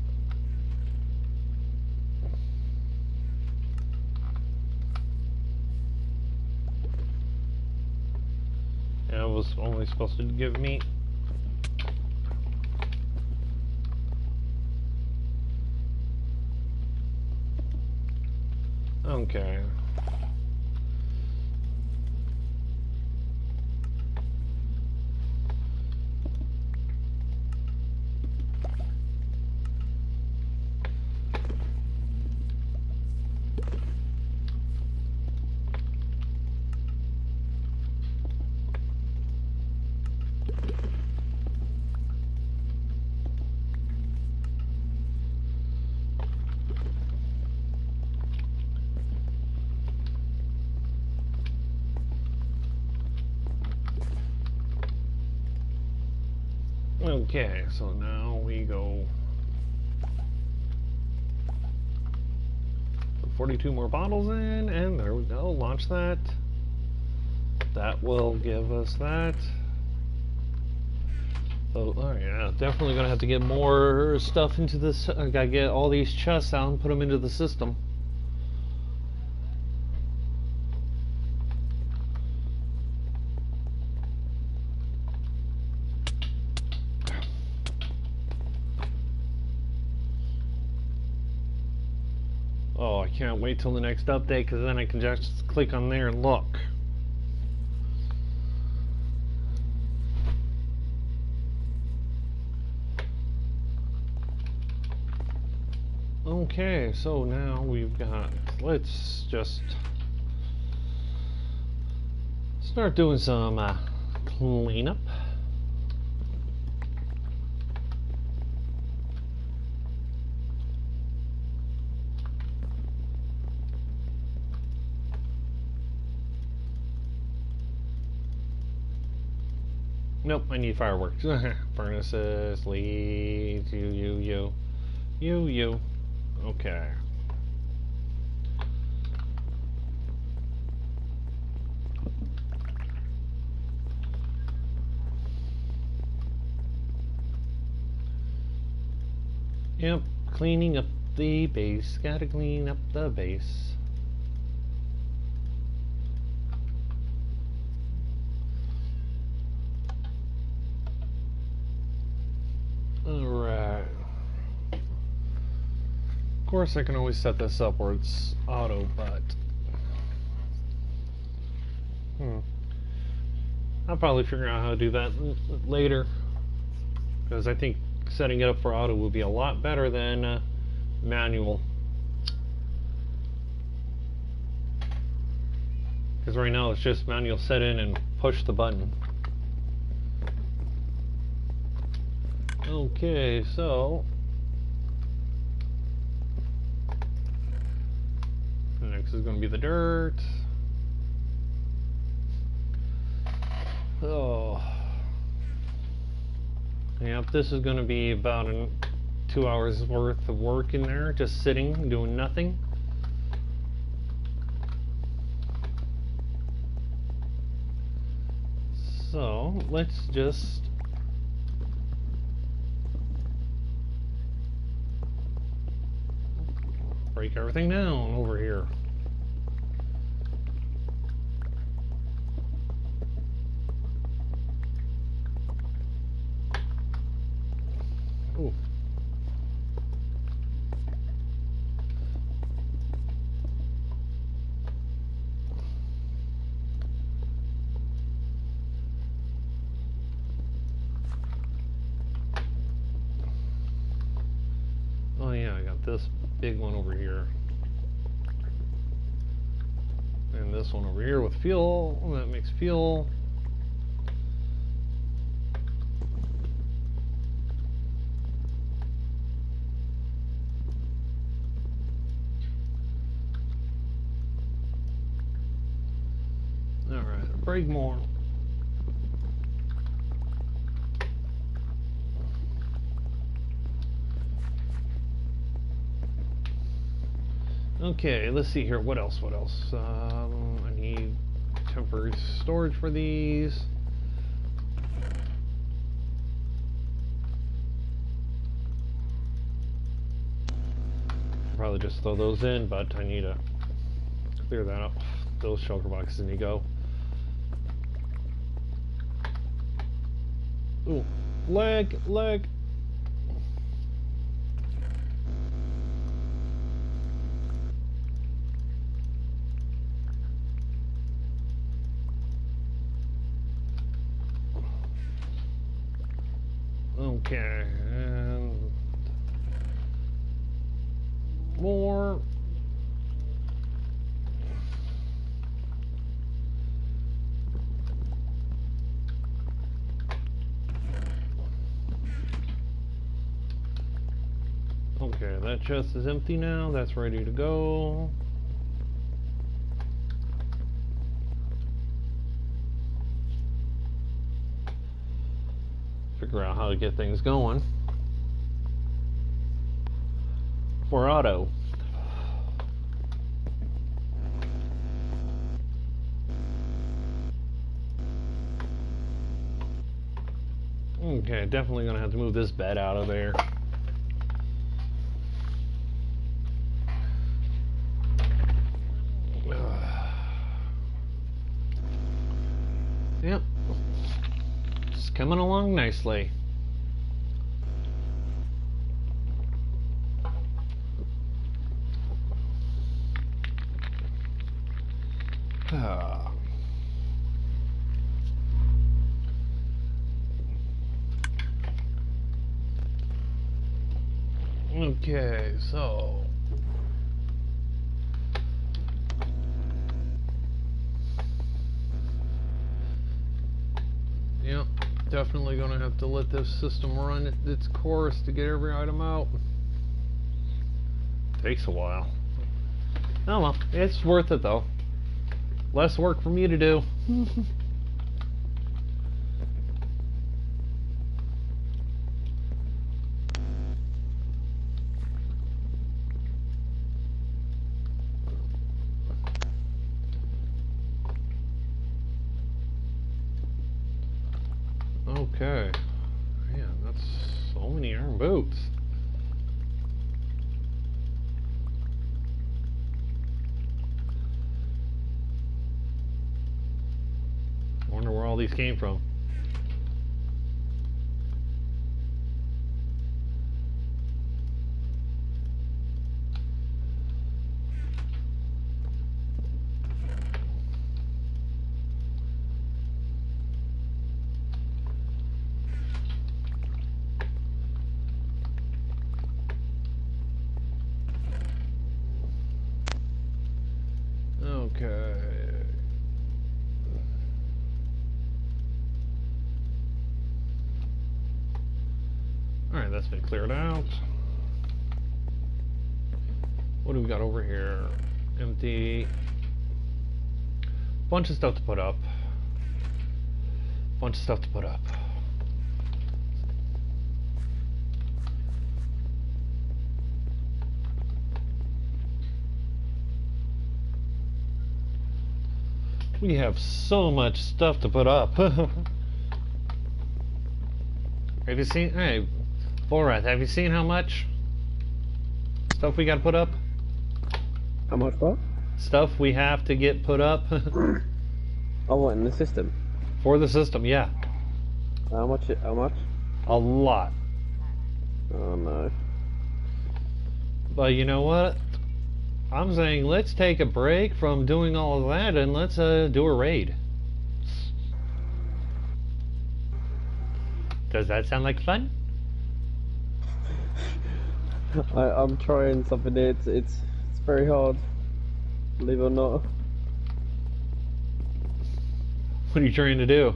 And it was only supposed to give me okay. Okay, so now we go 42 more bottles in, and there we go, launch that. That will give us that. So, oh yeah, definitely gonna have to get more stuff into this. I gotta get all these chests out and put them into the system. Oh, I can't wait till the next update because then I can just click on there and look. Okay, so now we've got, let's just start doing some cleanup. Nope, I need fireworks. Furnaces, leads, you. Okay. Yep, cleaning up the base. Gotta clean up the base. Alright. Of course I can always set this up where it's auto, but I'll probably figure out how to do that later, because I think setting it up for auto would be a lot better than manual. Because right now it's just manual set in and push the button. Okay, so next is going to be the dirt. Oh, yep, this is going to be about 2 hours worth of work in there, just sitting, doing nothing. So let's just break everything down over here. Ooh. Oh yeah, I got this big one over here. And this one over here with fuel. That makes fuel. Alright, break more. Okay, let's see here. What else? I need temporary storage for these. Probably just throw those in, but I need to clear that up. Those shulker boxes need to go. Ooh, leg. Okay, and more. Okay, that chest is empty now. That's ready to go. Figure out how to get things going for auto. Okay, definitely gonna have to move this bed out of there. Yep. It's coming along nicely. Okay, so yep, definitely gonna have to let this system run its course to get every item out. Takes a while. Oh well, it's worth it though. Less work for me to do. Okay. Man, that's so many iron boots. Wonder where all these came from. Okay. Alright, that's been cleared out. What do we got over here? Empty. Bunch of stuff to put up. Bunch of stuff to put up. We have so much stuff to put up. Have you seen? Hey, Borath, have you seen how much stuff we got to put up? How much what? Stuff we have to get put up. Oh, what, in the system? For the system, yeah. How much? How much? A lot. Oh no. But you know what? I'm saying let's take a break from doing all of that and let's do a raid. Does that sound like fun? I'm trying something. It's very hard. Believe it or not. What are you trying to do?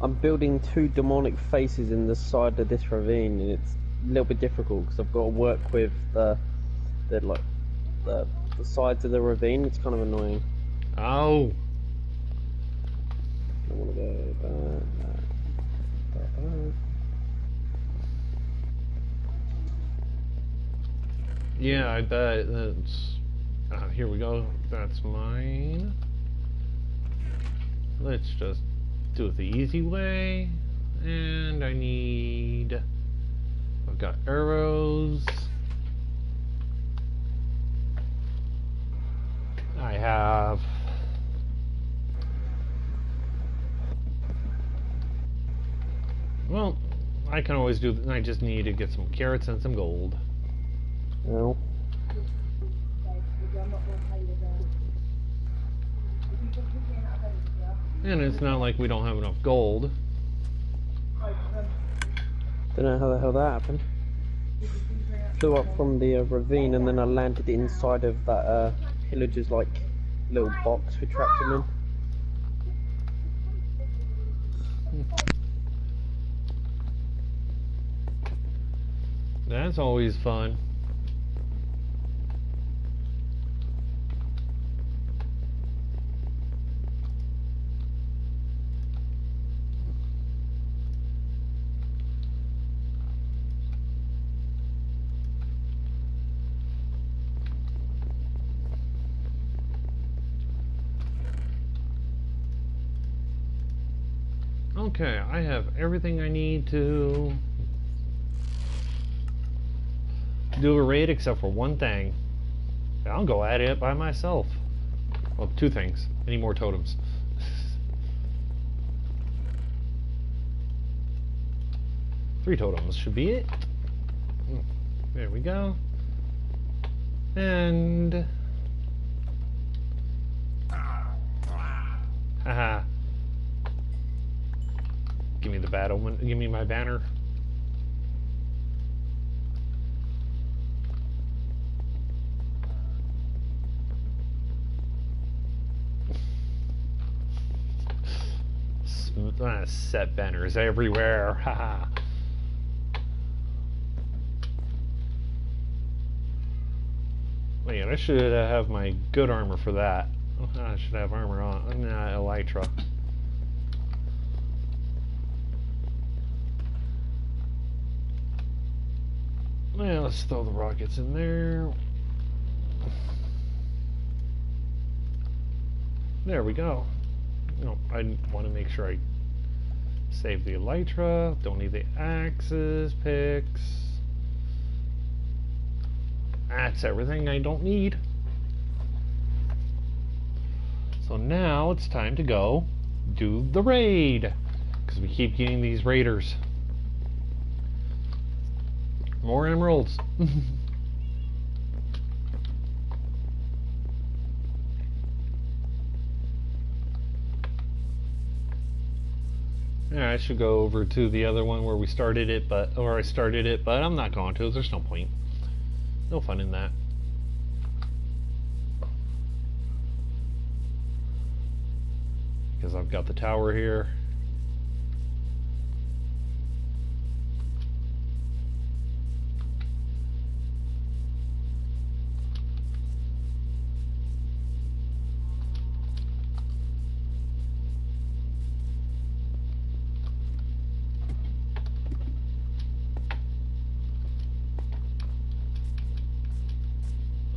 I'm building 2 demonic faces in the side of this ravine, and it's a little bit difficult because I've got to work with the sides of the ravine. It's kind of annoying. Oh. I want to go back. Yeah, I bet that's... here we go. That's mine. Let's just do it the easy way. And I need... I've got arrows. I have... Well, I can always do... I just need to get some carrots and some gold. No. And it's not like we don't have enough gold. Don't know how the hell that happened. Flew up from the ravine and then I landed inside of that pillager's like little box we trapped him in. That's always fun. Okay, I have everything I need to do a raid except for one thing. I'll go at it by myself. Well, 2 things. I need more totems. 3 totems should be it. There we go. And me the bad omen. Give me my banner. Set banners everywhere. Haha. Man, I should have my good armor for that. I should have armor on. Nah, elytra. Yeah, let's throw the rockets in there. There we go. No, I want to make sure I save the elytra. Don't need the axes, picks. That's everything I don't need. So now it's time to go do the raid, because we keep getting these raiders. More emeralds. Yeah, I should go over to the other one where we started it, but I started it, but I'm not going to. There's no point. No fun in that. Because I've got the tower here.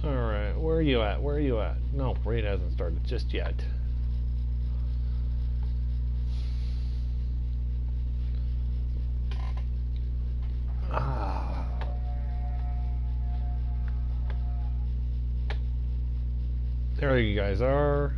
Alright, where are you at? Where are you at? No, raid hasn't started just yet. There you guys are.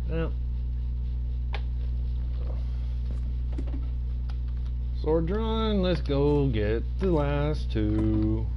Well, sword drawn, let's go get the last two.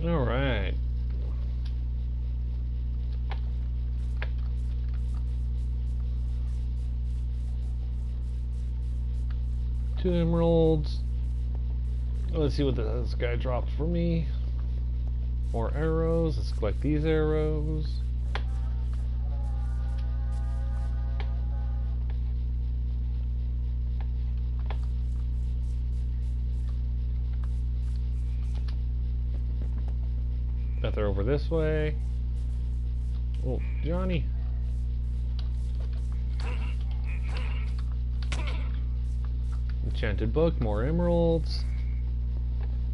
All right. Two emeralds. Let's see what this guy dropped for me. More arrows. Let's collect these arrows. Bet they're over this way. Oh, Johnny. Enchanted book, more emeralds.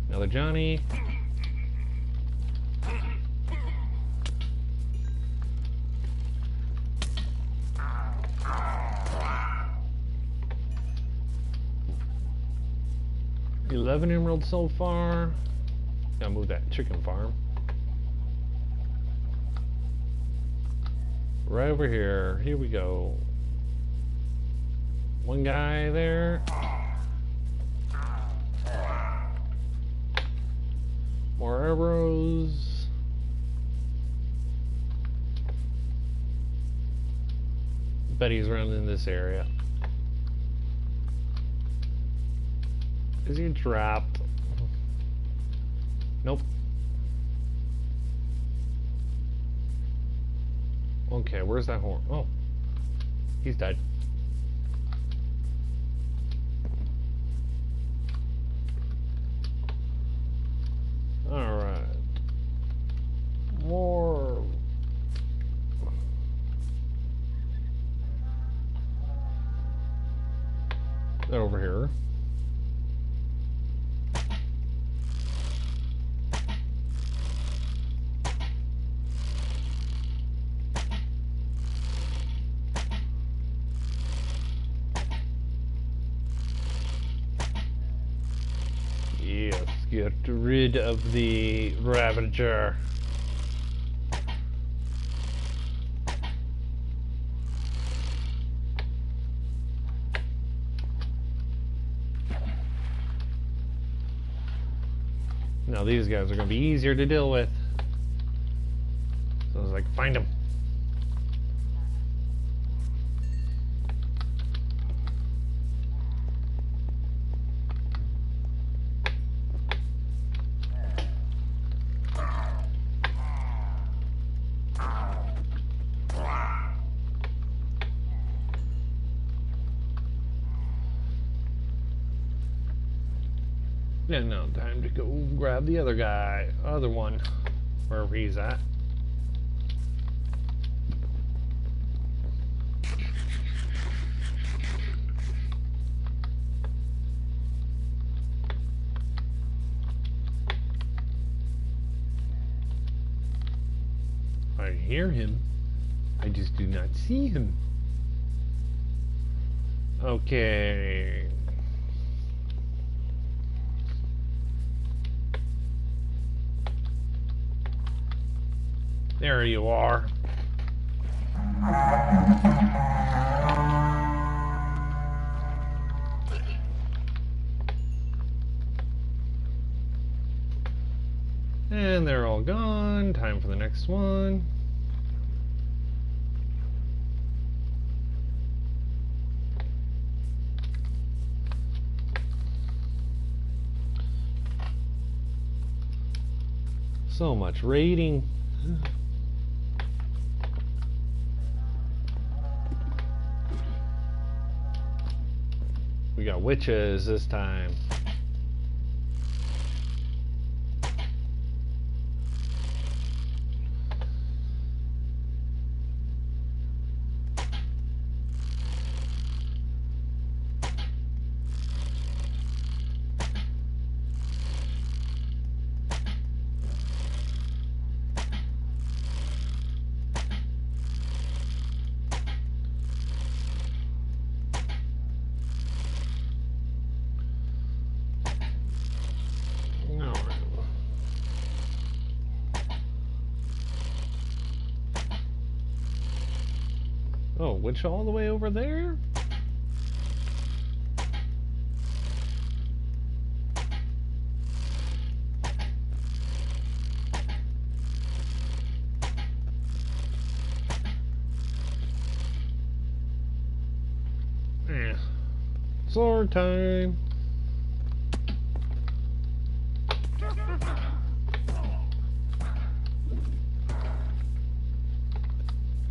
Another Johnny. $11 emeralds so far. Gotta move that chicken farm. Right over here. Here we go. One guy there. More arrows. Bet he's around in this area. Is he trapped? Nope. Okay, where's that horn? Oh, he's dead. Alright. over here. Yes, get rid of the Ravager. Now these guys are going to be easier to deal with. So I was like, find them. And now time to go grab the other guy, other one, wherever he's at. I hear him, I just do not see him. Okay. There you are. And they're all gone. Time for the next one. So much raiding. We got witches this time. Oh, witch all the way over there? Sword time.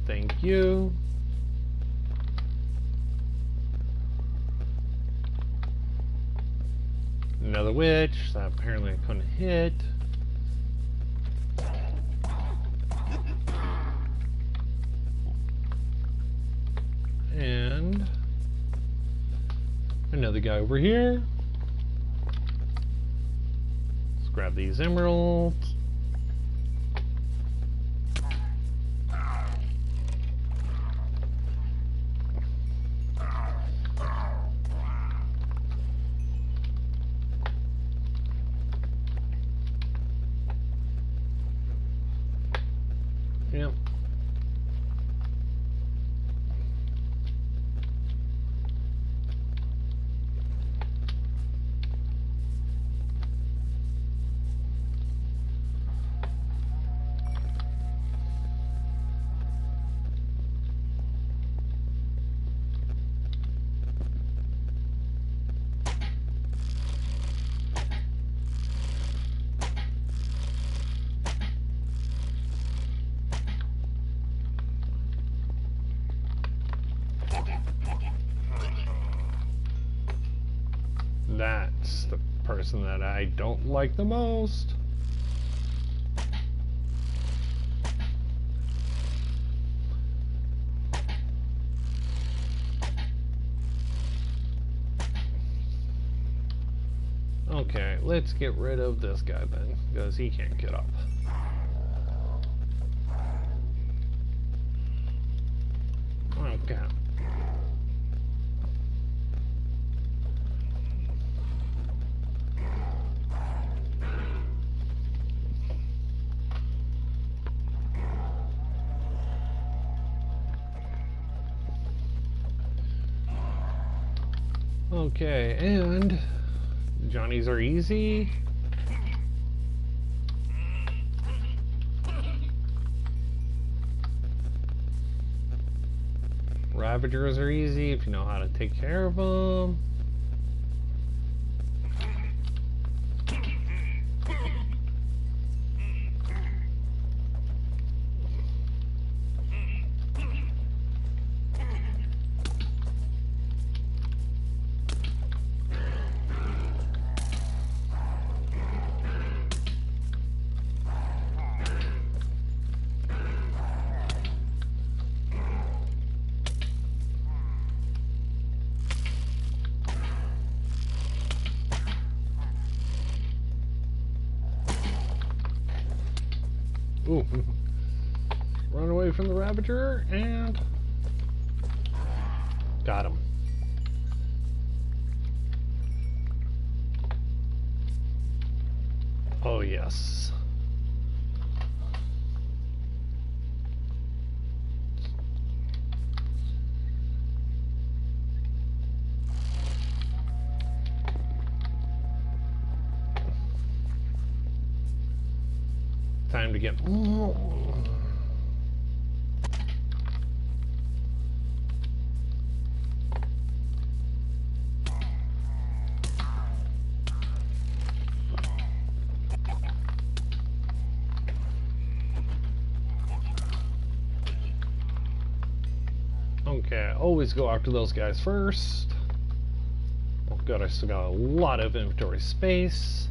Thank you. Another witch that apparently I couldn't hit. And another guy over here. Let's grab these emeralds. Yep. That's the person that I don't like the most. Okay, let's get rid of this guy then, because he can't get up. Okay. Okay, and Johnny's are easy. Ravagers are easy if you know how to take care of them. Ooh. Run away from the Ravager and got him. Oh yes. Time to get okay, always go after those guys first. Oh god, I still got a lot of inventory space.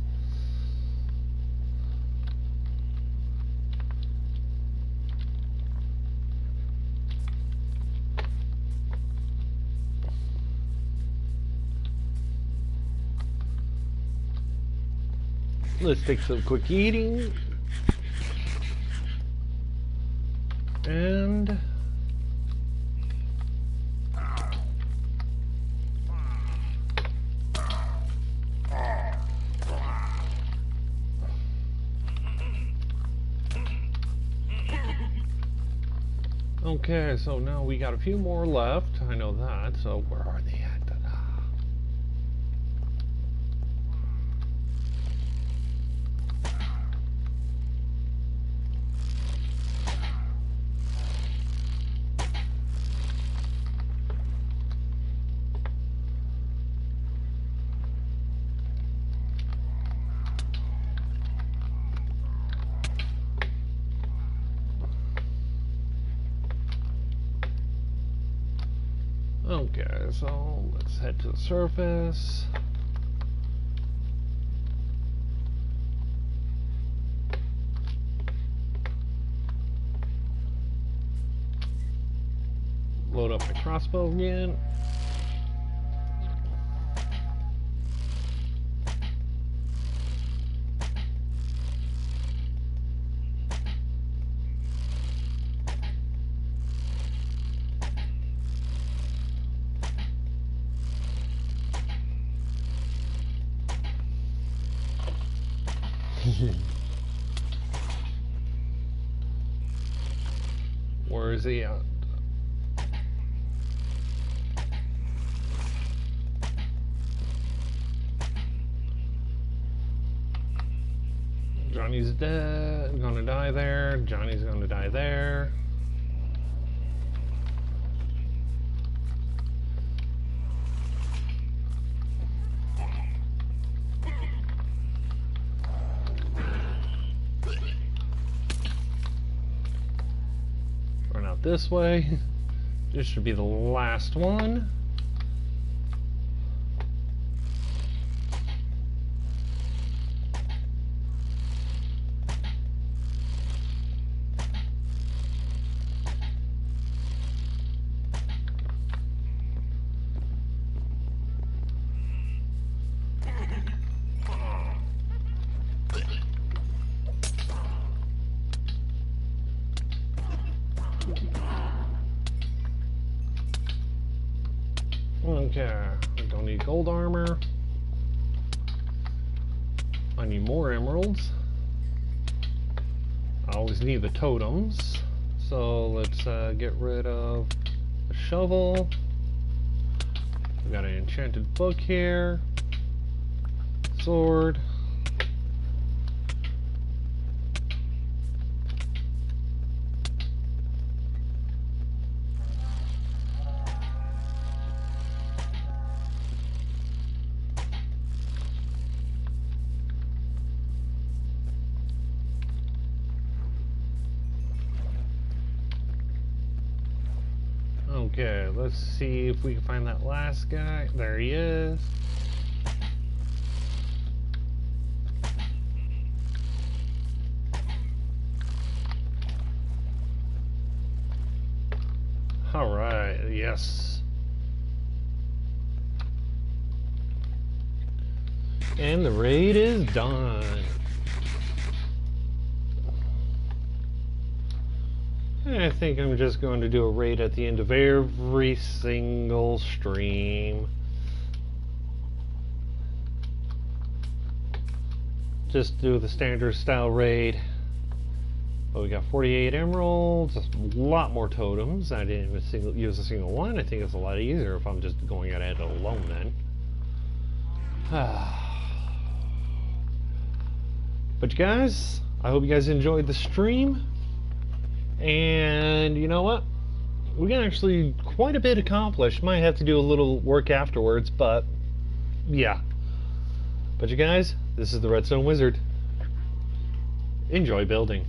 Let's take some quick eating. And okay, so now we got a few more left. I know that. So where are they at? Okay, so let's head to the surface. Load up my crossbow again. Where is he at? Johnny's dead. Gonna die there. Johnny's gonna die there. Run out this way. This should be the last one. Okay, I don't need gold armor. I need more emeralds. I always need the totems. So let's get rid of the shovel. We got an enchanted book here. Sword. Okay, let's see if we can find that last guy. There he is. Alright, yes. And the raid is done. I think I'm just going to do a raid at the end of every single stream. Just do the standard style raid. But we got 48 emeralds, a lot more totems. I didn't even use a single one. I think it's a lot easier if I'm just going at it alone then. But you guys, I hope you guys enjoyed the stream. And you know what? We got actually quite a bit accomplished. Might have to do a little work afterwards, but yeah. But you guys, this is the Redstone Wizard. Enjoy building.